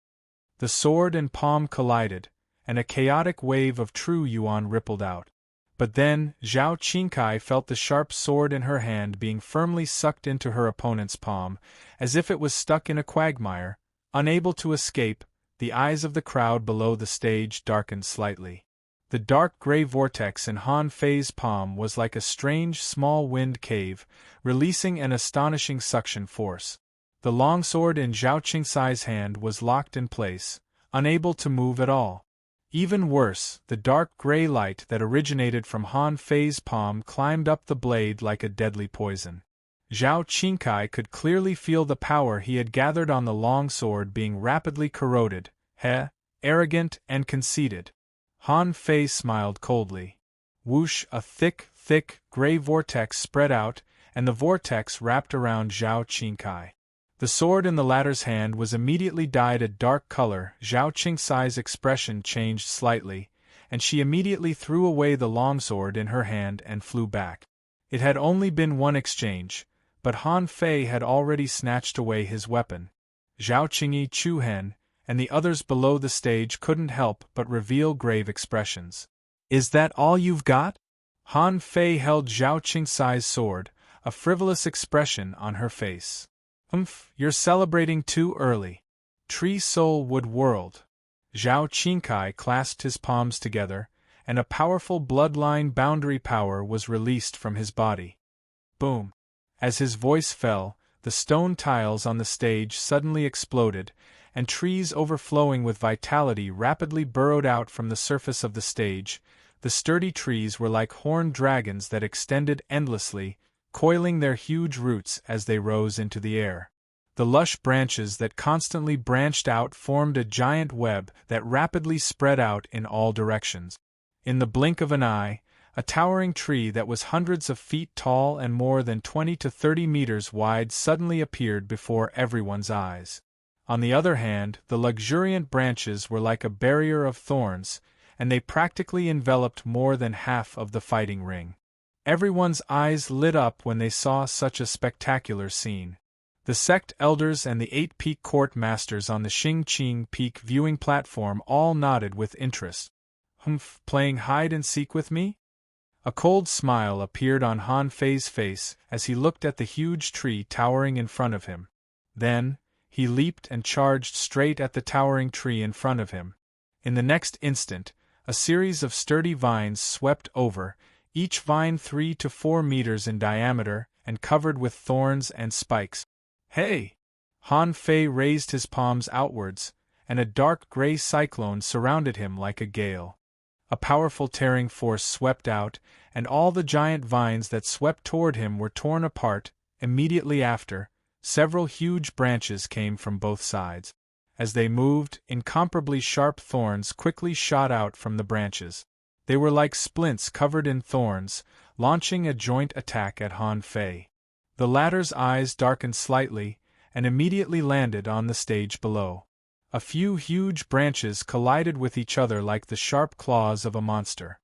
The sword and palm collided, and a chaotic wave of true yuan rippled out. But then, Zhao Qingkai felt the sharp sword in her hand being firmly sucked into her opponent's palm, as if it was stuck in a quagmire, unable to escape. The eyes of the crowd below the stage darkened slightly. The dark gray vortex in Han Fei's palm was like a strange small wind cave, releasing an astonishing suction force. The longsword in Zhao Qingcai's hand was locked in place, unable to move at all. Even worse, the dark gray light that originated from Han Fei's palm climbed up the blade like a deadly poison. Zhao Qingkai could clearly feel the power he had gathered on the long sword being rapidly corroded. Arrogant and conceited. Han Fei smiled coldly. Whoosh! A thick, gray vortex spread out, and the vortex wrapped around Zhao Qingkai. The sword in the latter's hand was immediately dyed a dark color. Zhao Qingcai's expression changed slightly, and she immediately threw away the longsword in her hand and flew back. It had only been one exchange, but Han Fei had already snatched away his weapon. Zhao Qingyi Chuhen and the others below the stage couldn't help but reveal grave expressions. Is that all you've got? Han Fei held Zhao Qingcai's sword, a frivolous expression on her face. You're celebrating too early. Tree Soul Wood World. Zhao Qingkai clasped his palms together, and a powerful bloodline boundary power was released from his body. Boom! As his voice fell, the stone tiles on the stage suddenly exploded, and trees overflowing with vitality rapidly burrowed out from the surface of the stage. The sturdy trees were like horned dragons that extended endlessly, coiling their huge roots as they rose into the air. The lush branches that constantly branched out formed a giant web that rapidly spread out in all directions. In the blink of an eye, a towering tree that was hundreds of feet tall and more than 20 to 30 meters wide suddenly appeared before everyone's eyes. On the other hand, the luxuriant branches were like a barrier of thorns, and they practically enveloped more than half of the fighting ring. Everyone's eyes lit up when they saw such a spectacular scene. The sect elders and the 8-peak court masters on the Xingqing Peak viewing platform all nodded with interest. Playing hide-and-seek with me? A cold smile appeared on Han Fei's face as he looked at the huge tree towering in front of him. Then, he leaped and charged straight at the towering tree in front of him. In the next instant, a series of sturdy vines swept over, each vine 3 to 4 meters in diameter and covered with thorns and spikes. Hey! Han Fei raised his palms outwards, and a dark gray cyclone surrounded him like a gale. A powerful tearing force swept out, and all the giant vines that swept toward him were torn apart. Immediately after, several huge branches came from both sides. As they moved, incomparably sharp thorns quickly shot out from the branches. They were like splints covered in thorns, launching a joint attack at Han Fei. The latter's eyes darkened slightly, and immediately landed on the stage below. A few huge branches collided with each other like the sharp claws of a monster.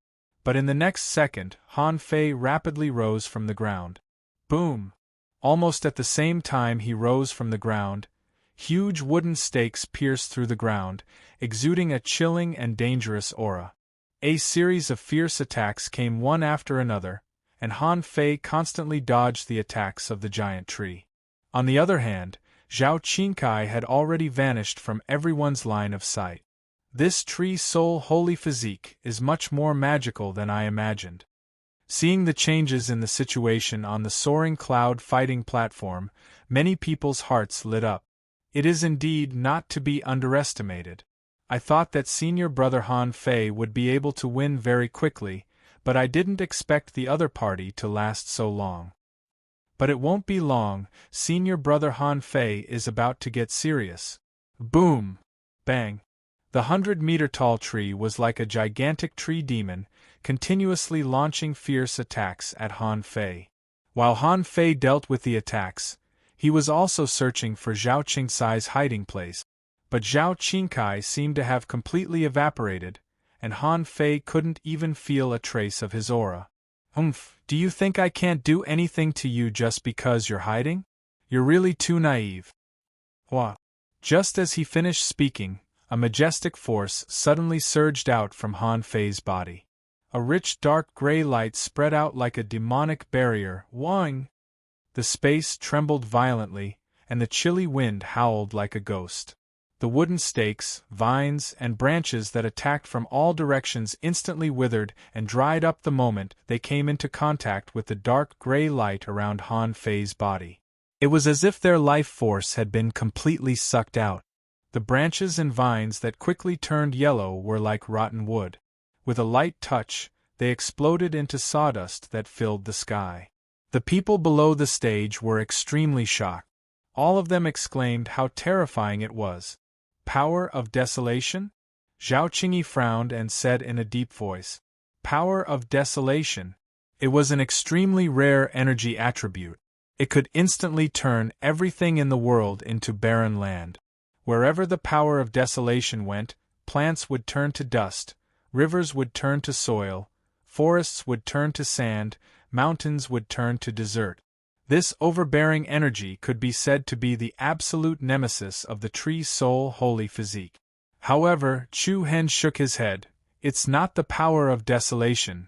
But in the next second, Han Fei rapidly rose from the ground. Boom! Almost at the same time he rose from the ground, huge wooden stakes pierced through the ground, exuding a chilling and dangerous aura. A series of fierce attacks came one after another, and Han Fei constantly dodged the attacks of the giant tree. On the other hand, Zhao Qingkai had already vanished from everyone's line of sight. This tree soul holy physique is much more magical than I imagined. Seeing the changes in the situation on the soaring cloud fighting platform, many people's hearts lit up. It is indeed not to be underestimated. I thought that senior brother Han Fei would be able to win very quickly, but I didn't expect the other party to last so long. But it won't be long, senior brother Han Fei is about to get serious. Boom! Bang! The 100-meter-tall tree was like a gigantic tree demon, continuously launching fierce attacks at Han Fei. While Han Fei dealt with the attacks, he was also searching for Zhao Qingsai's hiding place. But Zhao Qingkai seemed to have completely evaporated, and Han Fei couldn't even feel a trace of his aura. Do you think I can't do anything to you just because you're hiding? You're really too naive. What? Just as he finished speaking, a majestic force suddenly surged out from Han Fei's body. A rich dark gray light spread out like a demonic barrier, whang! The space trembled violently, and the chilly wind howled like a ghost. The wooden stakes, vines, and branches that attacked from all directions instantly withered and dried up the moment they came into contact with the dark gray light around Han Fei's body. It was as if their life force had been completely sucked out. The branches and vines that quickly turned yellow were like rotten wood. With a light touch, they exploded into sawdust that filled the sky. The people below the stage were extremely shocked. All of them exclaimed how terrifying it was. Power of desolation? Zhao Qingyi frowned and said in a deep voice. Power of desolation. It was an extremely rare energy attribute. It could instantly turn everything in the world into barren land. Wherever the power of desolation went, plants would turn to dust, rivers would turn to soil, forests would turn to sand, mountains would turn to desert. This overbearing energy could be said to be the absolute nemesis of the tree's soul holy physique. However, Chu Hen shook his head. It's not the power of desolation.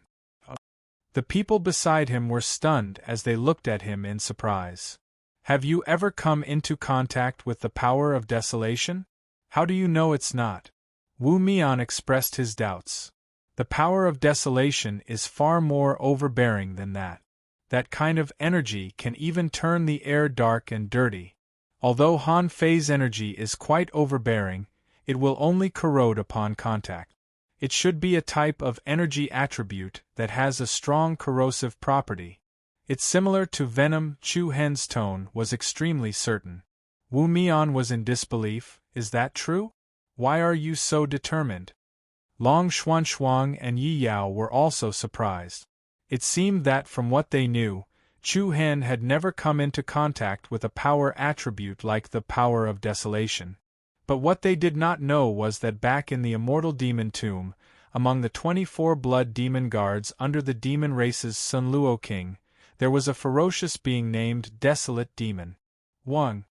The people beside him were stunned as they looked at him in surprise. Have you ever come into contact with the power of desolation? How do you know it's not? Wu Mian expressed his doubts. The power of desolation is far more overbearing than that. That kind of energy can even turn the air dark and dirty. Although Han Fei's energy is quite overbearing, it will only corrode upon contact. It should be a type of energy attribute that has a strong corrosive property. It's similar to venom. Chu Hen's tone was extremely certain. Wu Mian was in disbelief. Is that true? Why are you so determined? Long Xuanshuang and Yi Yao were also surprised. It seemed that from what they knew, Chu Hen had never come into contact with a power attribute like the power of desolation. But what they did not know was that back in the immortal demon tomb, among the 24 blood demon guards under the demon race's Sun Luo King, there was a ferocious being named Desolate Demon. Wang.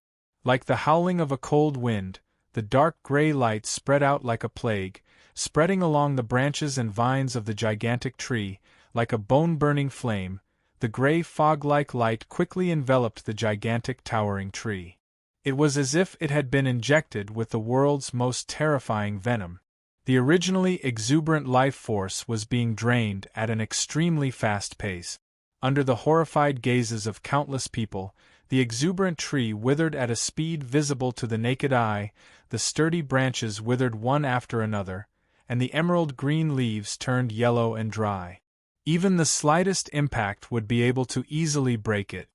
Like the howling of a cold wind, the dark gray light spread out like a plague, spreading along the branches and vines of the gigantic tree. Like a bone-burning flame, the gray fog-like light quickly enveloped the gigantic towering tree. It was as if it had been injected with the world's most terrifying venom. The originally exuberant life force was being drained at an extremely fast pace. Under the horrified gazes of countless people, the exuberant tree withered at a speed visible to the naked eye, the sturdy branches withered one after another, and the emerald-green leaves turned yellow and dry. Even the slightest impact would be able to easily break it.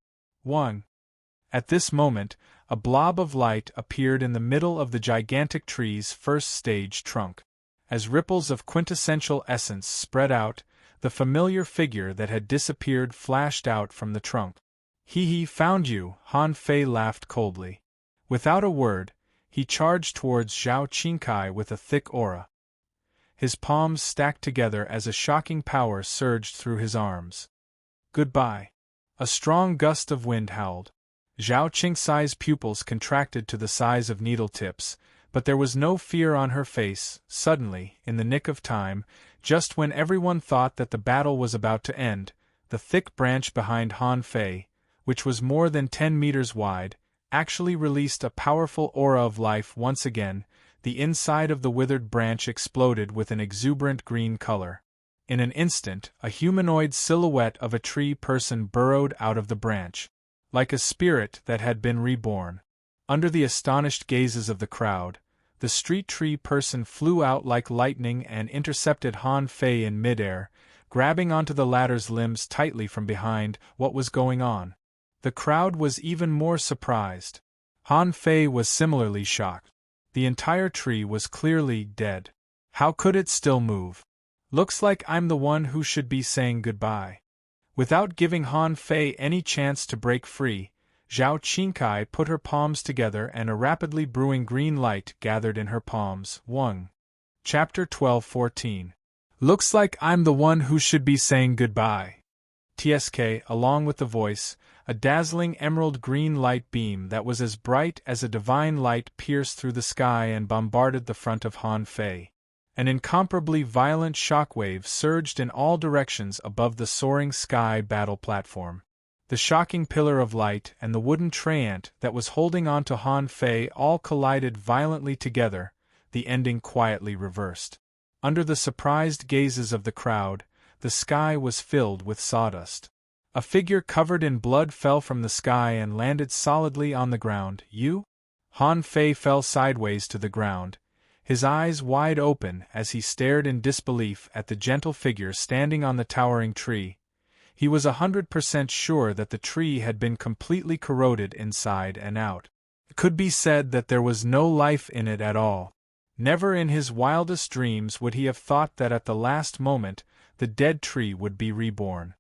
1. At this moment, a blob of light appeared in the middle of the gigantic tree's first stage trunk. As ripples of quintessential essence spread out, the familiar figure that had disappeared flashed out from the trunk. He found you, Han Fei laughed coldly. Without a word, he charged towards Zhao Qingkai with a thick aura. His palms stacked together as a shocking power surged through his arms. Goodbye. A strong gust of wind howled. Zhao Qingsai's pupils contracted to the size of needle tips, but there was no fear on her face. Suddenly, in the nick of time, just when everyone thought that the battle was about to end, the thick branch behind Han Fei, which was more than 10 meters wide, actually released a powerful aura of life once again. The inside of the withered branch exploded with an exuberant green color. In an instant, a humanoid silhouette of a tree person burrowed out of the branch. Like a spirit that had been reborn. Under the astonished gazes of the crowd, the street tree person flew out like lightning and intercepted Han Fei in midair, grabbing onto the latter's limbs tightly from behind. What was going on? The crowd was even more surprised. Han Fei was similarly shocked. The entire tree was clearly dead. How could it still move? Looks like I'm the one who should be saying goodbye. Without giving Han Fei any chance to break free, Zhao Qingkai put her palms together and a rapidly brewing green light gathered in her palms. 1. Chapter 12-14. Looks like I'm the one who should be saying goodbye. TSK, along with the voice, a dazzling emerald green light beam that was as bright as a divine light pierced through the sky and bombarded the front of Han Fei. An incomparably violent shockwave surged in all directions above the soaring sky battle platform. The shocking pillar of light and the wooden treant that was holding on to Han Fei all collided violently together, the ending quietly reversed. Under the surprised gazes of the crowd, the sky was filled with sawdust. A figure covered in blood fell from the sky and landed solidly on the ground. You? Han Fei fell sideways to the ground, his eyes wide open as he stared in disbelief at the gentle figure standing on the towering tree. He was 100% sure that the tree had been completely corroded inside and out. It could be said that there was no life in it at all. Never in his wildest dreams would he have thought that at the last moment, the dead tree would be reborn.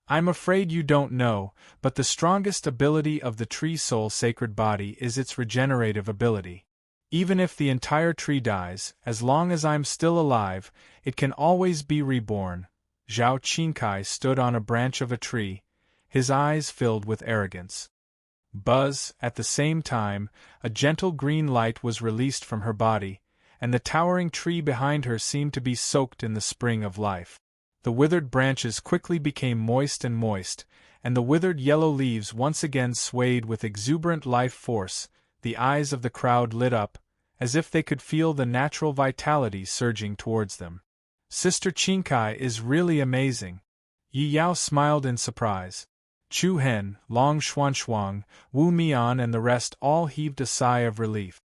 I'm afraid you don't know, but the strongest ability of the tree soul sacred body is its regenerative ability. Even if the entire tree dies, as long as I'm still alive, it can always be reborn. Zhao Qingkai stood on a branch of a tree, his eyes filled with arrogance. Buzz, at the same time, a gentle green light was released from her body, and the towering tree behind her seemed to be soaked in the spring of life. The withered branches quickly became moist, and the withered yellow leaves once again swayed with exuberant life force. The eyes of the crowd lit up, as if they could feel the natural vitality surging towards them. Sister Qingkai is really amazing. Yi Yao smiled in surprise. Chu Hen, Long Xuanshuang, Wu Mian and the rest all heaved a sigh of relief.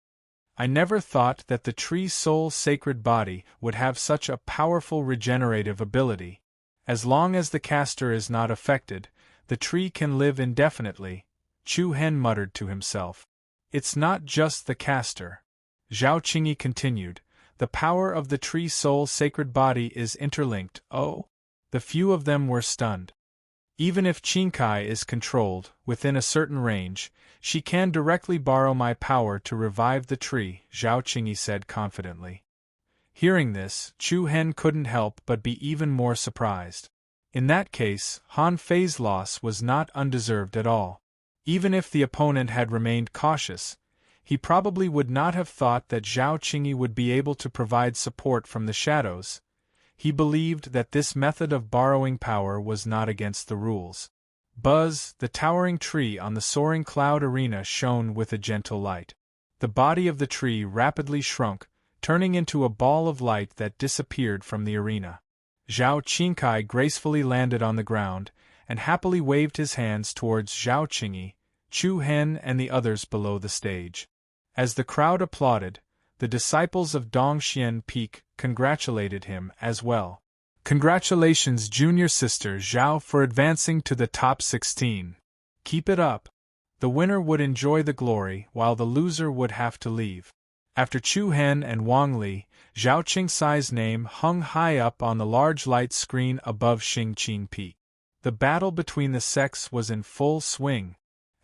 I never thought that the tree soul sacred body would have such a powerful regenerative ability. As long as the caster is not affected, the tree can live indefinitely, Chu Hen muttered to himself. It's not just the caster. Zhao Qingyi continued. The power of the tree soul sacred body is interlinked. Oh? The few of them were stunned. Even if Qingkai is controlled, within a certain range, she can directly borrow my power to revive the tree, Zhao Qingyi said confidently. Hearing this, Chu Hen couldn't help but be even more surprised. In that case, Han Fei's loss was not undeserved at all. Even if the opponent had remained cautious, he probably would not have thought that Zhao Qingyi would be able to provide support from the shadows. He believed that this method of borrowing power was not against the rules. Buzz, the towering tree on the soaring cloud arena shone with a gentle light. The body of the tree rapidly shrunk, turning into a ball of light that disappeared from the arena. Zhao Qingkai gracefully landed on the ground, and happily waved his hands towards Zhao Qingyi, Chu Hen and the others below the stage. As the crowd applauded, the disciples of Dongxian Peak congratulated him as well. Congratulations junior sister Zhao for advancing to the top 16. Keep it up. The winner would enjoy the glory while the loser would have to leave. After Chu Hen and Wang Li, Zhao Qingsai's name hung high up on the large light screen above Xingqing Peak. The battle between the sects was in full swing.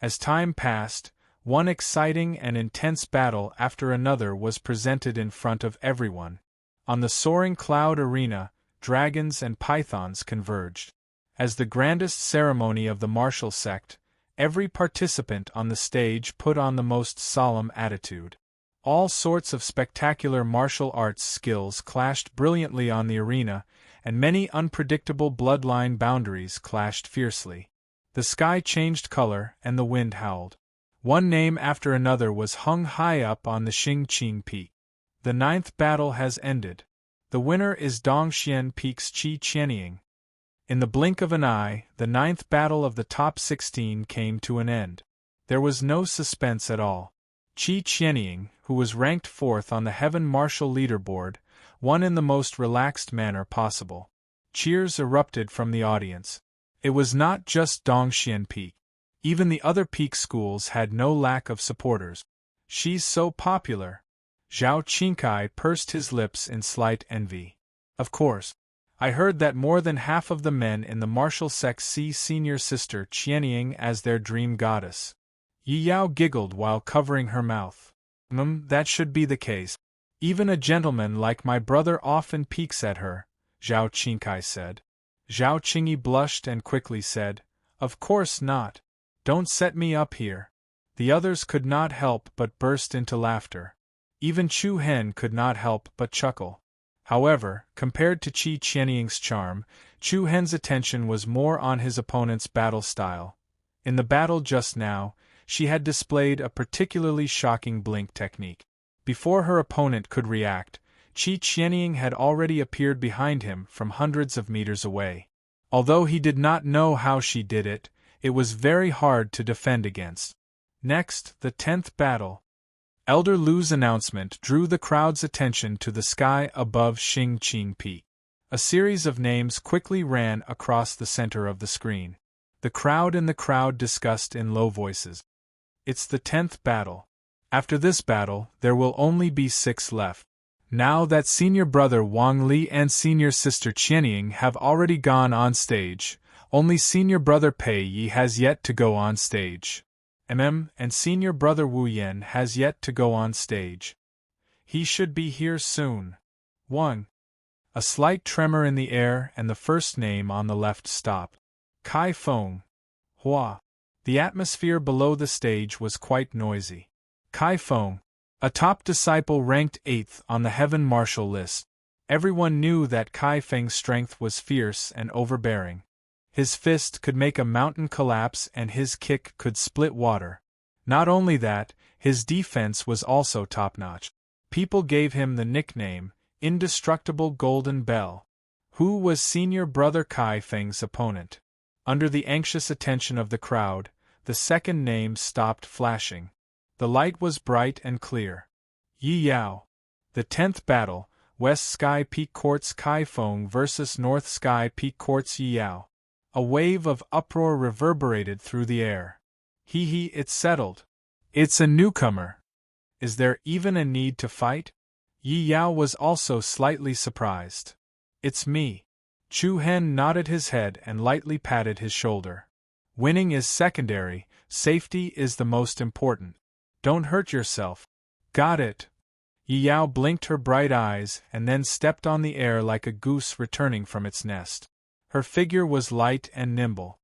As time passed, one exciting and intense battle after another was presented in front of everyone. On the soaring cloud arena, dragons and pythons converged. As the grandest ceremony of the martial sect, every participant on the stage put on the most solemn attitude. All sorts of spectacular martial arts skills clashed brilliantly on the arena, and many unpredictable bloodline boundaries clashed fiercely. The sky changed color and the wind howled. One name after another was hung high up on the Xingqing Peak. The 9th battle has ended. The winner is Dongxian Peak's Qi Qianying. In the blink of an eye, the 9th battle of the top 16 came to an end. There was no suspense at all. Qi Qianying, who was ranked 4th on the Heaven Martial leaderboard, won in the most relaxed manner possible. Cheers erupted from the audience. It was not just Dongxian Peak. Even the other Peak schools had no lack of supporters. She's so popular. Zhao Qingkai pursed his lips in slight envy. Of course. I heard that more than half of the men in the martial sect see senior sister Qianying as their dream goddess. Yi Yao giggled while covering her mouth. That should be the case. Even a gentleman like my brother often peeks at her, Zhao Qingkai said. Zhao Qingyi blushed and quickly said, Of course not. Don't set me up here. The others could not help but burst into laughter. Even Chu Hen could not help but chuckle. However, compared to Qi Qianying's charm, Chu Hen's attention was more on his opponent's battle style. In the battle just now, she had displayed a particularly shocking blink technique. Before her opponent could react, Qi Qianying had already appeared behind him from hundreds of meters away. Although he did not know how she did it, it was very hard to defend against. Next, the 10th battle. Elder Lu's announcement drew the crowd's attention to the sky above Xingqing Peak. A series of names quickly ran across the center of the screen. The crowd discussed in low voices. It's the 10th battle. After this battle, there will only be 6 left. Now that senior brother Wang Li and senior sister Qianying have already gone on stage, only senior brother Pei Yi has yet to go on stage. And senior brother Wu Yan has yet to go on stage. He should be here soon. 1. A slight tremor in the air and the first name on the left stopped. Kai Feng. Hua. The atmosphere below the stage was quite noisy. Kai Feng, a top disciple ranked 8th on the Heaven Martial list. Everyone knew that Kai Feng's strength was fierce and overbearing. His fist could make a mountain collapse and his kick could split water. Not only that, his defense was also top-notch. People gave him the nickname, Indestructible Golden Bell. Who was senior brother Kai Feng's opponent? Under the anxious attention of the crowd, the second name stopped flashing. The light was bright and clear. Yi Yao. The 10th battle, West Sky Peak Court's Kai Feng versus North Sky Peak Court's Yi Yao. A wave of uproar reverberated through the air. It's settled. It's a newcomer. Is there even a need to fight? Yi Yao was also slightly surprised. It's me. Chu Hen nodded his head and lightly patted his shoulder. Winning is secondary, safety is the most important. Don't hurt yourself. Got it. Yi Yao blinked her bright eyes and then stepped on the air like a goose returning from its nest. Her figure was light and nimble.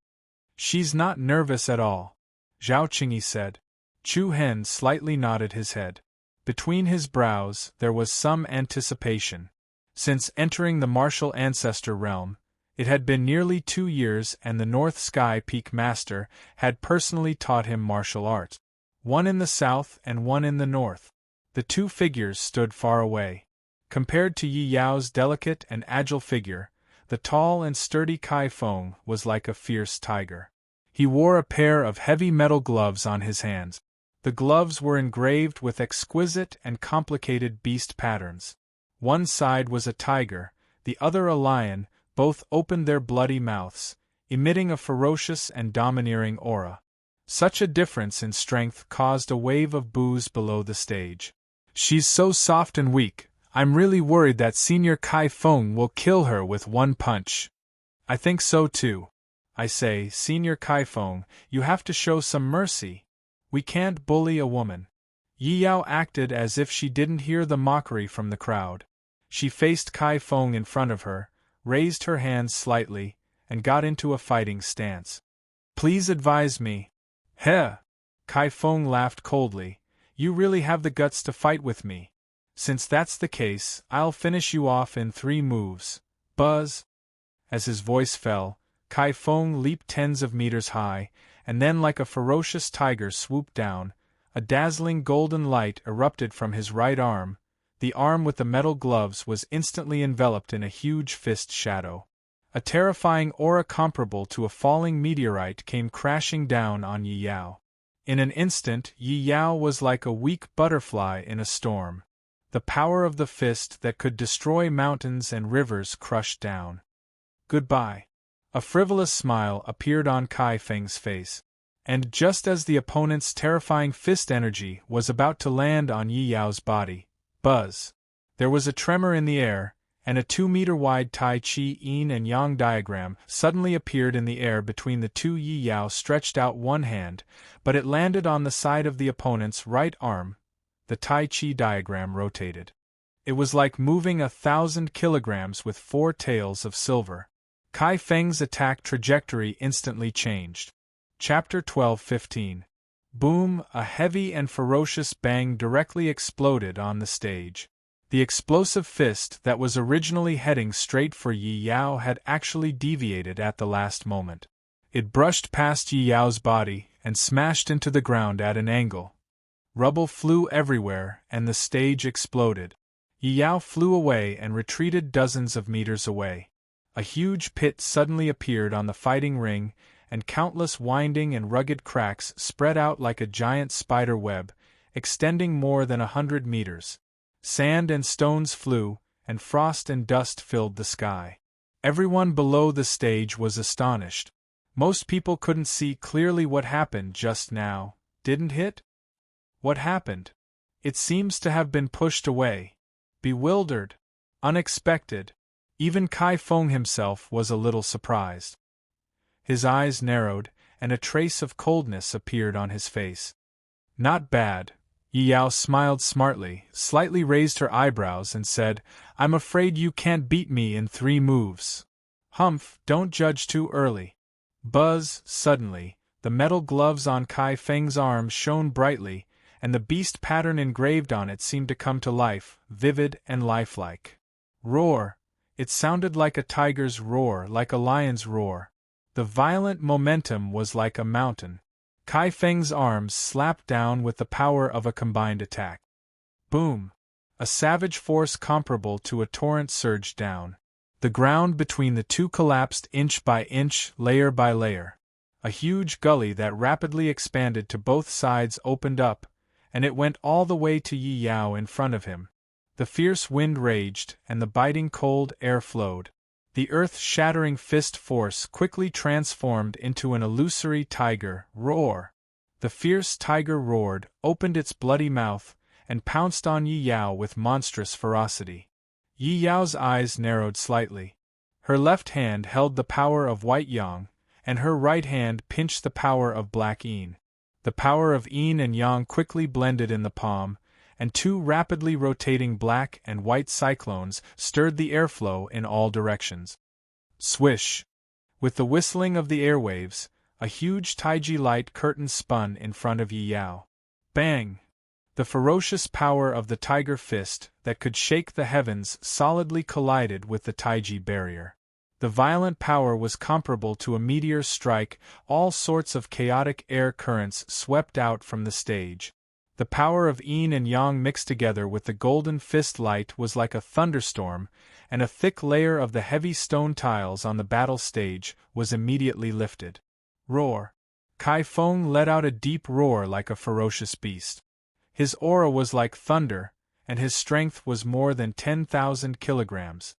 She's not nervous at all, Zhao Qingyi said. Chu Hen slightly nodded his head. Between his brows there was some anticipation. Since entering the martial ancestor realm, it had been nearly 2 years and the North Sky Peak Master had personally taught him martial arts. One in the south and one in the north. The 2 figures stood far away. Compared to Yi Yao's delicate and agile figure, the tall and sturdy Kai Feng was like a fierce tiger. He wore a pair of heavy metal gloves on his hands. The gloves were engraved with exquisite and complicated beast patterns. One side was a tiger, the other a lion, both opened their bloody mouths, emitting a ferocious and domineering aura. Such a difference in strength caused a wave of boos below the stage. She's so soft and weak, I'm really worried that Senior Kai Feng will kill her with one punch. I think so too. I say, Senior Kai Feng, you have to show some mercy. We can't bully a woman. Yi Yao acted as if she didn't hear the mockery from the crowd. She faced Kai Feng in front of her, raised her hands slightly, and got into a fighting stance. Please advise me. Heh! Kai Feng laughed coldly. You really have the guts to fight with me. Since that's the case, I'll finish you off in 3 moves. Buzz! As his voice fell, Kai Feng leaped tens of meters high, and then like a ferocious tiger swooped down. A dazzling golden light erupted from his right arm, the arm with the metal gloves was instantly enveloped in a huge fist shadow. A terrifying aura comparable to a falling meteorite came crashing down on Yi Yao. In an instant, Yi Yao was like a weak butterfly in a storm. The power of the fist that could destroy mountains and rivers crushed down. Goodbye. A frivolous smile appeared on Kai Feng's face. And just as the opponent's terrifying fist energy was about to land on Yi Yao's body, buzz! There was a tremor in the air, and a 2-meter-wide Tai Chi Yin and Yang diagram suddenly appeared in the air between the two. Yi Yao stretched out one hand, but it landed on the side of the opponent's right arm. The Tai Chi diagram rotated. It was like moving 1,000 kilograms with 4 tails of silver. Kai Feng's attack trajectory instantly changed. Chapter 12:15. Boom! A heavy and ferocious bang directly exploded on the stage. The explosive fist that was originally heading straight for Yi Yao had actually deviated at the last moment. It brushed past Yi Yao's body and smashed into the ground at an angle. Rubble flew everywhere and the stage exploded. Yi Yao flew away and retreated dozens of meters away. A huge pit suddenly appeared on the fighting ring, and countless winding and rugged cracks spread out like a giant spider web, extending more than 100 meters. Sand and stones flew, and frost and dust filled the sky. Everyone below the stage was astonished. Most people couldn't see clearly what happened just now. Didn't it? What happened? It seems to have been pushed away. Bewildered. Unexpected. Even Kai Feng himself was a little surprised. His eyes narrowed, and a trace of coldness appeared on his face. Not bad. Yi Yao smiled smartly, slightly raised her eyebrows and said, I'm afraid you can't beat me in 3 moves. Humph, don't judge too early. Buzz! Suddenly, the metal gloves on Kai Feng's arm shone brightly, and the beast pattern engraved on it seemed to come to life, vivid and lifelike. Roar! It sounded like a tiger's roar, like a lion's roar. The violent momentum was like a mountain. Kai Feng's arms slapped down with the power of a combined attack. Boom! A savage force comparable to a torrent surged down. The ground between the two collapsed inch by inch, layer by layer. A huge gully that rapidly expanded to both sides opened up, and it went all the way to Yi Yao in front of him. The fierce wind raged, and the biting cold air flowed. The earth-shattering fist force quickly transformed into an illusory tiger. Roar! The fierce tiger roared, opened its bloody mouth, and pounced on Yi Yao with monstrous ferocity. Yi Yao's eyes narrowed slightly. Her left hand held the power of White Yang, and her right hand pinched the power of Black Yin. The power of Yin and Yang quickly blended in the palm, and 2 rapidly rotating black and white cyclones stirred the airflow in all directions. Swish! With the whistling of the airwaves, a huge Taiji light curtain spun in front of Yi Yao. Bang! The ferocious power of the tiger fist that could shake the heavens solidly collided with the Taiji barrier. The violent power was comparable to a meteor strike. All sorts of chaotic air currents swept out from the stage. The power of Yin and Yang mixed together with the golden fist light was like a thunderstorm, and a thick layer of the heavy stone tiles on the battle stage was immediately lifted. Roar! Kai Feng let out a deep roar like a ferocious beast. His aura was like thunder, and his strength was more than 10,000 kilograms.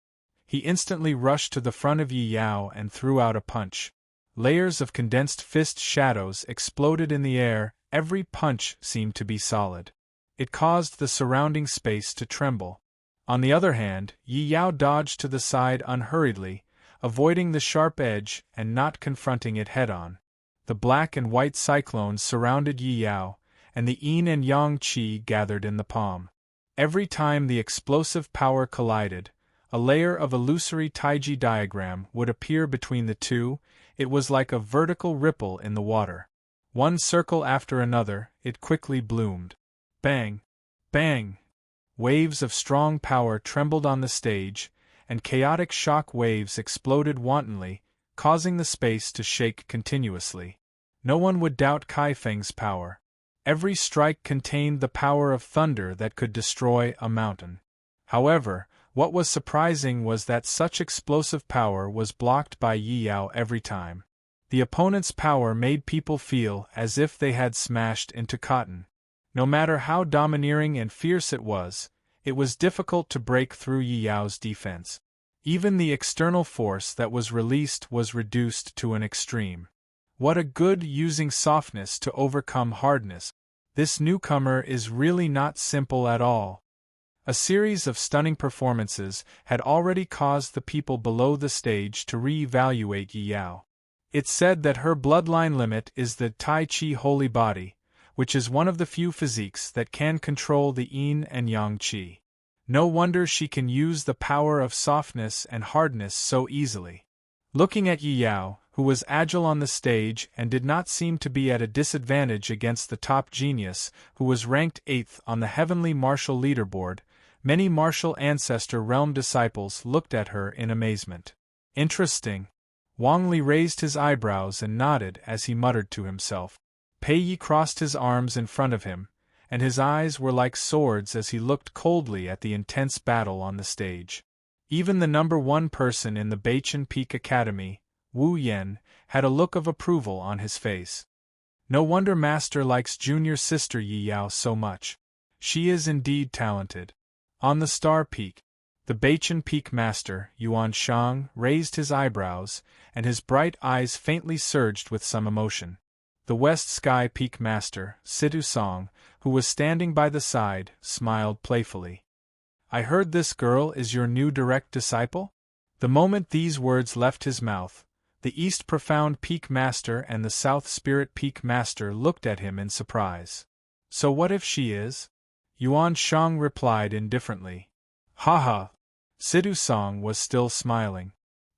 He instantly rushed to the front of Yi Yao and threw out a punch. Layers of condensed fist shadows exploded in the air. Every punch seemed to be solid. It caused the surrounding space to tremble. On the other hand, Yi Yao dodged to the side unhurriedly, avoiding the sharp edge and not confronting it head-on. The black and white cyclones surrounded Yi Yao, and the Yin and Yang Qi gathered in the palm. Every time the explosive power collided, a layer of illusory Taiji diagram would appear between the two. It was like a vertical ripple in the water. One circle after another, it quickly bloomed. Bang! Bang! Waves of strong power trembled on the stage, and chaotic shock waves exploded wantonly, causing the space to shake continuously. No one would doubt Kai Feng's power. Every strike contained the power of thunder that could destroy a mountain. However, what was surprising was that such explosive power was blocked by Yi Yao every time. The opponent's power made people feel as if they had smashed into cotton. No matter how domineering and fierce it was difficult to break through Yi Yao's defense. Even the external force that was released was reduced to an extreme. What a good using softness to overcome hardness. This newcomer is really not simple at all. A series of stunning performances had already caused the people below the stage to re-evaluate Yi Yao. It's said that her bloodline limit is the Tai Chi holy body, which is one of the few physiques that can control the yin and yang qi. No wonder she can use the power of softness and hardness so easily. Looking at Yi Yao, who was agile on the stage and did not seem to be at a disadvantage against the top genius, who was ranked 8th on the heavenly martial leaderboard, many martial ancestor realm disciples looked at her in amazement. Interesting. Wang Li raised his eyebrows and nodded as he muttered to himself. Pei Yi crossed his arms in front of him, and his eyes were like swords as he looked coldly at the intense battle on the stage. Even the number 1 person in the Beichen Peak Academy, Wu Yan, had a look of approval on his face. No wonder Master likes junior sister Yi Yao so much. She is indeed talented. On the Star Peak, the Beichen Peak Master, Yuan Shang, raised his eyebrows, and his bright eyes faintly surged with some emotion. The West Sky Peak Master, Situ Song, who was standing by the side, smiled playfully. I heard this girl is your new direct disciple? The moment these words left his mouth, the East Profound Peak Master and the South Spirit Peak Master looked at him in surprise. So what if she is? Yuan Shang replied indifferently. Ha. Situ Song was still smiling.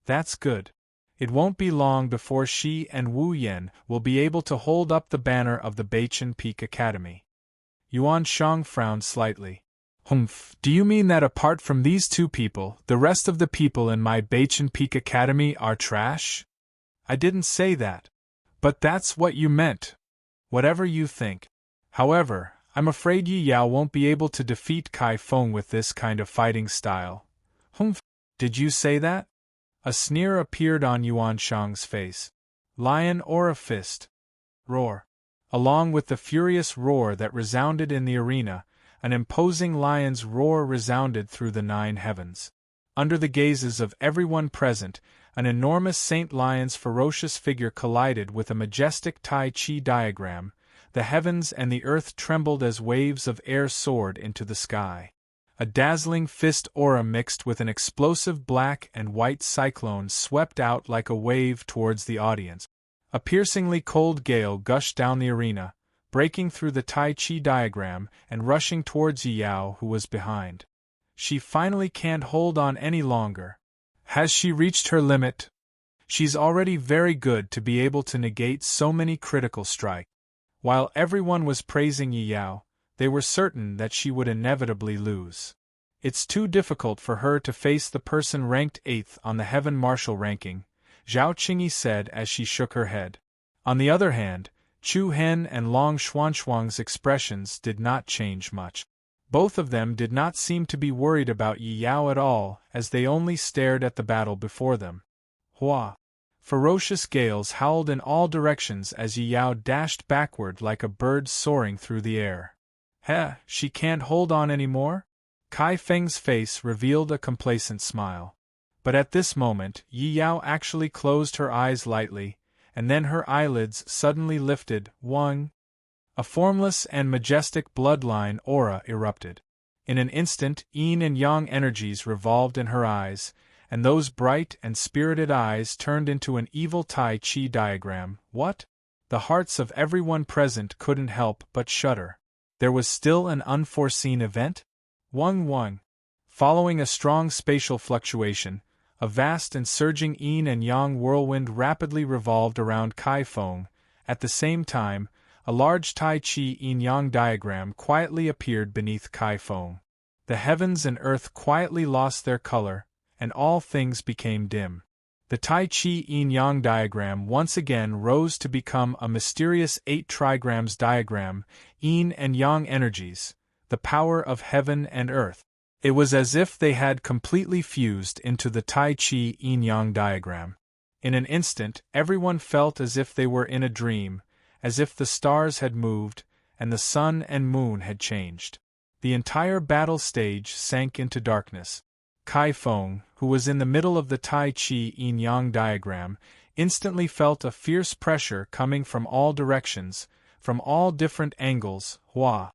That's good. It won't be long before she and Wu Yan will be able to hold up the banner of the Beichen Peak Academy. Yuan Shang frowned slightly. Humph, do you mean that apart from these 2 people, the rest of the people in my Beichen Peak Academy are trash? I didn't say that. But that's what you meant. Whatever you think. However, I'm afraid Yi Yao won't be able to defeat Kai Feng with this kind of fighting style. Humph, did you say that? A sneer appeared on Yuan Shang's face. Lion or a fist? Roar. Along with the furious roar that resounded in the arena, an imposing lion's roar resounded through the 9 heavens. Under the gazes of everyone present, an enormous Saint Lion's ferocious figure collided with a majestic Tai Chi diagram. The heavens and the earth trembled as waves of air soared into the sky. A dazzling fist aura mixed with an explosive black and white cyclone swept out like a wave towards the audience. A piercingly cold gale gushed down the arena, breaking through the Tai Chi diagram and rushing towards Yi Yao, who was behind. She finally can't hold on any longer. Has she reached her limit? She's already very good to be able to negate so many critical strikes. While everyone was praising Yi Yao, they were certain that she would inevitably lose. It's too difficult for her to face the person ranked 8th on the Heaven Martial ranking, Zhao Qingyi said as she shook her head. On the other hand, Chu Hen and Long Xuanxuang's expressions did not change much. Both of them did not seem to be worried about Yi Yao at all, as they only stared at the battle before them. Hua! Ferocious gales howled in all directions as Yi Yao dashed backward like a bird soaring through the air. She can't hold on any more? Kai Feng's face revealed a complacent smile. But at this moment, Yi Yao actually closed her eyes lightly, and then her eyelids suddenly lifted. A formless and majestic bloodline aura erupted. In an instant, yin and yang energies revolved in her eyes, and those bright and spirited eyes turned into an evil Tai Chi diagram. What? The hearts of everyone present couldn't help but shudder. There was still an unforeseen event? Wang. Following a strong spatial fluctuation, a vast and surging yin and yang whirlwind rapidly revolved around Kai Feng. At the same time, a large Tai Chi yin-yang diagram quietly appeared beneath Kai Feng. The heavens and earth quietly lost their color, and all things became dim. The Tai Chi yin-yang diagram once again rose to become a mysterious 8 trigrams diagram, yin and yang energies, the power of heaven and earth. It was as if they had completely fused into the Tai Chi yin-yang diagram. In an instant, everyone felt as if they were in a dream, as if the stars had moved, and the sun and moon had changed. The entire battle stage sank into darkness. Kai Feng, who was in the middle of the Tai Chi yin-yang diagram, instantly felt a fierce pressure coming from all directions, from all different angles. Hua!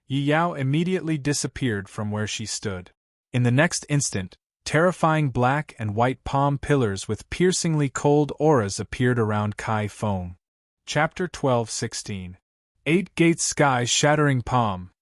Yi Yao immediately disappeared from where she stood. In the next instant, terrifying black and white palm pillars with piercingly cold auras appeared around Kai Feng. Chapter 12:16. 8 Gates Sky-shattering palm.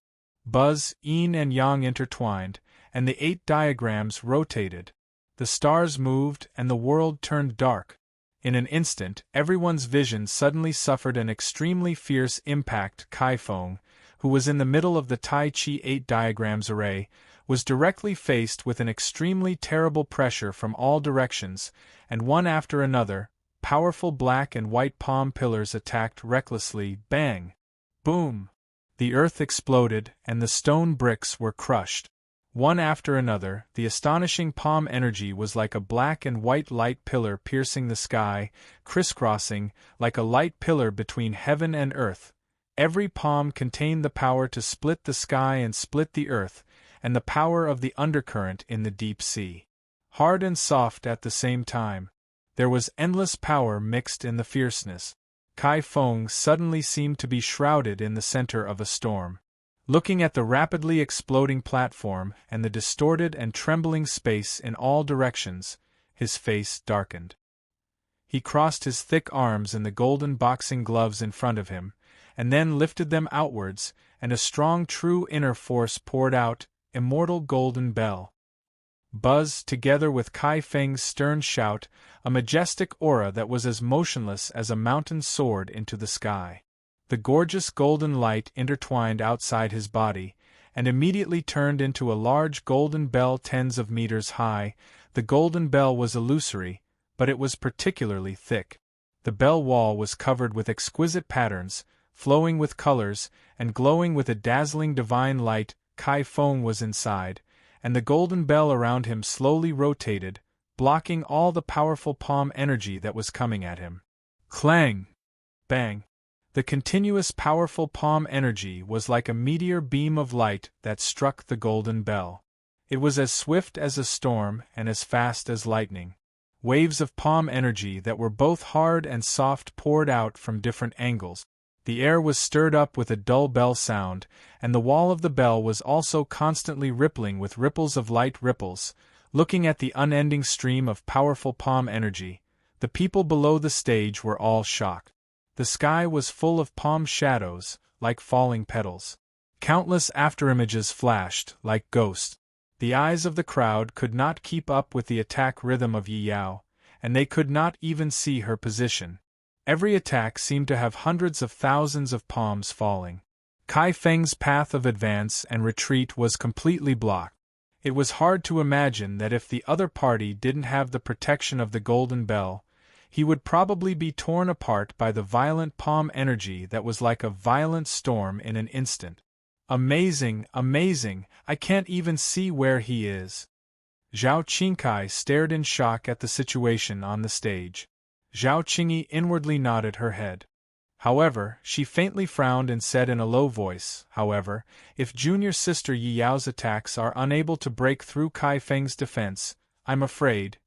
Buzz, yin and yang intertwined, and the 8 diagrams rotated. The stars moved and the world turned dark. In an instant, everyone's vision suddenly suffered an extremely fierce impact. Kai Feng, who was in the middle of the Tai Chi 8 diagrams array, was directly faced with an extremely terrible pressure from all directions, and one after another, powerful black and white palm pillars attacked recklessly. Bang! Boom! The earth exploded, and the stone bricks were crushed. One after another, the astonishing palm energy was like a black and white light pillar piercing the sky, crisscrossing, like a light pillar between heaven and earth. Every palm contained the power to split the sky and split the earth, and the power of the undercurrent in the deep sea. Hard and soft at the same time. There was endless power mixed in the fierceness. Kai Feng suddenly seemed to be shrouded in the center of a storm. Looking at the rapidly exploding platform and the distorted and trembling space in all directions, his face darkened. He crossed his thick arms in the golden boxing gloves in front of him, and then lifted them outwards, and a strong true inner force poured out, immortal golden bell. Buzz, together with Kai Feng's stern shout, a majestic aura that was as motionless as a mountain soared into the sky. The gorgeous golden light intertwined outside his body, and immediately turned into a large golden bell tens of meters high. The golden bell was illusory, but it was particularly thick. The bell wall was covered with exquisite patterns, flowing with colors, and glowing with a dazzling divine light. Kai Feng was inside, and the golden bell around him slowly rotated, blocking all the powerful palm energy that was coming at him. Clang! Bang! The continuous powerful palm energy was like a meteor beam of light that struck the golden bell. It was as swift as a storm and as fast as lightning. Waves of palm energy that were both hard and soft poured out from different angles. The air was stirred up with a dull bell sound, and the wall of the bell was also constantly rippling with ripples of light ripples. Looking at the unending stream of powerful palm energy, the people below the stage were all shocked. The sky was full of palm shadows, like falling petals. Countless afterimages flashed, like ghosts. The eyes of the crowd could not keep up with the attack rhythm of Yi Yao, and they could not even see her position. Every attack seemed to have hundreds of thousands of palms falling. Kai Feng's path of advance and retreat was completely blocked. It was hard to imagine that if the other party didn't have the protection of the golden bell, he would probably be torn apart by the violent palm energy that was like a violent storm in an instant. Amazing, amazing, I can't even see where he is. Zhao Qingkai stared in shock at the situation on the stage. Zhao Qingyi inwardly nodded her head. However, she faintly frowned and said in a low voice, however, if junior sister Yi Yao's attacks are unable to break through Kai Feng's defense, I'm afraid.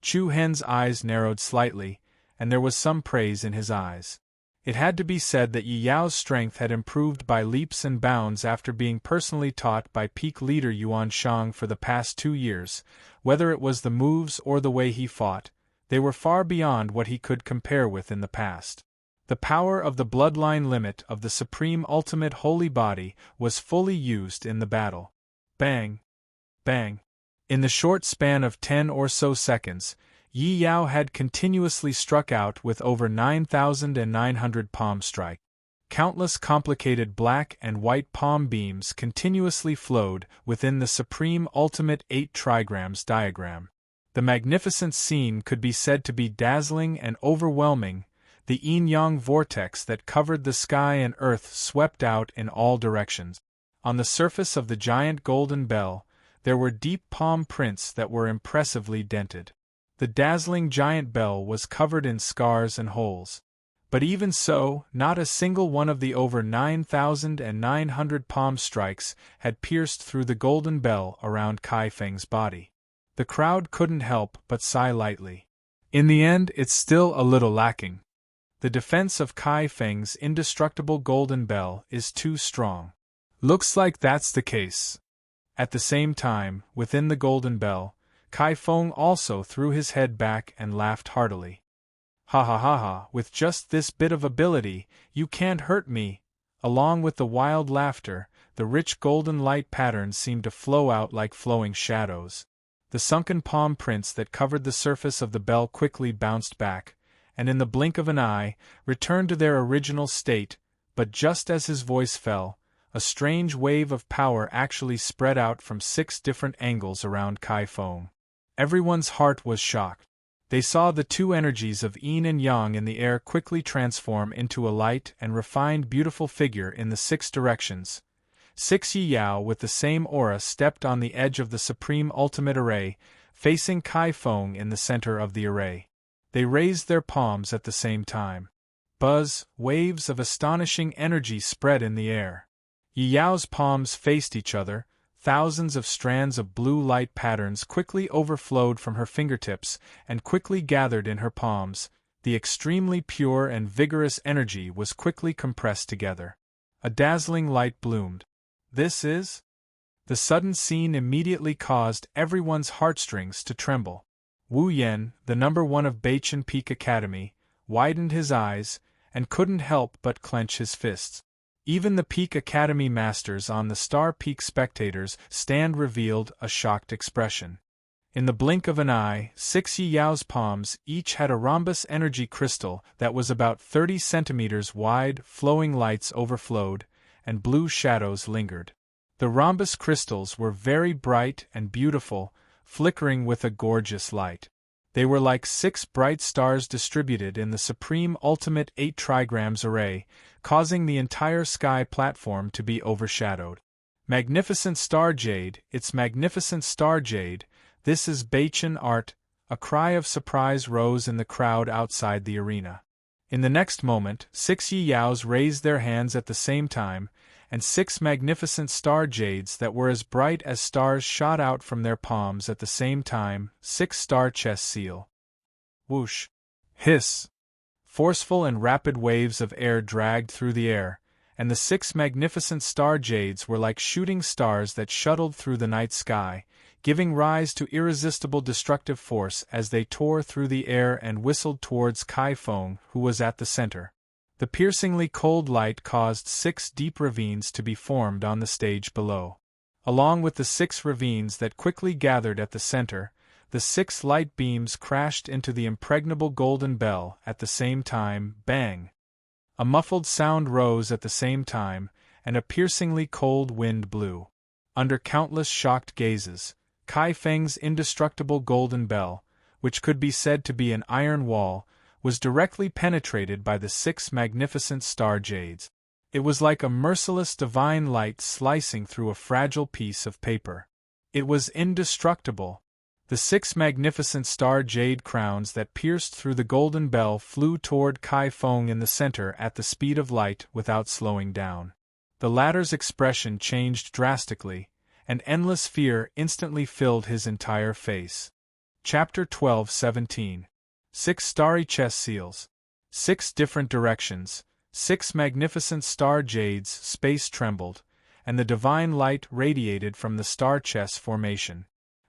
Chu Hen's eyes narrowed slightly, and there was some praise in his eyes. It had to be said that Yi Yao's strength had improved by leaps and bounds after being personally taught by peak leader Yuan Shang for the past 2 years. Whether it was the moves or the way he fought, they were far beyond what he could compare with in the past. The power of the bloodline limit of the supreme ultimate holy body was fully used in the battle. Bang! Bang! In the short span of 10 or so seconds, Yi Yao had continuously struck out with over 9,900 palm strike. Countless complicated black and white palm beams continuously flowed within the supreme ultimate 8 trigrams diagram. The magnificent scene could be said to be dazzling and overwhelming. The yin-yang vortex that covered the sky and earth swept out in all directions. On the surface of the giant golden bell, there were deep palm prints that were impressively dented. The dazzling giant bell was covered in scars and holes. But even so, not a single one of the over 9,900 palm strikes had pierced through the golden bell around Kai Feng's body. The crowd couldn't help but sigh lightly. In the end, it's still a little lacking. The defense of Kai Feng's indestructible golden bell is too strong. Looks like that's the case. At the same time, within the golden bell, Kai Feng also threw his head back and laughed heartily. Ha ha ha ha, with just this bit of ability, you can't hurt me. Along with the wild laughter, the rich golden light patterns seemed to flow out like flowing shadows. The sunken palm prints that covered the surface of the bell quickly bounced back, and in the blink of an eye, returned to their original state, but just as his voice fell, a strange wave of power actually spread out from 6 different angles around Kai Feng. Everyone's heart was shocked. They saw the two energies of yin and yang in the air quickly transform into a light and refined beautiful figure in the 6 directions. 6 Yi Yao with the same aura stepped on the edge of the supreme ultimate array, facing Kai Feng in the center of the array. They raised their palms at the same time. Buzz, waves of astonishing energy spread in the air. Yi Yao's palms faced each other. Thousands of strands of blue light patterns quickly overflowed from her fingertips and quickly gathered in her palms. The extremely pure and vigorous energy was quickly compressed together. A dazzling light bloomed. This is? The sudden scene immediately caused everyone's heartstrings to tremble. Wu Yan, the number 1 of Beichen Peak Academy, widened his eyes and couldn't help but clench his fists. Even the Peak Academy masters on the Star Peak spectators stand revealed a shocked expression. In the blink of an eye, 6 Yi Yao's palms each had a rhombus energy crystal that was about 30 centimeters wide. Flowing lights overflowed, and blue shadows lingered. The rhombus crystals were very bright and beautiful, flickering with a gorgeous light. They were like 6 bright stars distributed in the supreme ultimate 8 trigrams array, causing the entire sky platform to be overshadowed. Magnificent star jade, it's magnificent star jade, this is Beichen art. A cry of surprise rose in the crowd outside the arena. In the next moment, 6 Yi Yaos raised their hands at the same time, and 6 magnificent star jades that were as bright as stars shot out from their palms at the same time. 6 star chest seal. Whoosh! Hiss! Forceful and rapid waves of air dragged through the air, and the 6 magnificent star jades were like shooting stars that shuttled through the night sky, giving rise to irresistible destructive force as they tore through the air and whistled towards Kai Feng, who was at the center. The piercingly cold light caused 6 deep ravines to be formed on the stage below. Along with the 6 ravines that quickly gathered at the center, the 6 light beams crashed into the impregnable golden bell at the same time. Bang! A muffled sound rose at the same time, and a piercingly cold wind blew. Under countless shocked gazes, Kai Feng's indestructible golden bell, which could be said to be an iron wall, was directly penetrated by the 6 magnificent star jades. It was like a merciless divine light slicing through a fragile piece of paper. It was indestructible. The 6 magnificent star jade crowns that pierced through the golden bell flew toward Kai Feng in the center at the speed of light without slowing down. The latter's expression changed drastically, and endless fear instantly filled his entire face. Chapter 12:17. 6 starry chest seals. 6 different directions. 6 magnificent star jades. Space trembled, and the divine light radiated from the star chest formation.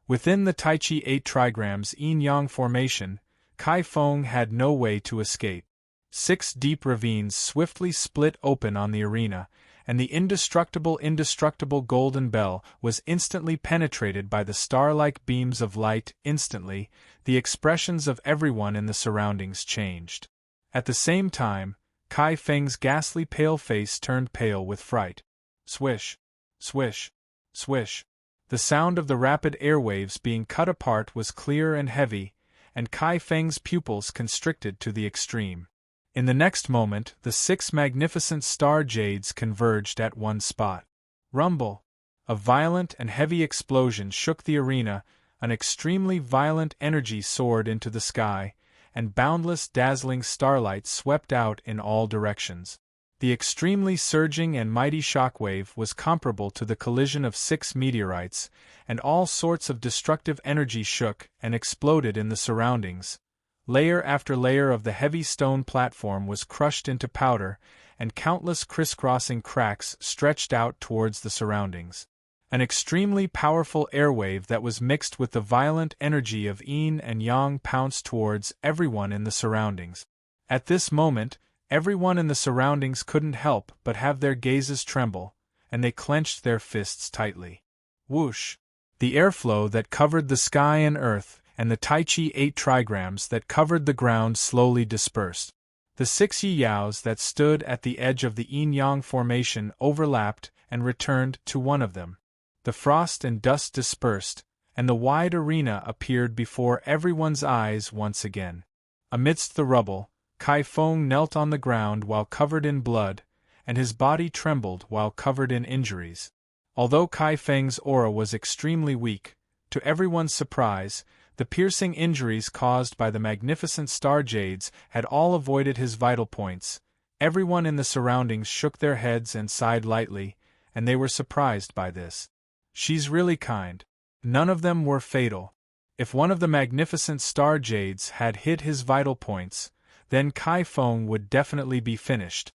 Within the Tai Chi 8 trigrams yin-yang formation, Kai Feng had no way to escape. 6 deep ravines swiftly split open on the arena, and the indestructible golden bell was instantly penetrated by the star-like beams of light. Instantly, the expressions of everyone in the surroundings changed. At the same time, Kai Feng's ghastly pale face turned pale with fright. Swish! Swish! Swish! The sound of the rapid airwaves being cut apart was clear and heavy, and Kai Feng's pupils constricted to the extreme. In the next moment, the 6 magnificent star jades converged at one spot. Rumble! A violent and heavy explosion shook the arena, an extremely violent energy soared into the sky, and boundless dazzling starlight swept out in all directions. The extremely surging and mighty shockwave was comparable to the collision of 6 meteorites, and all sorts of destructive energy shook and exploded in the surroundings. Layer after layer of the heavy stone platform was crushed into powder, and countless crisscrossing cracks stretched out towards the surroundings. An extremely powerful airwave that was mixed with the violent energy of yin and yang pounced towards everyone in the surroundings. At this moment, everyone in the surroundings couldn't help but have their gazes tremble, and they clenched their fists tightly. Whoosh! The airflow that covered the sky and earth, and the Tai Chi 8 trigrams that covered the ground slowly dispersed. The 6 yi-yaos that stood at the edge of the yin-yang formation overlapped and returned to one of them. The frost and dust dispersed, and the wide arena appeared before everyone's eyes once again. Amidst the rubble, Kai Feng knelt on the ground while covered in blood, and his body trembled while covered in injuries. Although Kai Feng's aura was extremely weak, to everyone's surprise, the piercing injuries caused by the magnificent star jades had all avoided his vital points. Everyone in the surroundings shook their heads and sighed lightly, and they were surprised by this. She's really kind. None of them were fatal. If one of the magnificent star jades had hit his vital points, then Kai Feng would definitely be finished.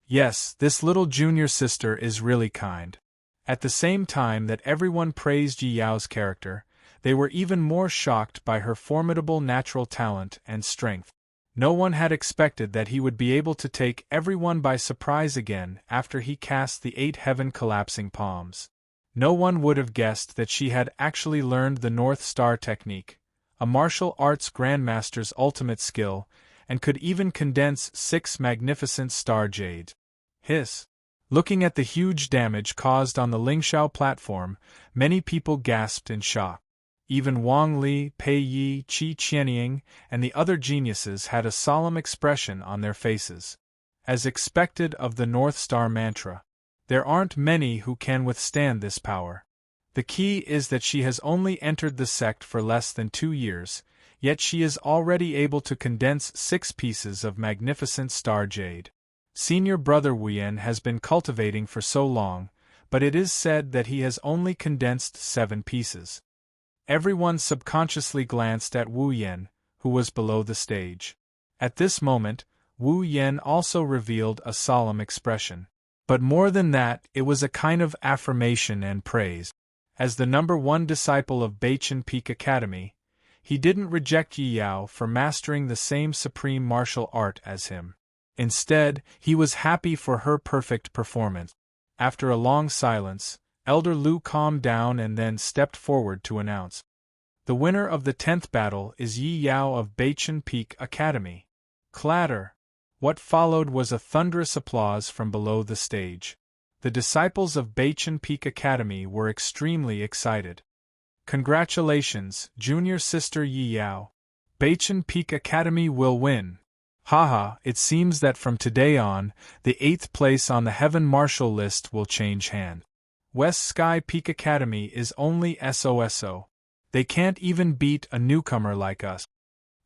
Yes, this little junior sister is really kind. At the same time that everyone praised Yi Yao's character, they were even more shocked by her formidable natural talent and strength. No one had expected that he would be able to take everyone by surprise again after he cast the 8 heaven-collapsing palms. No one would have guessed that she had actually learned the North Star technique, a martial arts grandmaster's ultimate skill, and could even condense 6 magnificent star jades. Hiss! Looking at the huge damage caused on the Lingshao platform, many people gasped in shock. Even Wang Li, Pei Yi, Qi Qianying, and the other geniuses had a solemn expression on their faces. As expected of the North Star mantra, there aren't many who can withstand this power. The key is that she has only entered the sect for less than 2 years, yet she is already able to condense 6 pieces of magnificent star jade. Senior brother Wuyan has been cultivating for so long, but it is said that he has only condensed 7 pieces. Everyone subconsciously glanced at Wu Yan, who was below the stage. At this moment, Wu Yan also revealed a solemn expression. But more than that, it was a kind of affirmation and praise. As the #1 disciple of Beichen Peak Academy, he didn't reject Yi Yao for mastering the same supreme martial art as him. Instead, he was happy for her perfect performance. After a long silence, Elder Lu calmed down and then stepped forward to announce. The winner of the 10th battle is Yi Yao of Beichen Peak Academy. Clatter! What followed was a thunderous applause from below the stage. The disciples of Beichen Peak Academy were extremely excited. Congratulations, junior sister Yi Yao. Beichen Peak Academy will win. Haha, it seems that from today on, the 8th place on the Heaven Marshal list will change hands. West Sky Peak Academy is only SOSO. They can't even beat a newcomer like us.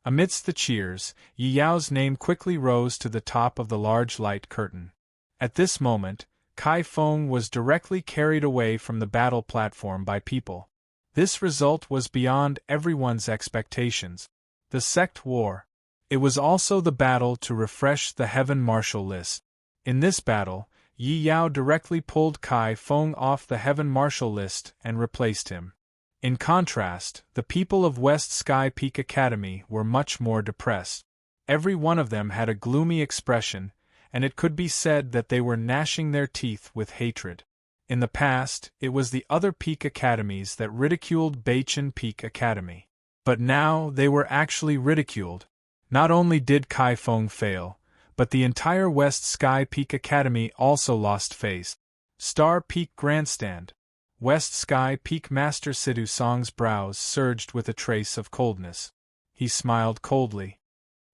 Amidst the cheers, Yi Yao's name quickly rose to the top of the large light curtain. At this moment, Kai Feng was directly carried away from the battle platform by people. This result was beyond everyone's expectations. The sect war. It was also the battle to refresh the Heaven Marshal list. In this battle, Yi Yao directly pulled Kai Feng off the Heaven Marshal list and replaced him. In contrast, the people of West Sky Peak Academy were much more depressed. Every one of them had a gloomy expression, and it could be said that they were gnashing their teeth with hatred. In the past, it was the other peak academies that ridiculed Beichen Peak Academy. But now they were actually ridiculed. Not only did Kai Feng fail, but the entire West Sky Peak Academy also lost face. Star Peak Grandstand. West Sky Peak Master Sidhu Song's brows surged with a trace of coldness. He smiled coldly.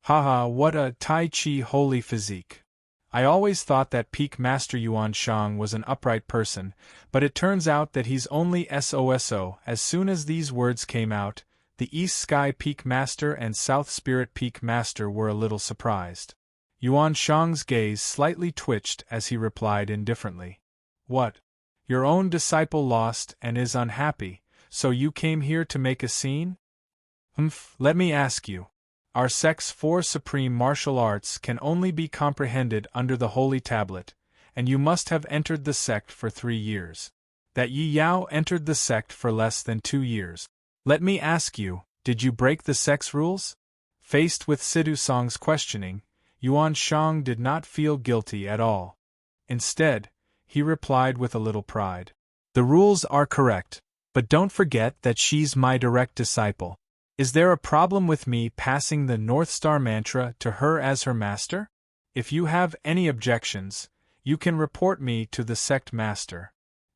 Haha, what a Tai Chi holy physique. I always thought that Peak Master Yuan Shang was an upright person, but it turns out that he's only SOSO. As soon as these words came out, the East Sky Peak Master and South Spirit Peak Master were a little surprised. Yuan Shang's gaze slightly twitched as he replied indifferently. What? Your own disciple lost and is unhappy, so you came here to make a scene? Let me ask you. Our sect's 4 supreme martial arts can only be comprehended under the Holy Tablet, and you must have entered the sect for 3 years. That Yi Yao entered the sect for less than 2 years. Let me ask you, did you break the sect's rules? Faced with Sidu Song's questioning, Yuan Shang did not feel guilty at all. Instead, he replied with a little pride. The rules are correct, but don't forget that she's my direct disciple. Is there a problem with me passing the North Star mantra to her as her master? If you have any objections, you can report me to the sect master.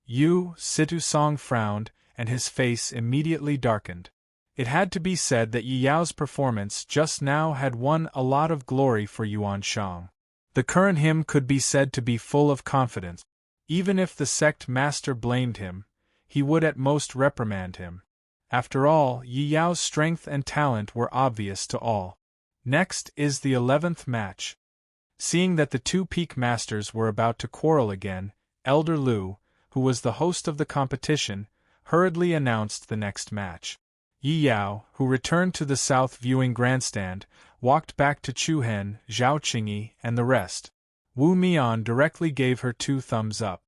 Situ Song frowned, and his face immediately darkened. It had to be said that Yi Yao's performance just now had won a lot of glory for Yuan Shang. The current him could be said to be full of confidence. Even if the sect master blamed him, he would at most reprimand him. After all, Yi Yao's strength and talent were obvious to all. Next is the 11th match. Seeing that the 2 peak masters were about to quarrel again, Elder Lu, who was the host of the competition, hurriedly announced the next match. Yi Yao, who returned to the south viewing grandstand, walked back to Chu Hen, Zhao Qingyi, and the rest. Wu Mian directly gave her 2 thumbs up.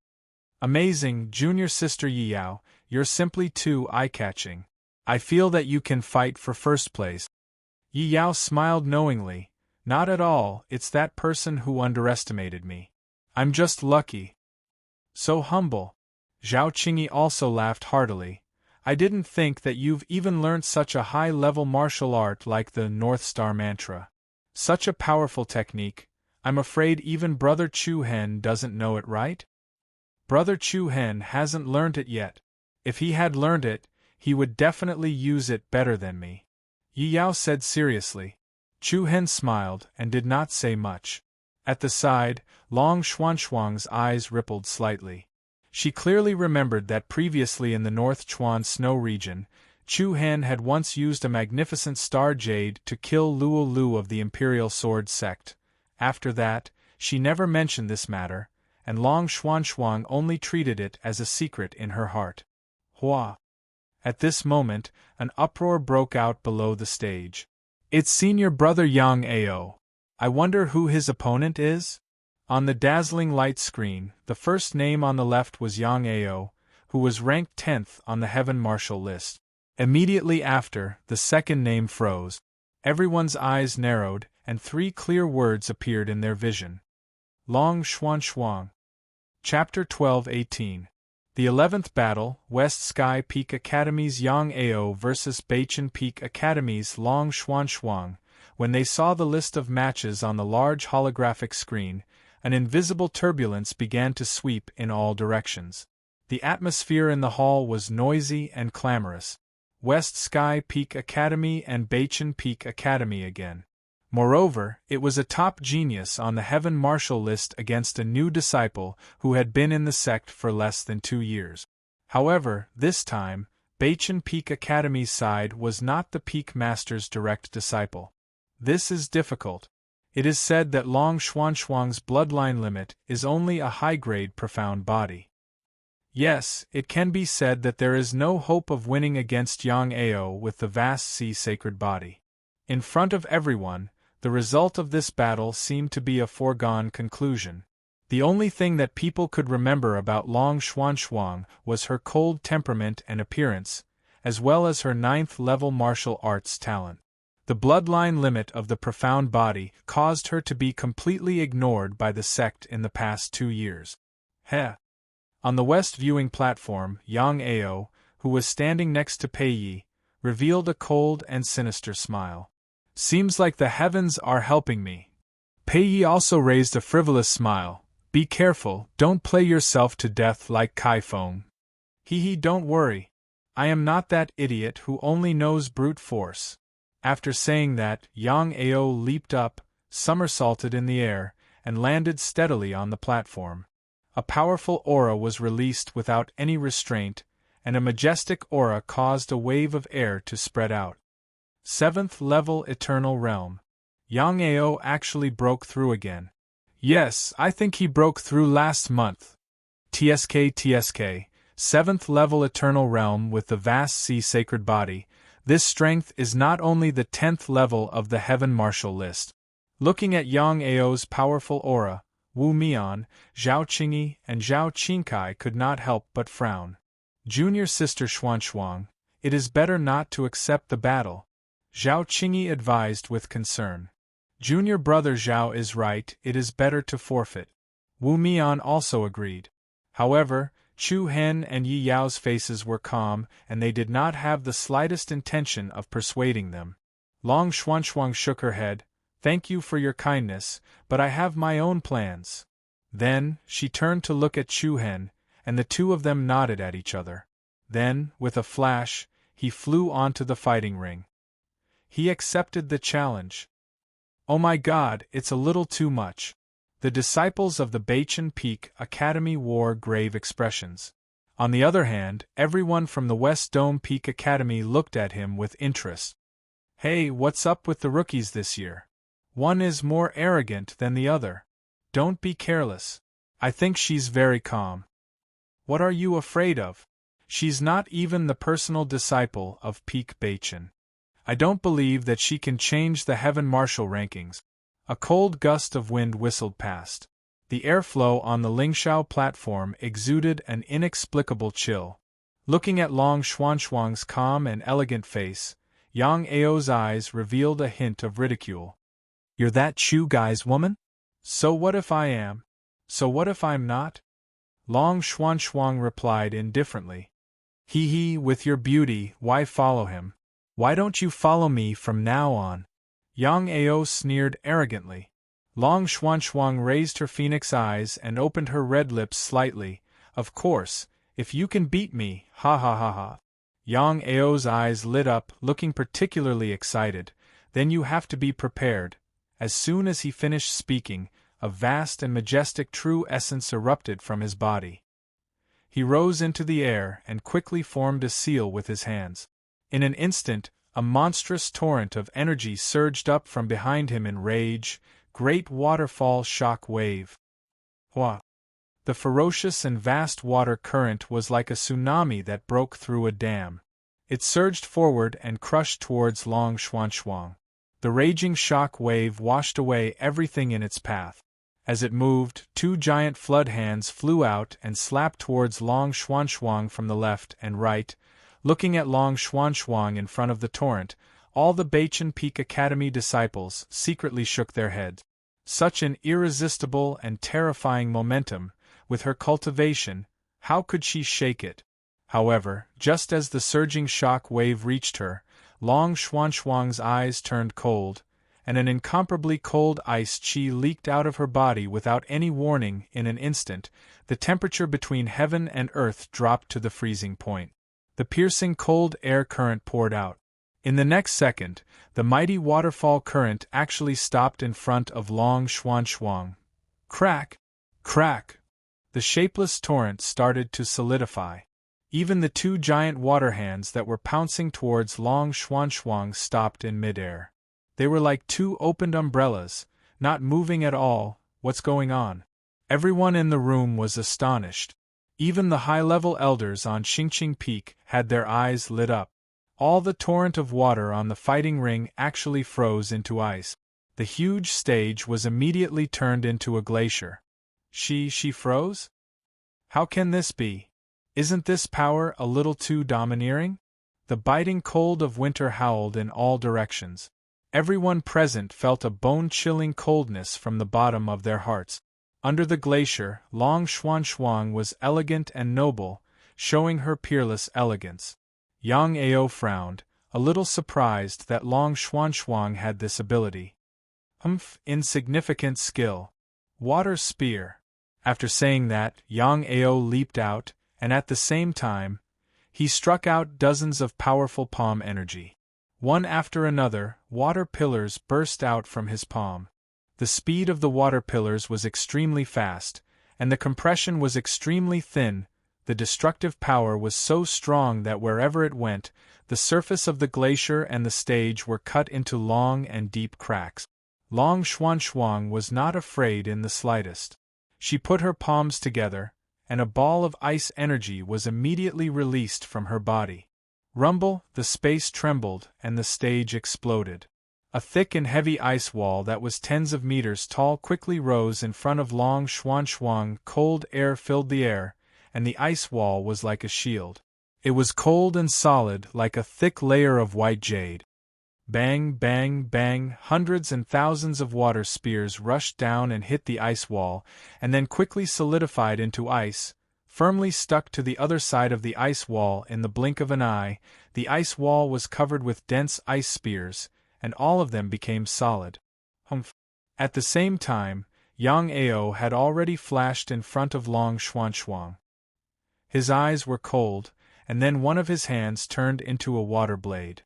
Amazing, junior sister Yi Yao, you're simply too eye-catching. I feel that you can fight for first place. Yi Yao smiled knowingly. Not at all, it's that person who underestimated me. I'm just lucky. So humble. Zhao Qingyi also laughed heartily. I didn't think that you've even learnt such a high-level martial art like the North Star Mantra. Such a powerful technique. I'm afraid even Brother Chu Hen doesn't know it, right? Brother Chu Hen hasn't learned it yet. If he had learned it, he would definitely use it better than me. Yi Yao said seriously. Chu Hen smiled and did not say much. At the side, Long Xuanxuang's eyes rippled slightly. She clearly remembered that previously in the North Chuan snow region, Chu Hen had once used a magnificent star jade to kill Luo Lu of the Imperial Sword sect. After that, she never mentioned this matter, and Long Xuanxuang only treated it as a secret in her heart. Hua! At this moment, an uproar broke out below the stage. It's senior brother Yang Ao. I wonder who his opponent is? On the dazzling light screen, the first name on the left was Yang Ao, who was ranked 10th on the Heaven Martial list. Immediately after, the second name froze. Everyone's eyes narrowed, and 3 clear words appeared in their vision. Long Xuanxuang. Chapter 12-18. The 11th Battle, West Sky Peak Academy's Yang Ao vs. Beichen Peak Academy's Long Xuanxuang. When they saw the list of matches on the large holographic screen, an invisible turbulence began to sweep in all directions. The atmosphere in the hall was noisy and clamorous. West Sky Peak Academy and Beichen Peak Academy again. Moreover, it was a top genius on the Heaven Martial list against a new disciple who had been in the sect for less than 2 years. However, this time, Beichen Peak Academy's side was not the Peak Master's direct disciple. This is difficult. It is said that Long Xuanxuang's bloodline limit is only a high-grade profound body. Yes, it can be said that there is no hope of winning against Yang Ao with the vast sea sacred body. In front of everyone, the result of this battle seemed to be a foregone conclusion. The only thing that people could remember about Long Xuanxuang was her cold temperament and appearance, as well as her 9th-level martial arts talent. The bloodline limit of the profound body caused her to be completely ignored by the sect in the past 2 years. On the west viewing platform, Yang Ao, who was standing next to Pei Yi, revealed a cold and sinister smile. Seems like the heavens are helping me. Pei Yi also raised a frivolous smile. Be careful, don't play yourself to death like Kai Feng. Don't worry. I am not that idiot who only knows brute force. After saying that, Yang Ao leaped up, somersaulted in the air, and landed steadily on the platform. A powerful aura was released without any restraint, and a majestic aura caused a wave of air to spread out. 7th level Eternal Realm. Yang Ao actually broke through again. Yes, I think he broke through last month. TSK, 7th level Eternal Realm with the vast sea sacred body. This strength is not only the 10th level of the Heaven Martial list. Looking at Yang Ao's powerful aura, Wu Mian, Zhao Qingyi, and Zhao Qingkai could not help but frown. Junior sister Xuanshuang, it is better not to accept the battle, Zhao Qingyi advised with concern. Junior brother Zhao is right, it is better to forfeit. Wu Mian also agreed. However, Chu Hen and Yi Yao's faces were calm, and they did not have the slightest intention of persuading them. Long Xuanshuang shook her head. Thank you for your kindness, but I have my own plans. Then, she turned to look at Chu Hen, and the two of them nodded at each other. Then, with a flash, he flew onto the fighting ring. He accepted the challenge. Oh my God, it's a little too much. The disciples of the Beichen Peak Academy wore grave expressions. On the other hand, everyone from the West Dome Peak Academy looked at him with interest. Hey, what's up with the rookies this year? One is more arrogant than the other. Don't be careless. I think she's very calm. What are you afraid of? She's not even the personal disciple of Peak Beichen. I don't believe that she can change the Heaven Martial rankings. A cold gust of wind whistled past. The airflow on the Lingshao platform exuded an inexplicable chill. Looking at Long Xuanshuang's calm and elegant face, Yang Ao's eyes revealed a hint of ridicule. You're that Chu guy's woman? So what if I am? So what if I'm not? Long Xuanshuang replied indifferently. Hee, with your beauty, why follow him? Why don't you follow me from now on? Yang Ao sneered arrogantly. Long Xuanshuang raised her phoenix eyes and opened her red lips slightly. Of course, if you can beat me, ha ha ha ha. Yang Ao's eyes lit up, looking particularly excited. Then you have to be prepared. As soon as he finished speaking, a vast and majestic true essence erupted from his body. He rose into the air and quickly formed a seal with his hands. In an instant, a monstrous torrent of energy surged up from behind him in rage, great waterfall shock wave. Hua! The ferocious and vast water current was like a tsunami that broke through a dam. It surged forward and crushed towards Long Xuanshuang. The raging shock wave washed away everything in its path. As it moved, two giant flood hands flew out and slapped towards Long Xuanshuang from the left and right. Looking at Long Xuanshuang in front of the torrent, all the Beichen Peak Academy disciples secretly shook their heads. Such an irresistible and terrifying momentum, with her cultivation, how could she shake it? However, just as the surging shock wave reached her, Long Xuanshuang's eyes turned cold, and an incomparably cold ice chi leaked out of her body without any warning. In an instant, the temperature between heaven and earth dropped to the freezing point. The piercing cold air current poured out. In the next second, the mighty waterfall current actually stopped in front of Long Xuanshuang. Crack! Crack! The shapeless torrent started to solidify. Even the two giant water hands that were pouncing towards Long Xuanshuang stopped in midair. They were like two opened umbrellas, not moving at all. What's going on? Everyone in the room was astonished. Even the high-level elders on Xingqing Peak had their eyes lit up. All the torrent of water on the fighting ring actually froze into ice. The huge stage was immediately turned into a glacier. She froze? How can this be? Isn't this power a little too domineering? The biting cold of winter howled in all directions. Everyone present felt a bone-chilling coldness from the bottom of their hearts. Under the glacier, Long Xuanshuang was elegant and noble, showing her peerless elegance. Yang Ao frowned, a little surprised that Long Xuanshuang had this ability. Insignificant skill. Water spear. After saying that, Yang Ao leaped out, and at the same time, he struck out dozens of powerful palm energy. One after another, water pillars burst out from his palm. The speed of the water pillars was extremely fast, and the compression was extremely thin. The destructive power was so strong that wherever it went, the surface of the glacier and the stage were cut into long and deep cracks. Long Xuanxuang was not afraid in the slightest. She put her palms together, and a ball of ice energy was immediately released from her body. Rumble, the space trembled, and the stage exploded. A thick and heavy ice wall that was tens of meters tall quickly rose in front of Long Xuanxuang. Cold air filled the air, and the ice wall was like a shield. It was cold and solid, like a thick layer of white jade. Bang, bang, bang, hundreds and thousands of water spears rushed down and hit the ice wall, and then quickly solidified into ice, firmly stuck to the other side of the ice wall in the blink of an eye. The ice wall was covered with dense ice spears, and all of them became solid. Humph! At the same time, Yang Ao had already flashed in front of Long Xuanxuang. His eyes were cold, and then one of his hands turned into a water blade.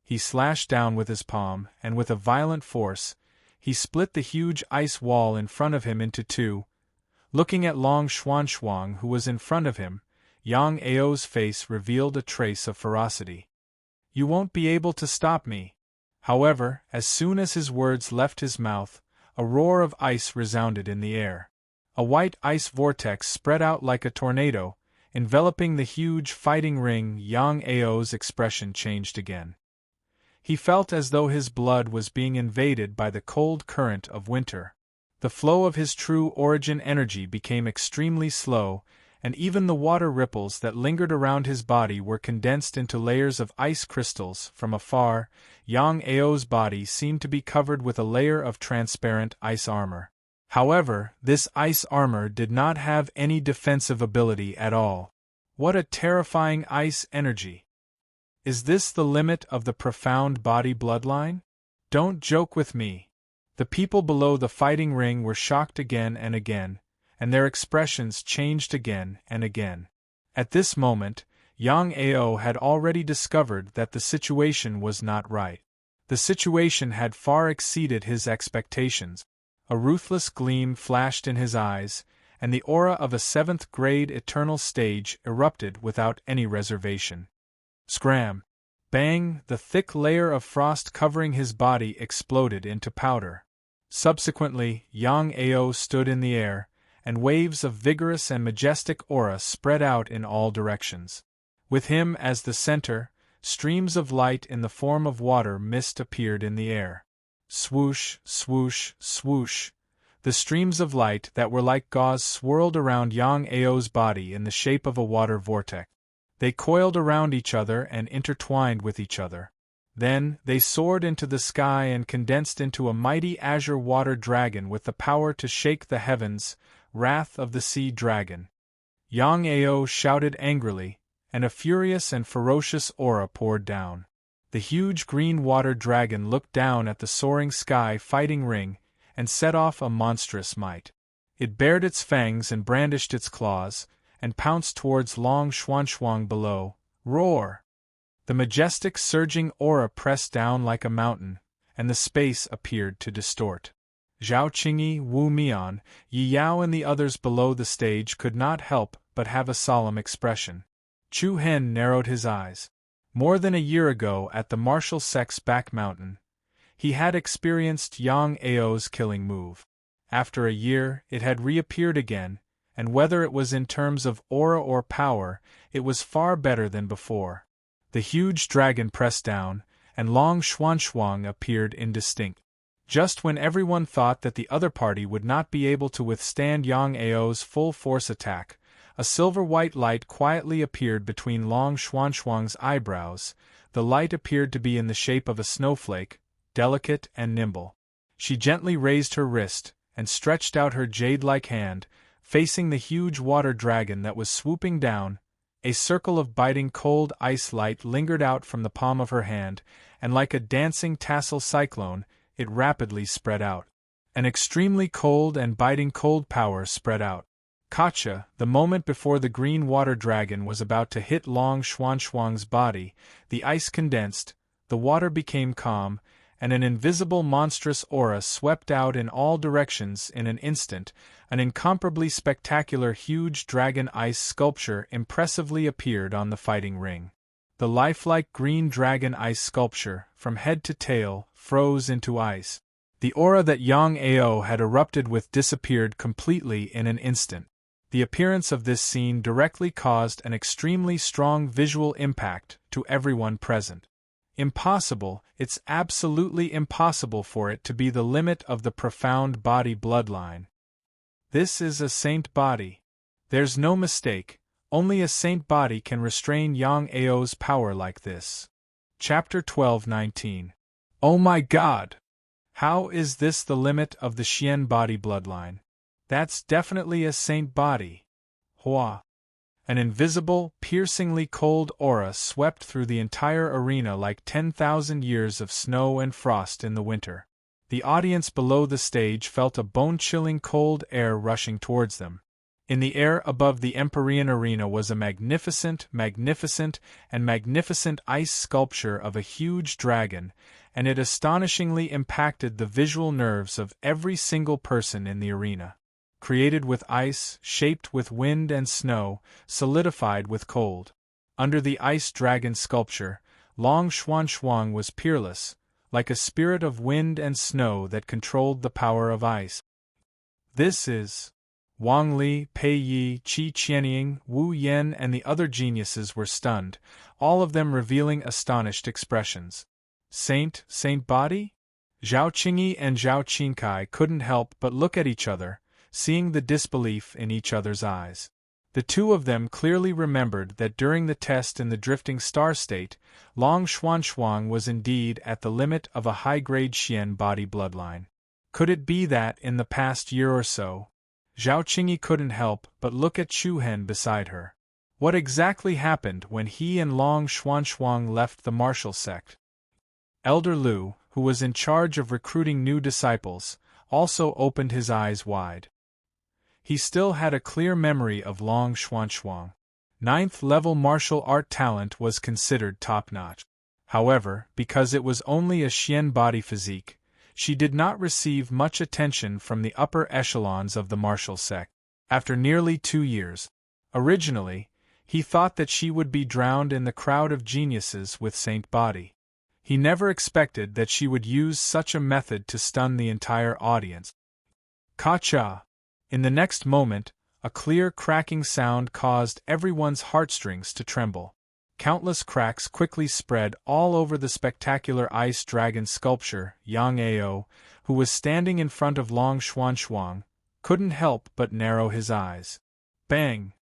He slashed down with his palm, and with a violent force, he split the huge ice wall in front of him into two. Looking at Long Xuanxuang, who was in front of him, Yang Ao's face revealed a trace of ferocity. "You won't be able to stop me." However, as soon as his words left his mouth, a roar of ice resounded in the air. A white ice vortex spread out like a tornado, enveloping the huge fighting ring. Yang Ao's expression changed again. He felt as though his blood was being invaded by the cold current of winter. The flow of his true origin energy became extremely slow, and even the water ripples that lingered around his body were condensed into layers of ice crystals. From afar, Yang Ao's body seemed to be covered with a layer of transparent ice armor. However, this ice armor did not have any defensive ability at all. What a terrifying ice energy! Is this the limit of the profound body bloodline? Don't joke with me. The people below the fighting ring were shocked again and again, and their expressions changed again and again. At this moment, Yang Ao had already discovered that the situation was not right. The situation had far exceeded his expectations. A ruthless gleam flashed in his eyes, and the aura of a seventh-grade eternal stage erupted without any reservation. Scram! Bang! The thick layer of frost covering his body exploded into powder. Subsequently, Yang Ao stood in the air, and waves of vigorous and majestic aura spread out in all directions. With him as the center, streams of light in the form of water mist appeared in the air. Swoosh, swoosh, swoosh. The streams of light that were like gauze swirled around Yang Ao's body in the shape of a water vortex. They coiled around each other and intertwined with each other. Then, they soared into the sky and condensed into a mighty azure water dragon with the power to shake the heavens. Wrath of the Sea Dragon. Yang Ao shouted angrily, and a furious and ferocious aura poured down. The huge green water dragon looked down at the soaring sky fighting ring, and set off a monstrous might. It bared its fangs and brandished its claws, and pounced towards Long Xuanxuang below. Roar! The majestic surging aura pressed down like a mountain, and the space appeared to distort. Zhao Qingyi, Wu Mian, Yi Yao and the others below the stage could not help but have a solemn expression. Chu Hen narrowed his eyes. More than a year ago at the martial sect's back mountain, he had experienced Yang Ao's killing move. After a year, it had reappeared again, and whether it was in terms of aura or power, it was far better than before. The huge dragon pressed down, and Long Xuanxuang appeared indistinct. Just when everyone thought that the other party would not be able to withstand Yang Ao's full-force attack, a silver-white light quietly appeared between Long Xuanxuang's eyebrows. The light appeared to be in the shape of a snowflake, delicate and nimble. She gently raised her wrist, and stretched out her jade-like hand, facing the huge water dragon that was swooping down. A circle of biting cold ice light lingered out from the palm of her hand, and like a dancing tassel cyclone, it rapidly spread out. An extremely cold and biting cold power spread out. Gotcha! The moment before the green water dragon was about to hit Long Xuanxuang's body, the ice condensed, the water became calm, and an invisible monstrous aura swept out in all directions in an instant. An incomparably spectacular huge dragon ice sculpture impressively appeared on the fighting ring. The lifelike green dragon ice sculpture, from head to tail, froze into ice. The aura that Yang Ao had erupted with disappeared completely in an instant. The appearance of this scene directly caused an extremely strong visual impact to everyone present. Impossible, it's absolutely impossible for it to be the limit of the profound body bloodline. This is a saint body. There's no mistake, only a saint body can restrain Yang Ao's power like this. Chapter 12:19. Oh my God! How is this the limit of the Xian body bloodline? That's definitely a saint body. Hua! An invisible, piercingly cold aura swept through the entire arena like 10,000 years of snow and frost in the winter. The audience below the stage felt a bone-chilling cold air rushing towards them. In the air above the Empyrean arena was a magnificent ice sculpture of a huge dragon, and it astonishingly impacted the visual nerves of every single person in the arena. Created with ice, shaped with wind and snow, solidified with cold. Under the ice dragon sculpture, Long Xuan was peerless, like a spirit of wind and snow that controlled the power of ice. This is... Wang Li, Pei Yi, Qi Qianying, Wu Yan and the other geniuses were stunned, all of them revealing astonished expressions. Saint body? Zhao Qingyi and Zhao Qingkai couldn't help but look at each other, seeing the disbelief in each other's eyes. The two of them clearly remembered that during the test in the drifting star state, Long Xuan was indeed at the limit of a high-grade Xian body bloodline. Could it be that in the past year or so? Zhao Qingyi couldn't help but look at Chu Hen beside her. What exactly happened when he and Long Xuan left the martial sect? Elder Lu, who was in charge of recruiting new disciples, also opened his eyes wide. He still had a clear memory of Long Xuan. Ninth-level martial art talent was considered top-notch. However, because it was only a Xian body physique, she did not receive much attention from the upper echelons of the martial sect. After nearly 2 years, originally, he thought that she would be drowned in the crowd of geniuses with saint body. He never expected that she would use such a method to stun the entire audience. Ka-cha! In the next moment, a clear cracking sound caused everyone's heartstrings to tremble. Countless cracks quickly spread all over the spectacular ice dragon sculpture. Yang Ao, who was standing in front of Long Xuan, couldn't help but narrow his eyes. Bang!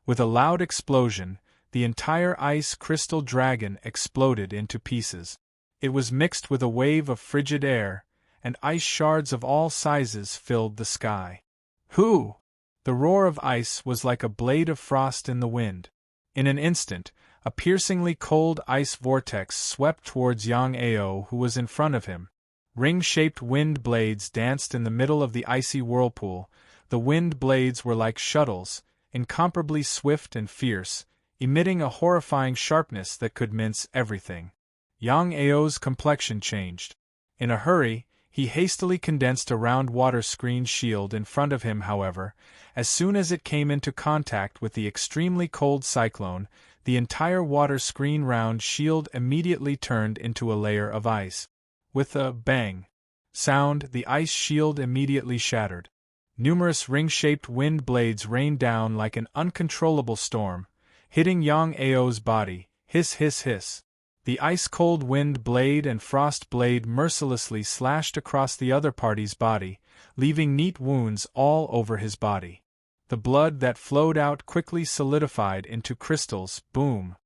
With a loud explosion, the entire ice crystal dragon exploded into pieces. It was mixed with a wave of frigid air, and ice shards of all sizes filled the sky. Hoo! The roar of ice was like a blade of frost in the wind. In an instant, a piercingly cold ice vortex swept towards Yang Ao, who was in front of him. Ring-shaped wind blades danced in the middle of the icy whirlpool. The wind blades were like shuttles, incomparably swift and fierce, emitting a horrifying sharpness that could mince everything. Yang Ao's complexion changed. In a hurry, he hastily condensed a round water screen shield in front of him. However, as soon as it came into contact with the extremely cold cyclone, the entire water screen round shield immediately turned into a layer of ice. With a bang sound, the ice shield immediately shattered. Numerous ring-shaped wind blades rained down like an uncontrollable storm, hitting Yang Ao's body. Hiss, hiss, hiss. The ice-cold wind blade and frost blade mercilessly slashed across the other party's body, leaving neat wounds all over his body. The blood that flowed out quickly solidified into crystals. Boom!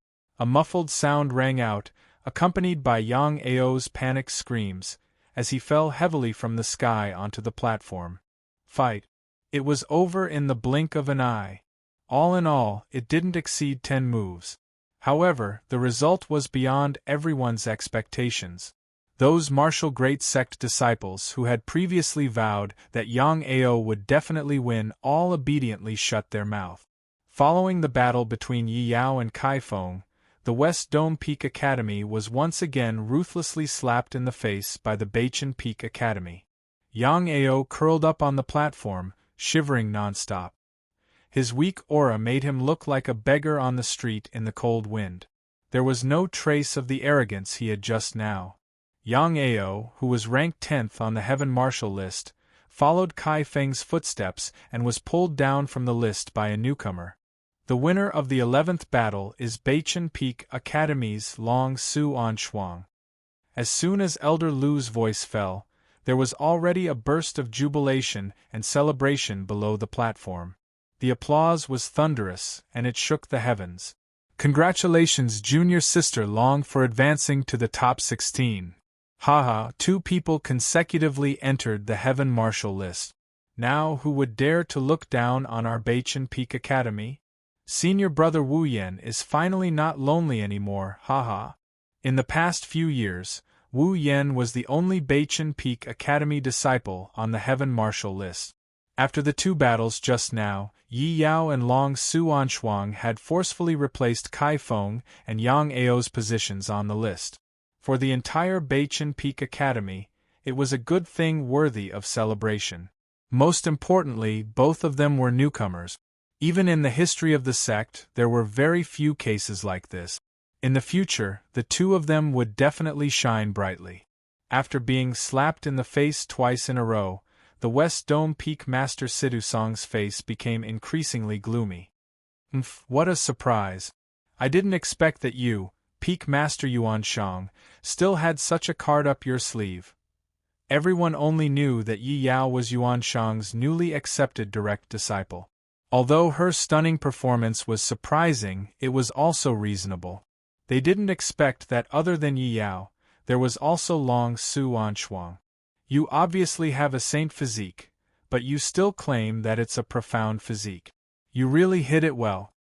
A muffled sound rang out, accompanied by Yang Ao's panicked screams, as he fell heavily from the sky onto the platform. Fight! It was over in the blink of an eye. All in all, it didn't exceed 10 moves. However, the result was beyond everyone's expectations. Those martial great sect disciples who had previously vowed that Yang Ao would definitely win all obediently shut their mouth. Following the battle between Yi Yao and Kai Feng, the West Dome Peak Academy was once again ruthlessly slapped in the face by the Beichen Peak Academy. Yang Ao curled up on the platform, shivering nonstop. His weak aura made him look like a beggar on the street in the cold wind. There was no trace of the arrogance he had just now. Yang Ao, who was ranked 10th on the Heaven Marshal list, followed Kai Feng's footsteps and was pulled down from the list by a newcomer. The winner of the 11th battle is Beichen Peak Academy's Long Su Anshuang. As soon as Elder Lu's voice fell, there was already a burst of jubilation and celebration below the platform. The applause was thunderous, and it shook the heavens. Congratulations, junior sister Long, for advancing to the top 16. Haha, 2 people consecutively entered the Heaven Marshal list. Now who would dare to look down on our Beichen Peak Academy? Senior brother Wu Yan is finally not lonely anymore, haha. In the past few years, Wu Yan was the only Beichen Peak Academy disciple on the Heaven Marshal list. After the 2 battles just now, Yi Yao and Long Su Anshuang had forcefully replaced Kai Feng and Yang Ao's positions on the list. For the entire Beichen Peak Academy, it was a good thing worthy of celebration. Most importantly, both of them were newcomers. Even in the history of the sect, there were very few cases like this. In the future, the 2 of them would definitely shine brightly. After being slapped in the face twice in a row, the West Dome Peak Master Sidusong's face became increasingly gloomy. What a surprise. I didn't expect that you, Peak Master Yuan Shang, still had such a card up your sleeve. Everyone only knew that Yi Yao was Yuan Shang's newly accepted direct disciple. Although her stunning performance was surprising, it was also reasonable. They didn't expect that other than Yi Yao, there was also Long Su Anshuang. You obviously have a saint physique, but you still claim that it's a profound physique. You really hit it well.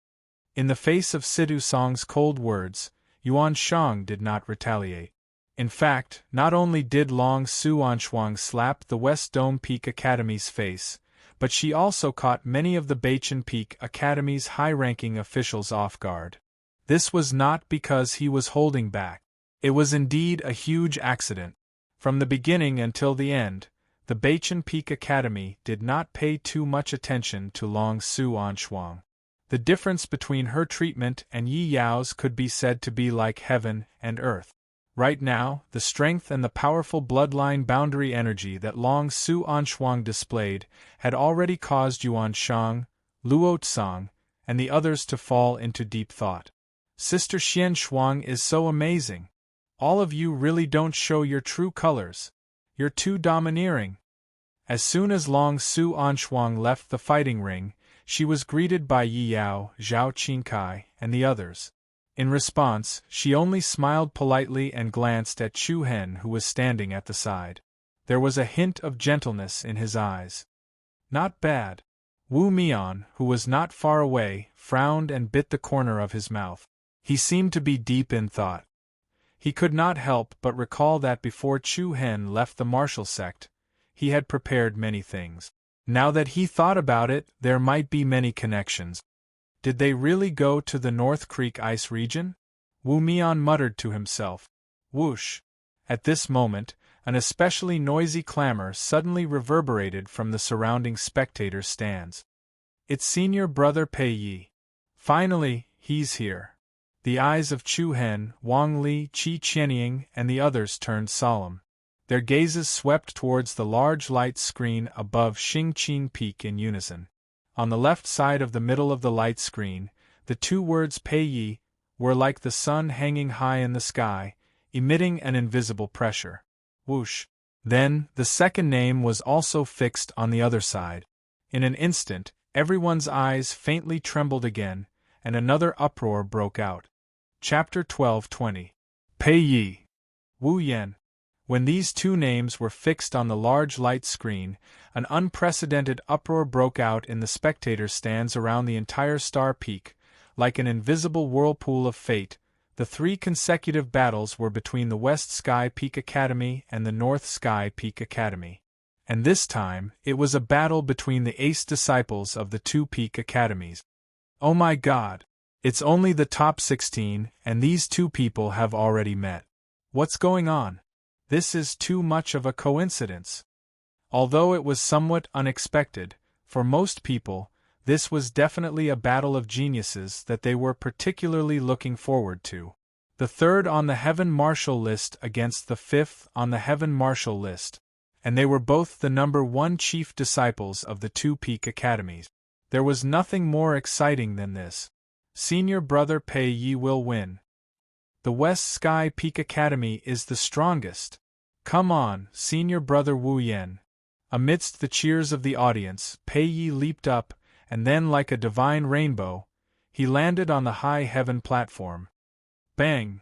In the face of Sidu Song's cold words, Yuan Shang did not retaliate. In fact, not only did Long Su Anshuang slap the West Dome Peak Academy's face, but she also caught many of the Beichen Peak Academy's high-ranking officials off guard. This was not because he was holding back. It was indeed a huge accident. From the beginning until the end, the Beichen Peak Academy did not pay too much attention to Long Su Anshuang. The difference between her treatment and Yi Yao's could be said to be like heaven and earth. Right now, the strength and the powerful bloodline boundary energy that Long Su Anshuang displayed had already caused Yuan Shang, Luo Tsang, and the others to fall into deep thought. Sister Xian Shuang is so amazing. All of you really don't show your true colors. You're too domineering. As soon as Long Su Anshuang left the fighting ring, she was greeted by Yi Yao, Zhao Qingkai, and the others. In response, she only smiled politely and glanced at Chu Hen, who was standing at the side. There was a hint of gentleness in his eyes. Not bad. Wu Mian, who was not far away, frowned and bit the corner of his mouth. He seemed to be deep in thought. He could not help but recall that before Chu Hen left the martial sect, he had prepared many things. Now that he thought about it, there might be many connections. Did they really go to the North Creek ice region? Wu Mian muttered to himself. Whoosh! At this moment, an especially noisy clamor suddenly reverberated from the surrounding spectator stands. It's senior brother Pei Yi. Finally, he's here. The eyes of Chu Hen, Wang Li, Qi Qianying, and the others turned solemn. Their gazes swept towards the large light screen above Xingqing Peak in unison. On the left side of the middle of the light screen, the 2 words Pei Yi were like the sun hanging high in the sky, emitting an invisible pressure. Whoosh! Then, the second name was also fixed on the other side. In an instant, everyone's eyes faintly trembled again, and another uproar broke out. Chapter 12:20. Pei Yi. Wu Yan. When these 2 names were fixed on the large light screen, an unprecedented uproar broke out in the spectator stands around the entire star peak. Like an invisible whirlpool of fate, the 3 consecutive battles were between the West Sky Peak Academy and the North Sky Peak Academy. And this time, it was a battle between the ace disciples of the 2 peak academies. Oh my God! It's only the top 16, and these two people have already met. What's going on? This is too much of a coincidence. Although it was somewhat unexpected, for most people, this was definitely a battle of geniuses that they were particularly looking forward to. The third on the Heaven Marshal list against the fifth on the Heaven Marshal list, and they were both the number 1 chief disciples of the two peak academies. There was nothing more exciting than this. Senior brother Pei Yi will win. The West Sky Peak Academy is the strongest. Come on, senior brother Wu Yan. Amidst the cheers of the audience, Pei Yi leaped up, and then like a divine rainbow, he landed on the high heaven platform. Bang!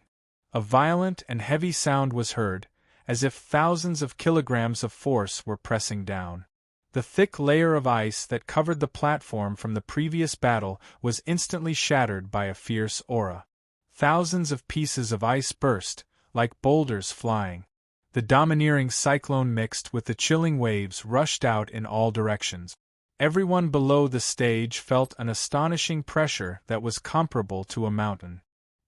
A violent and heavy sound was heard, as if thousands of kilograms of force were pressing down. The thick layer of ice that covered the platform from the previous battle was instantly shattered by a fierce aura. Thousands of pieces of ice burst, like boulders flying. The domineering cyclone mixed with the chilling waves rushed out in all directions. Everyone below the stage felt an astonishing pressure that was comparable to a mountain.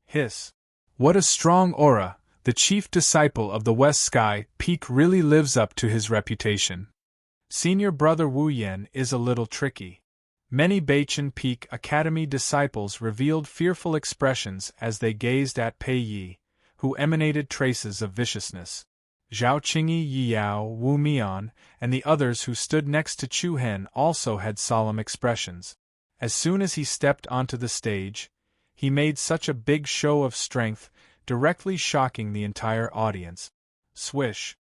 Hiss! What a strong aura! The chief disciple of the West Sky Peak really lives up to his reputation. Senior brother Wu Yan is a little tricky. Many Beichen Peak Academy disciples revealed fearful expressions as they gazed at Pei Yi, who emanated traces of viciousness. Zhao Qingyi, Yi Yao, Wu Mian, and the others who stood next to Chu Hen also had solemn expressions. As soon as he stepped onto the stage, he made such a big show of strength, directly shocking the entire audience. Swish!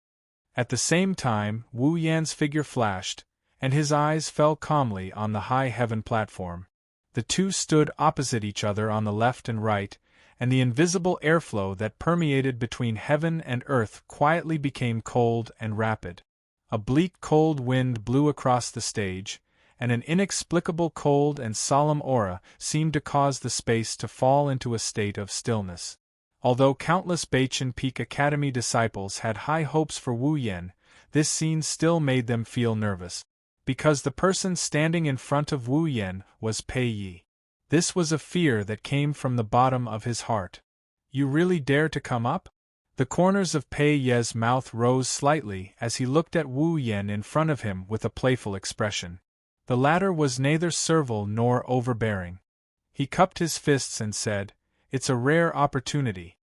At the same time, Wu Yan's figure flashed, and his eyes fell calmly on the high heaven platform. The two stood opposite each other on the left and right, and the invisible airflow that permeated between heaven and earth quietly became cold and rapid. A bleak cold wind blew across the stage, and an inexplicable cold and solemn aura seemed to cause the space to fall into a state of stillness. Although countless Beichen Peak Academy disciples had high hopes for Wu Yan, this scene still made them feel nervous. Because the person standing in front of Wu Yan was Pei Yi. This was a fear that came from the bottom of his heart. You really dare to come up? The corners of Pei Yi's mouth rose slightly as he looked at Wu Yan in front of him with a playful expression. The latter was neither servile nor overbearing. He cupped his fists and said, "It's a rare opportunity.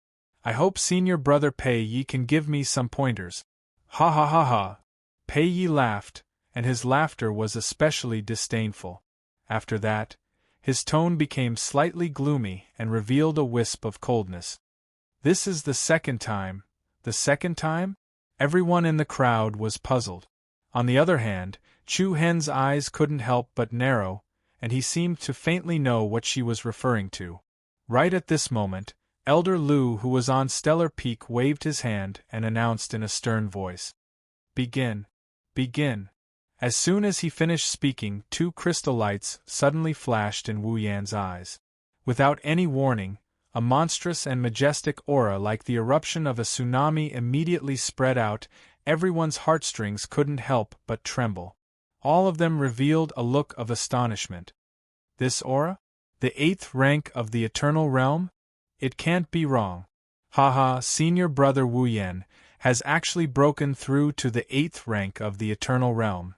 I hope senior brother Pei Yi can give me some pointers." Ha ha ha ha! Pei Yi laughed, and his laughter was especially disdainful. After that, his tone became slightly gloomy and revealed a wisp of coldness. This is the second time. The second time? Everyone in the crowd was puzzled. On the other hand, Chu Hen's eyes couldn't help but narrow, and he seemed to faintly know what she was referring to. Right at this moment, Elder Lu, who was on Stellar Peak, waved his hand and announced in a stern voice, "Begin. Begin." As soon as he finished speaking, 2 crystal lights suddenly flashed in Wu Yan's eyes. Without any warning, a monstrous and majestic aura like the eruption of a tsunami immediately spread out. Everyone's heartstrings couldn't help but tremble. All of them revealed a look of astonishment. This aura? The 8th rank of the Eternal Realm? It can't be wrong. Haha, senior brother Wu Yan has actually broken through to the 8th rank of the Eternal Realm.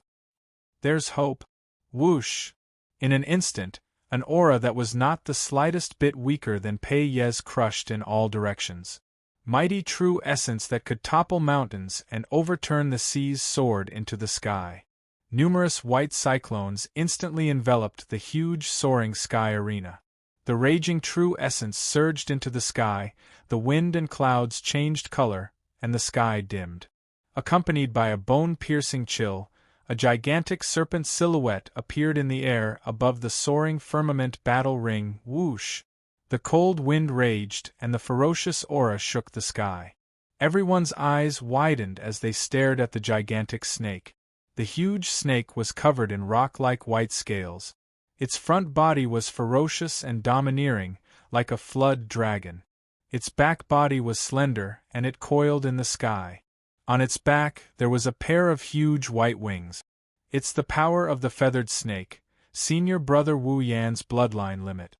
There's hope. Whoosh! In an instant, an aura that was not the slightest bit weaker than Pei Yi's crushed in all directions. Mighty true essence that could topple mountains and overturn the seas soared into the sky. Numerous white cyclones instantly enveloped the huge soaring sky arena. The raging true essence surged into the sky, the wind and clouds changed color, and the sky dimmed. Accompanied by a bone-piercing chill, a gigantic serpent silhouette appeared in the air above the soaring firmament battle ring. Whoosh! The cold wind raged, and the ferocious aura shook the sky. Everyone's eyes widened as they stared at the gigantic snake. The huge snake was covered in rock-like white scales. Its front body was ferocious and domineering, like a flood dragon. Its back body was slender, and it coiled in the sky. On its back, there was a pair of huge white wings. It's the power of the feathered snake, senior brother Wu Yan's bloodline limit.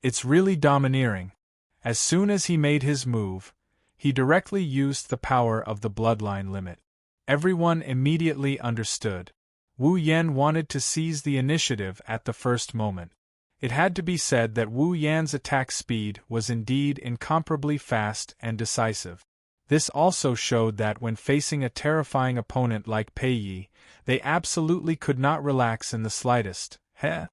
It's really domineering. As soon as he made his move, he directly used the power of the bloodline limit. Everyone immediately understood. Wu Yan wanted to seize the initiative at the first moment. It had to be said that Wu Yan's attack speed was indeed incomparably fast and decisive. This also showed that when facing a terrifying opponent like Pei Yi, they absolutely could not relax in the slightest. Heh!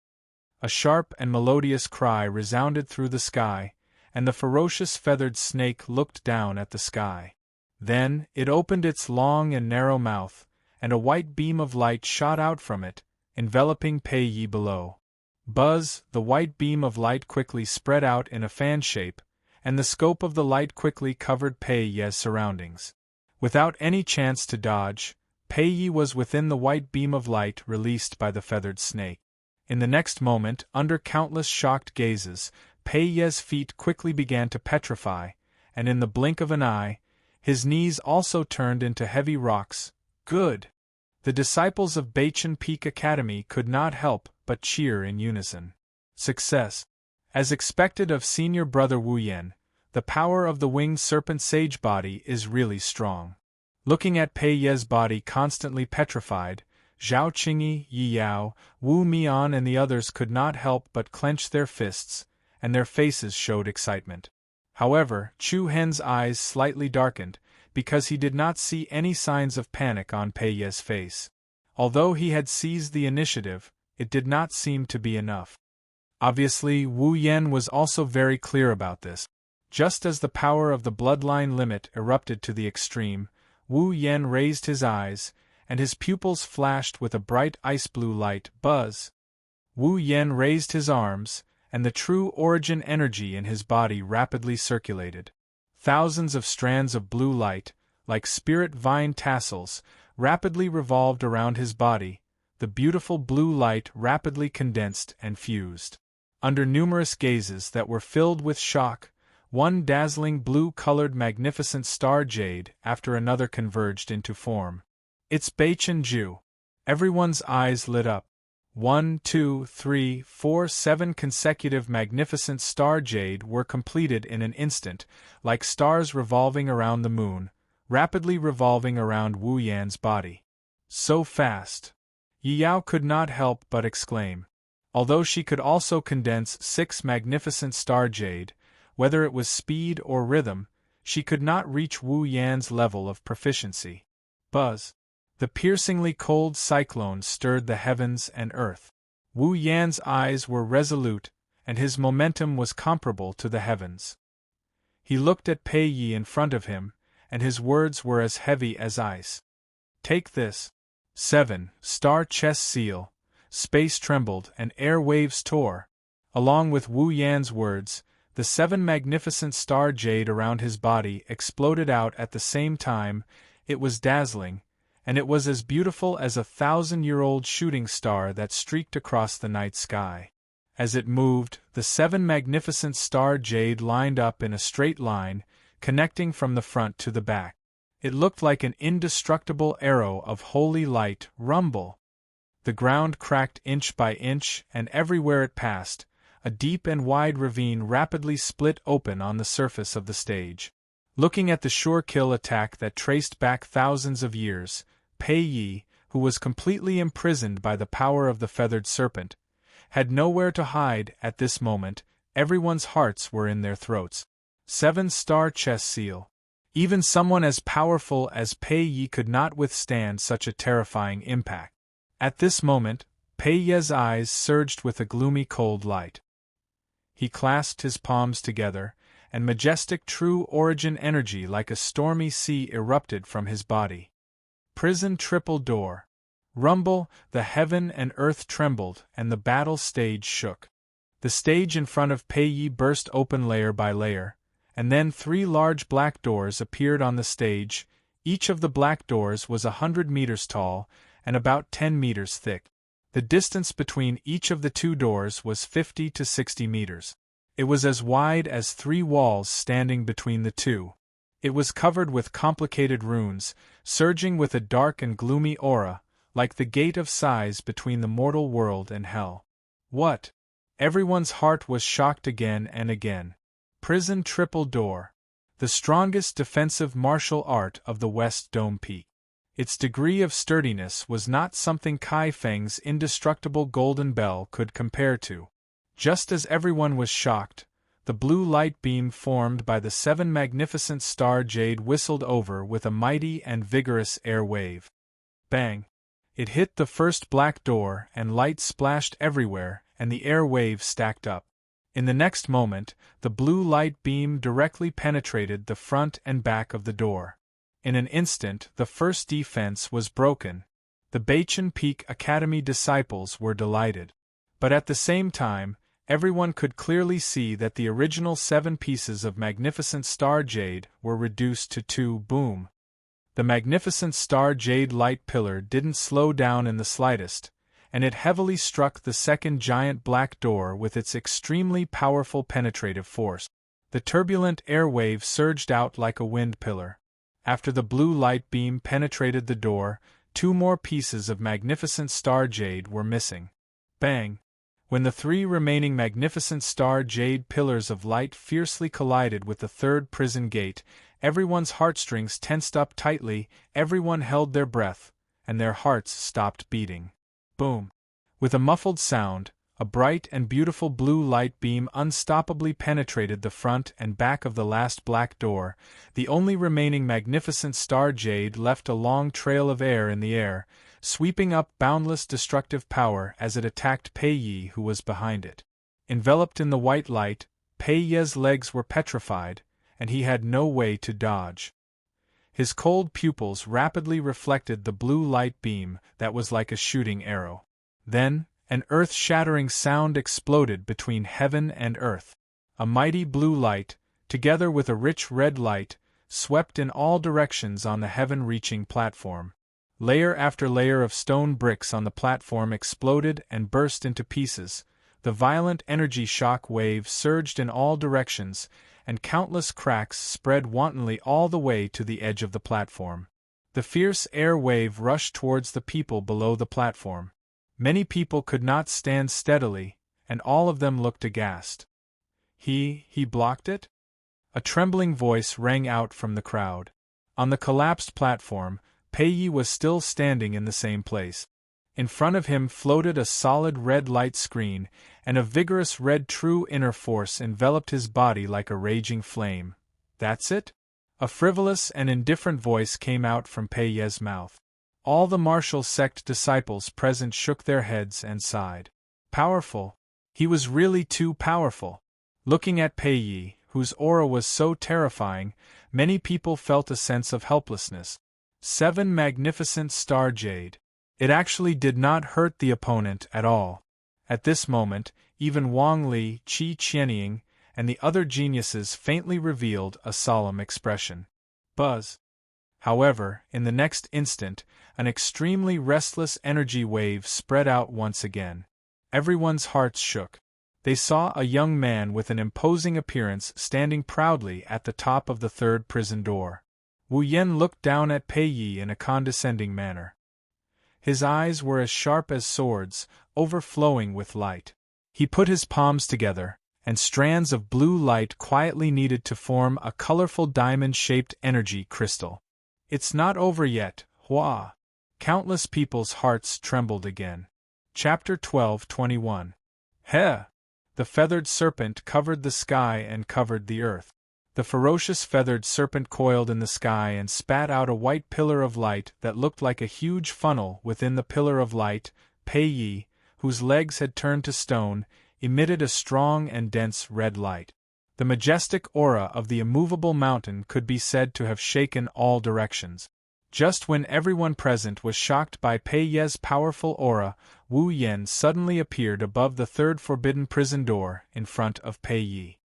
A sharp and melodious cry resounded through the sky, and the ferocious feathered snake looked down at the sky. Then, it opened its long and narrow mouth, and a white beam of light shot out from it, enveloping Pei Yi below. Buzz, the white beam of light quickly spread out in a fan shape, and the scope of the light quickly covered Pei Yi's surroundings. Without any chance to dodge, Pei Yi was within the white beam of light released by the feathered snake. In the next moment, under countless shocked gazes, Pei Yi's feet quickly began to petrify, and in the blink of an eye, his knees also turned into heavy rocks. Good! The disciples of Beichen Peak Academy could not help but cheer in unison. Success! As expected of senior brother Wu Yan, the power of the winged serpent sage body is really strong. Looking at Pei Yi's body constantly petrified, Zhao Qingyi, Yi Yao, Wu Mian and the others could not help but clench their fists, and their faces showed excitement. However, Chu Hen's eyes slightly darkened, because he did not see any signs of panic on Pei Yi's face. Although he had seized the initiative, it did not seem to be enough. Obviously, Wu Yan was also very clear about this. Just as the power of the bloodline limit erupted to the extreme, Wu Yan raised his eyes, and his pupils flashed with a bright ice-blue light. Buzz! Wu Yan raised his arms, and the true origin energy in his body rapidly circulated. Thousands of strands of blue light, like spirit vine tassels, rapidly revolved around his body. The beautiful blue light rapidly condensed and fused. Under numerous gazes that were filled with shock, one dazzling blue-colored magnificent star jade after another converged into form. It's Beichen Ju! Everyone's eyes lit up. 1, 2, 3, 4, 7 consecutive magnificent star jade were completed in an instant, like stars revolving around the moon, rapidly revolving around Wu Yan's body. So fast! Yi Yao could not help but exclaim. Although she could also condense 6 magnificent star jade, whether it was speed or rhythm, she could not reach Wu Yan's level of proficiency. Buzz! The piercingly cold cyclone stirred the heavens and earth. Wu Yan's eyes were resolute, and his momentum was comparable to the heavens. He looked at Pei Yi in front of him, and his words were as heavy as ice. Take this. 7. Star chess seal. Space trembled and air waves tore. Along with Wu Yan's words, the 7 magnificent star jade around his body exploded out at the same time. It was dazzling, and it was as beautiful as a 1,000-year-old shooting star that streaked across the night sky. As it moved, the 7 magnificent star jade lined up in a straight line, connecting from the front to the back. It looked like an indestructible arrow of holy light. Rumble! The ground cracked inch by inch, and everywhere it passed, a deep and wide ravine rapidly split open on the surface of the stage. Looking at the sure kill attack that traced back thousands of years, Pei Yi, who was completely imprisoned by the power of the feathered serpent, had nowhere to hide at this moment. Everyone's hearts were in their throats. 7-star chess seal. Even someone as powerful as Pei Yi could not withstand such a terrifying impact. At this moment, Pei Yi's eyes surged with a gloomy cold light. He clasped his palms together, and majestic true origin energy like a stormy sea erupted from his body. Prison triple door. Rumble, the heaven and earth trembled, and the battle stage shook. The stage in front of Pei Yi burst open layer by layer, and then 3 large black doors appeared on the stage. Each of the black doors was 100 meters tall, and about 10 meters thick. The distance between each of the 2 doors was 50 to 60 meters. It was as wide as 3 walls standing between the 2. It was covered with complicated runes, surging with a dark and gloomy aura, like the gate of sighs between the mortal world and hell. What? Everyone's heart was shocked again and again. Prison triple door. The strongest defensive martial art of the West Dome Peak. Its degree of sturdiness was not something Kai Feng's indestructible golden bell could compare to. Just as everyone was shocked, the blue light beam formed by the 7 magnificent star jade whistled over with a mighty and vigorous air wave. Bang! It hit the first black door and light splashed everywhere, and the air wave stacked up. In the next moment, the blue light beam directly penetrated the front and back of the door. In an instant, the first defense was broken. The Beichen Peak Academy disciples were delighted. But at the same time, everyone could clearly see that the original 7 pieces of magnificent star jade were reduced to 2. Boom! The magnificent star jade light pillar didn't slow down in the slightest, and it heavily struck the second giant black door with its extremely powerful penetrative force. The turbulent air wave surged out like a wind pillar. After the blue light beam penetrated the door, 2 more pieces of magnificent star jade were missing. Bang! When the 3 remaining magnificent star jade pillars of light fiercely collided with the third prison gate, everyone's heartstrings tensed up tightly, everyone held their breath, and their hearts stopped beating. Boom! With a muffled sound, a bright and beautiful blue light beam unstoppably penetrated the front and back of the last black door. The only remaining magnificent star jade left a long trail of air in the air, sweeping up boundless destructive power as it attacked Pei Yi, who was behind it. Enveloped in the white light, Pei Yi's legs were petrified, and he had no way to dodge. His cold pupils rapidly reflected the blue light beam that was like a shooting arrow. Then, an earth-shattering sound exploded between heaven and earth. A mighty blue light, together with a rich red light, swept in all directions on the heaven-reaching platform. Layer after layer of stone bricks on the platform exploded and burst into pieces. The violent energy shock wave surged in all directions, and countless cracks spread wantonly all the way to the edge of the platform. The fierce air wave rushed towards the people below the platform. Many people could not stand steadily, and all of them looked aghast. He blocked it? A trembling voice rang out from the crowd. On the collapsed platform, Pei Yi was still standing in the same place. In front of him floated a solid red light screen, and a vigorous red true inner force enveloped his body like a raging flame. That's it? A frivolous and indifferent voice came out from Pei Yi's mouth. All the martial sect disciples present shook their heads and sighed. Powerful. He was really too powerful. Looking at Pei Yi, whose aura was so terrifying, many people felt a sense of helplessness. 7 magnificent star jade. It actually did not hurt the opponent at all. At this moment, even Wang Li, Qi Qianying, and the other geniuses faintly revealed a solemn expression. Buzz. However, in the next instant, an extremely restless energy wave spread out once again. Everyone's hearts shook. They saw a young man with an imposing appearance standing proudly at the top of the third prison door. Wu Yen looked down at Pei Yi in a condescending manner. His eyes were as sharp as swords, overflowing with light. He put his palms together, and strands of blue light quietly kneaded to form a colorful diamond-shaped energy crystal. It's not over yet, Hua. Countless people's hearts trembled again. Chapter 12:21. He! The feathered serpent covered the sky and covered the earth. The ferocious feathered serpent coiled in the sky and spat out a white pillar of light that looked like a huge funnel. Within the pillar of light, Pei Yi, whose legs had turned to stone, emitted a strong and dense red light. The majestic aura of the immovable mountain could be said to have shaken all directions. Just when everyone present was shocked by Pei Yi's powerful aura, Wu Yen suddenly appeared above the third forbidden prison door in front of Pei Yi.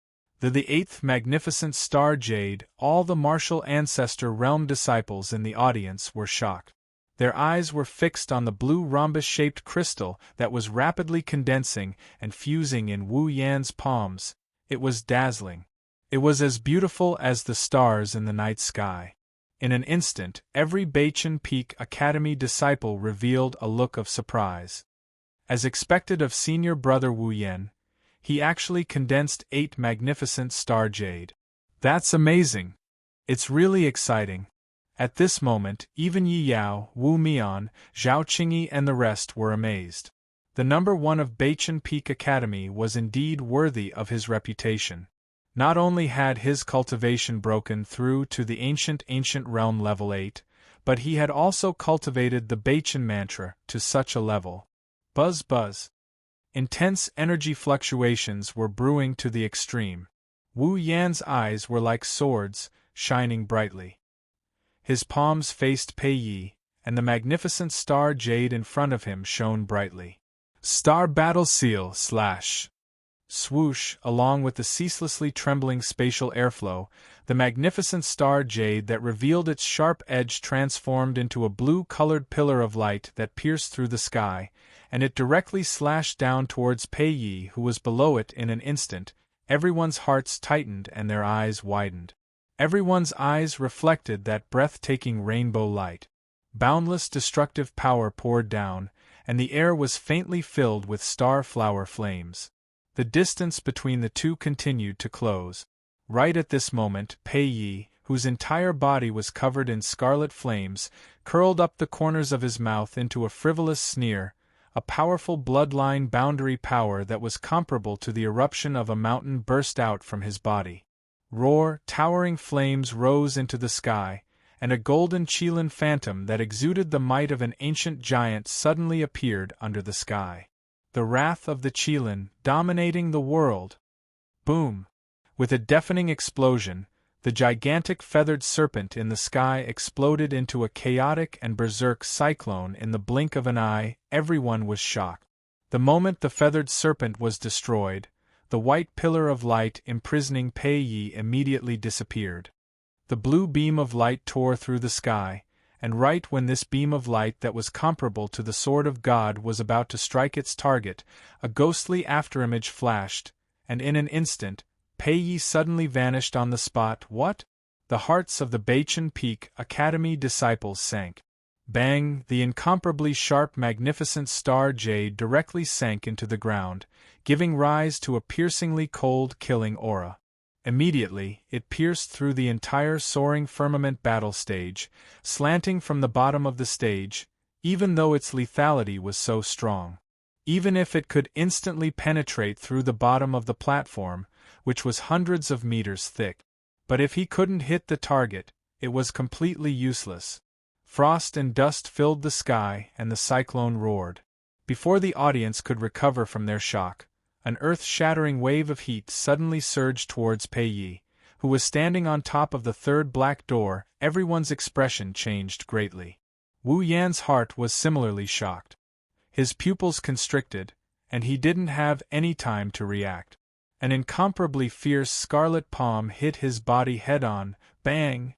The 8th magnificent star jade, all the martial ancestor realm disciples in the audience were shocked. Their eyes were fixed on the blue rhombus-shaped crystal that was rapidly condensing and fusing in Wu Yan's palms. It was dazzling. It was as beautiful as the stars in the night sky. In an instant, every Beichen Peak Academy disciple revealed a look of surprise. As expected of senior brother Wu Yan, he actually condensed 8 magnificent star jade. That's amazing. It's really exciting. At this moment, even Yi Yao, Wu Mian, Zhao Qingyi and the rest were amazed. The number 1 of Beichen Peak Academy was indeed worthy of his reputation. Not only had his cultivation broken through to the ancient realm level 8, but he had also cultivated the Beichen mantra to such a level. Buzz buzz. Intense energy fluctuations were brewing to the extreme. Wu Yan's eyes were like swords, shining brightly. His palms faced Pei Yi, and the magnificent star jade in front of him shone brightly. Star Battle Seal / Swoosh, along with the ceaselessly trembling spatial airflow, the magnificent star jade that revealed its sharp edge transformed into a blue-colored pillar of light that pierced through the sky, and it directly slashed down towards Pei Yi, who was below it in an instant. Everyone's hearts tightened and their eyes widened. Everyone's eyes reflected that breathtaking rainbow light. Boundless destructive power poured down, and the air was faintly filled with star-flower flames. The distance between the two continued to close. Right at this moment, Pei Yi, whose entire body was covered in scarlet flames, curled up the corners of his mouth into a frivolous sneer, a powerful bloodline boundary power that was comparable to the eruption of a mountain burst out from his body. Roar, towering flames rose into the sky, and a golden Qilin phantom that exuded the might of an ancient giant suddenly appeared under the sky. The wrath of the Qilin, dominating the world. Boom! With a deafening explosion, the gigantic feathered serpent in the sky exploded into a chaotic and berserk cyclone in the blink of an eye. Everyone was shocked. The moment the feathered serpent was destroyed, the white pillar of light imprisoning Pei Yi immediately disappeared. The blue beam of light tore through the sky, and right when this beam of light that was comparable to the sword of God was about to strike its target, a ghostly afterimage flashed, and in an instant, Pei Yi suddenly vanished on the spot. What? The hearts of the Beichen Peak Academy disciples sank. Bang! The incomparably sharp, magnificent star jade directly sank into the ground, giving rise to a piercingly cold, killing aura. Immediately, it pierced through the entire soaring firmament battle stage, slanting from the bottom of the stage, even though its lethality was so strong. Even if it could instantly penetrate through the bottom of the platform, which was hundreds of meters thick. But if he couldn't hit the target, it was completely useless. Frost and dust filled the sky, and the cyclone roared. Before the audience could recover from their shock, an earth-shattering wave of heat suddenly surged towards Pei Yi, who was standing on top of the third black door. Everyone's expression changed greatly. Wu Yan's heart was similarly shocked. His pupils constricted, and he didn't have any time to react. An incomparably fierce scarlet palm hit his body head-on. Bang!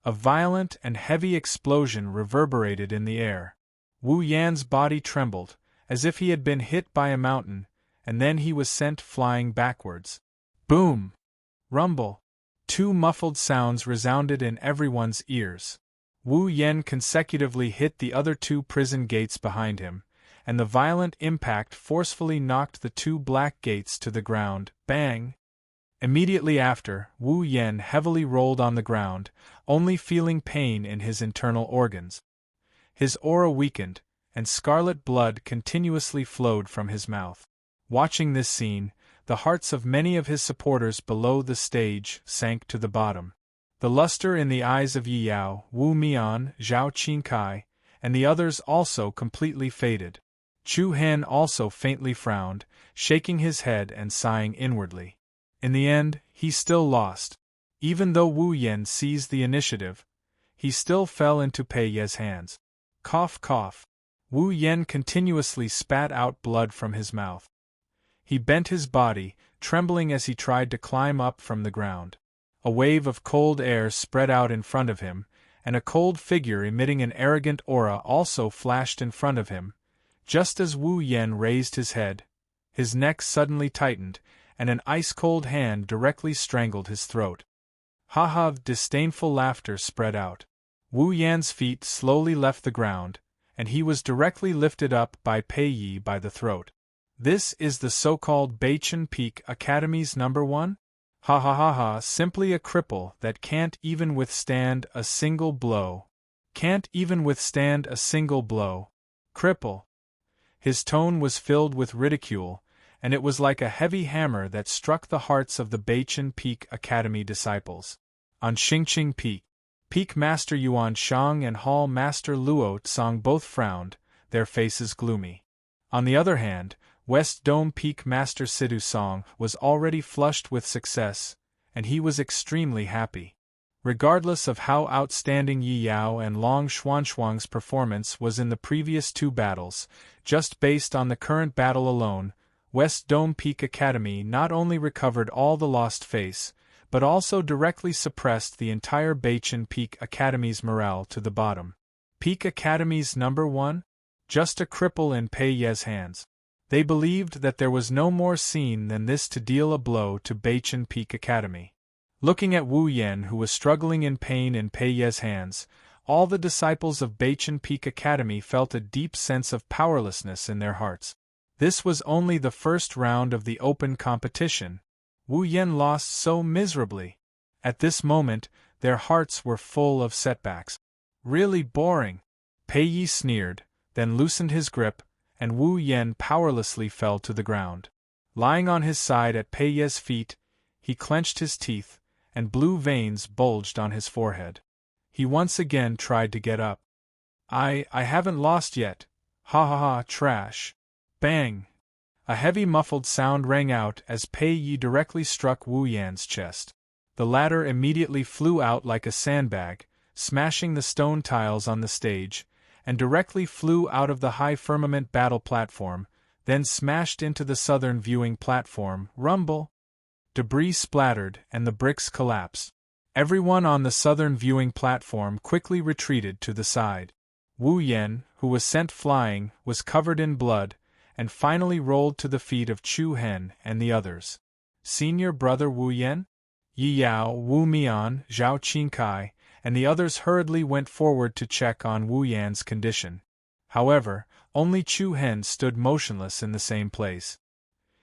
A violent and heavy explosion reverberated in the air. Wu Yan's body trembled, as if he had been hit by a mountain, and then he was sent flying backwards. Boom! Rumble! 2 muffled sounds resounded in everyone's ears. Wu Yan consecutively hit the other 2 prison gates behind him, and the violent impact forcefully knocked the 2 black gates to the ground. Bang! Immediately after, Wu Yan heavily rolled on the ground, only feeling pain in his internal organs. His aura weakened, and scarlet blood continuously flowed from his mouth. Watching this scene, the hearts of many of his supporters below the stage sank to the bottom. The luster in the eyes of Yi Yao, Wu Mian, Zhao Qingkai, and the others also completely faded. Chu Han also faintly frowned, shaking his head and sighing inwardly. In the end, he still lost. Even though Wu Yan seized the initiative, he still fell into Pei Yi's hands. Cough cough. Wu Yan continuously spat out blood from his mouth. He bent his body, trembling as he tried to climb up from the ground. A wave of cold air spread out in front of him, and a cold figure emitting an arrogant aura also flashed in front of him. Just as Wu Yan raised his head, his neck suddenly tightened, and an ice-cold hand directly strangled his throat. Ha! Disdainful laughter spread out. Wu Yan's feet slowly left the ground, and he was directly lifted up by Pei Yi by the throat. This is the so-called Beichen Peak Academy's number one? Ha ha ha ha, simply a cripple that can't even withstand a single blow. Can't even withstand a single blow. Cripple. His tone was filled with ridicule, and it was like a heavy hammer that struck the hearts of the Beichen Peak Academy disciples. On Xingqing Peak, Peak Master Yuan Shang and Hall Master Luo Tsang both frowned, their faces gloomy. On the other hand, West Dome Peak Master Sidu Song was already flushed with success, and he was extremely happy. Regardless of how outstanding Yi Yao and Long Xuanshuang's performance was in the previous two battles, just based on the current battle alone, West Dome Peak Academy not only recovered all the lost face, but also directly suppressed the entire Beichen Peak Academy's morale to the bottom. Peak Academy's number one? Just a cripple in Pei Ye's hands. They believed that there was no more scene than this to deal a blow to Beichen Peak Academy. Looking at Wu Yan, who was struggling in pain in Pei Ye's hands, all the disciples of Beichen Peak Academy felt a deep sense of powerlessness in their hearts. This was only the first round of the open competition. Wu Yan lost so miserably. At this moment, their hearts were full of setbacks. Really boring. Pei Yi sneered, then loosened his grip, and Wu Yan powerlessly fell to the ground. Lying on his side at Pei Ye's feet, he clenched his teeth, and blue veins bulged on his forehead. He once again tried to get up. I haven't lost yet. Ha ha ha, trash. Bang! A heavy muffled sound rang out as Pei Yi directly struck Wu Yan's chest. The latter immediately flew out like a sandbag, smashing the stone tiles on the stage, and directly flew out of the high firmament battle platform, then smashed into the southern viewing platform. Rumble! Debris splattered and the bricks collapsed. Everyone on the southern viewing platform quickly retreated to the side. Wu Yan, who was sent flying, was covered in blood, and finally rolled to the feet of Chu Hen and the others. Senior brother Wu Yan? Yi Yao, Wu Mian, Zhao Qingkai, and the others hurriedly went forward to check on Wu Yan's condition. However, only Chu Hen stood motionless in the same place.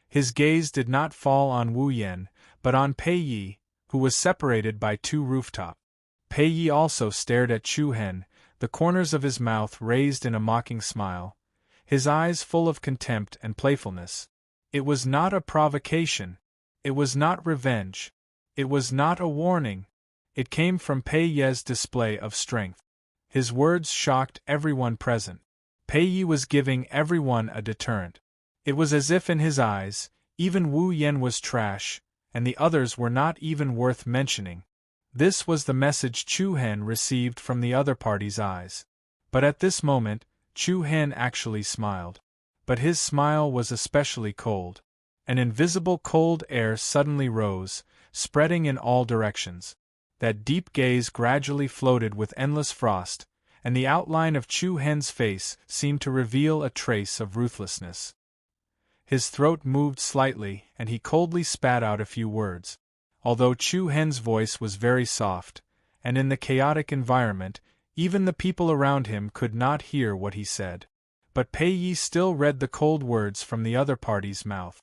His gaze did not fall on Wu Yan, but on Pei Yi, who was separated by two rooftops. Pei Yi also stared at Chu Hen, the corners of his mouth raised in a mocking smile, his eyes full of contempt and playfulness. It was not a provocation. It was not revenge. It was not a warning. It came from Pei Ye's display of strength. His words shocked everyone present. Pei Yi was giving everyone a deterrent. It was as if in his eyes, even Wu Yan was trash, and the others were not even worth mentioning. This was the message Chu Hen received from the other party's eyes. But at this moment, Chu Hen actually smiled. But his smile was especially cold. An invisible cold air suddenly rose, spreading in all directions. That deep gaze gradually floated with endless frost, and the outline of Chu Hen's face seemed to reveal a trace of ruthlessness. His throat moved slightly, and he coldly spat out a few words. Although Chu Hen's voice was very soft, and in the chaotic environment, even the people around him could not hear what he said. But Pei Yi still read the cold words from the other party's mouth.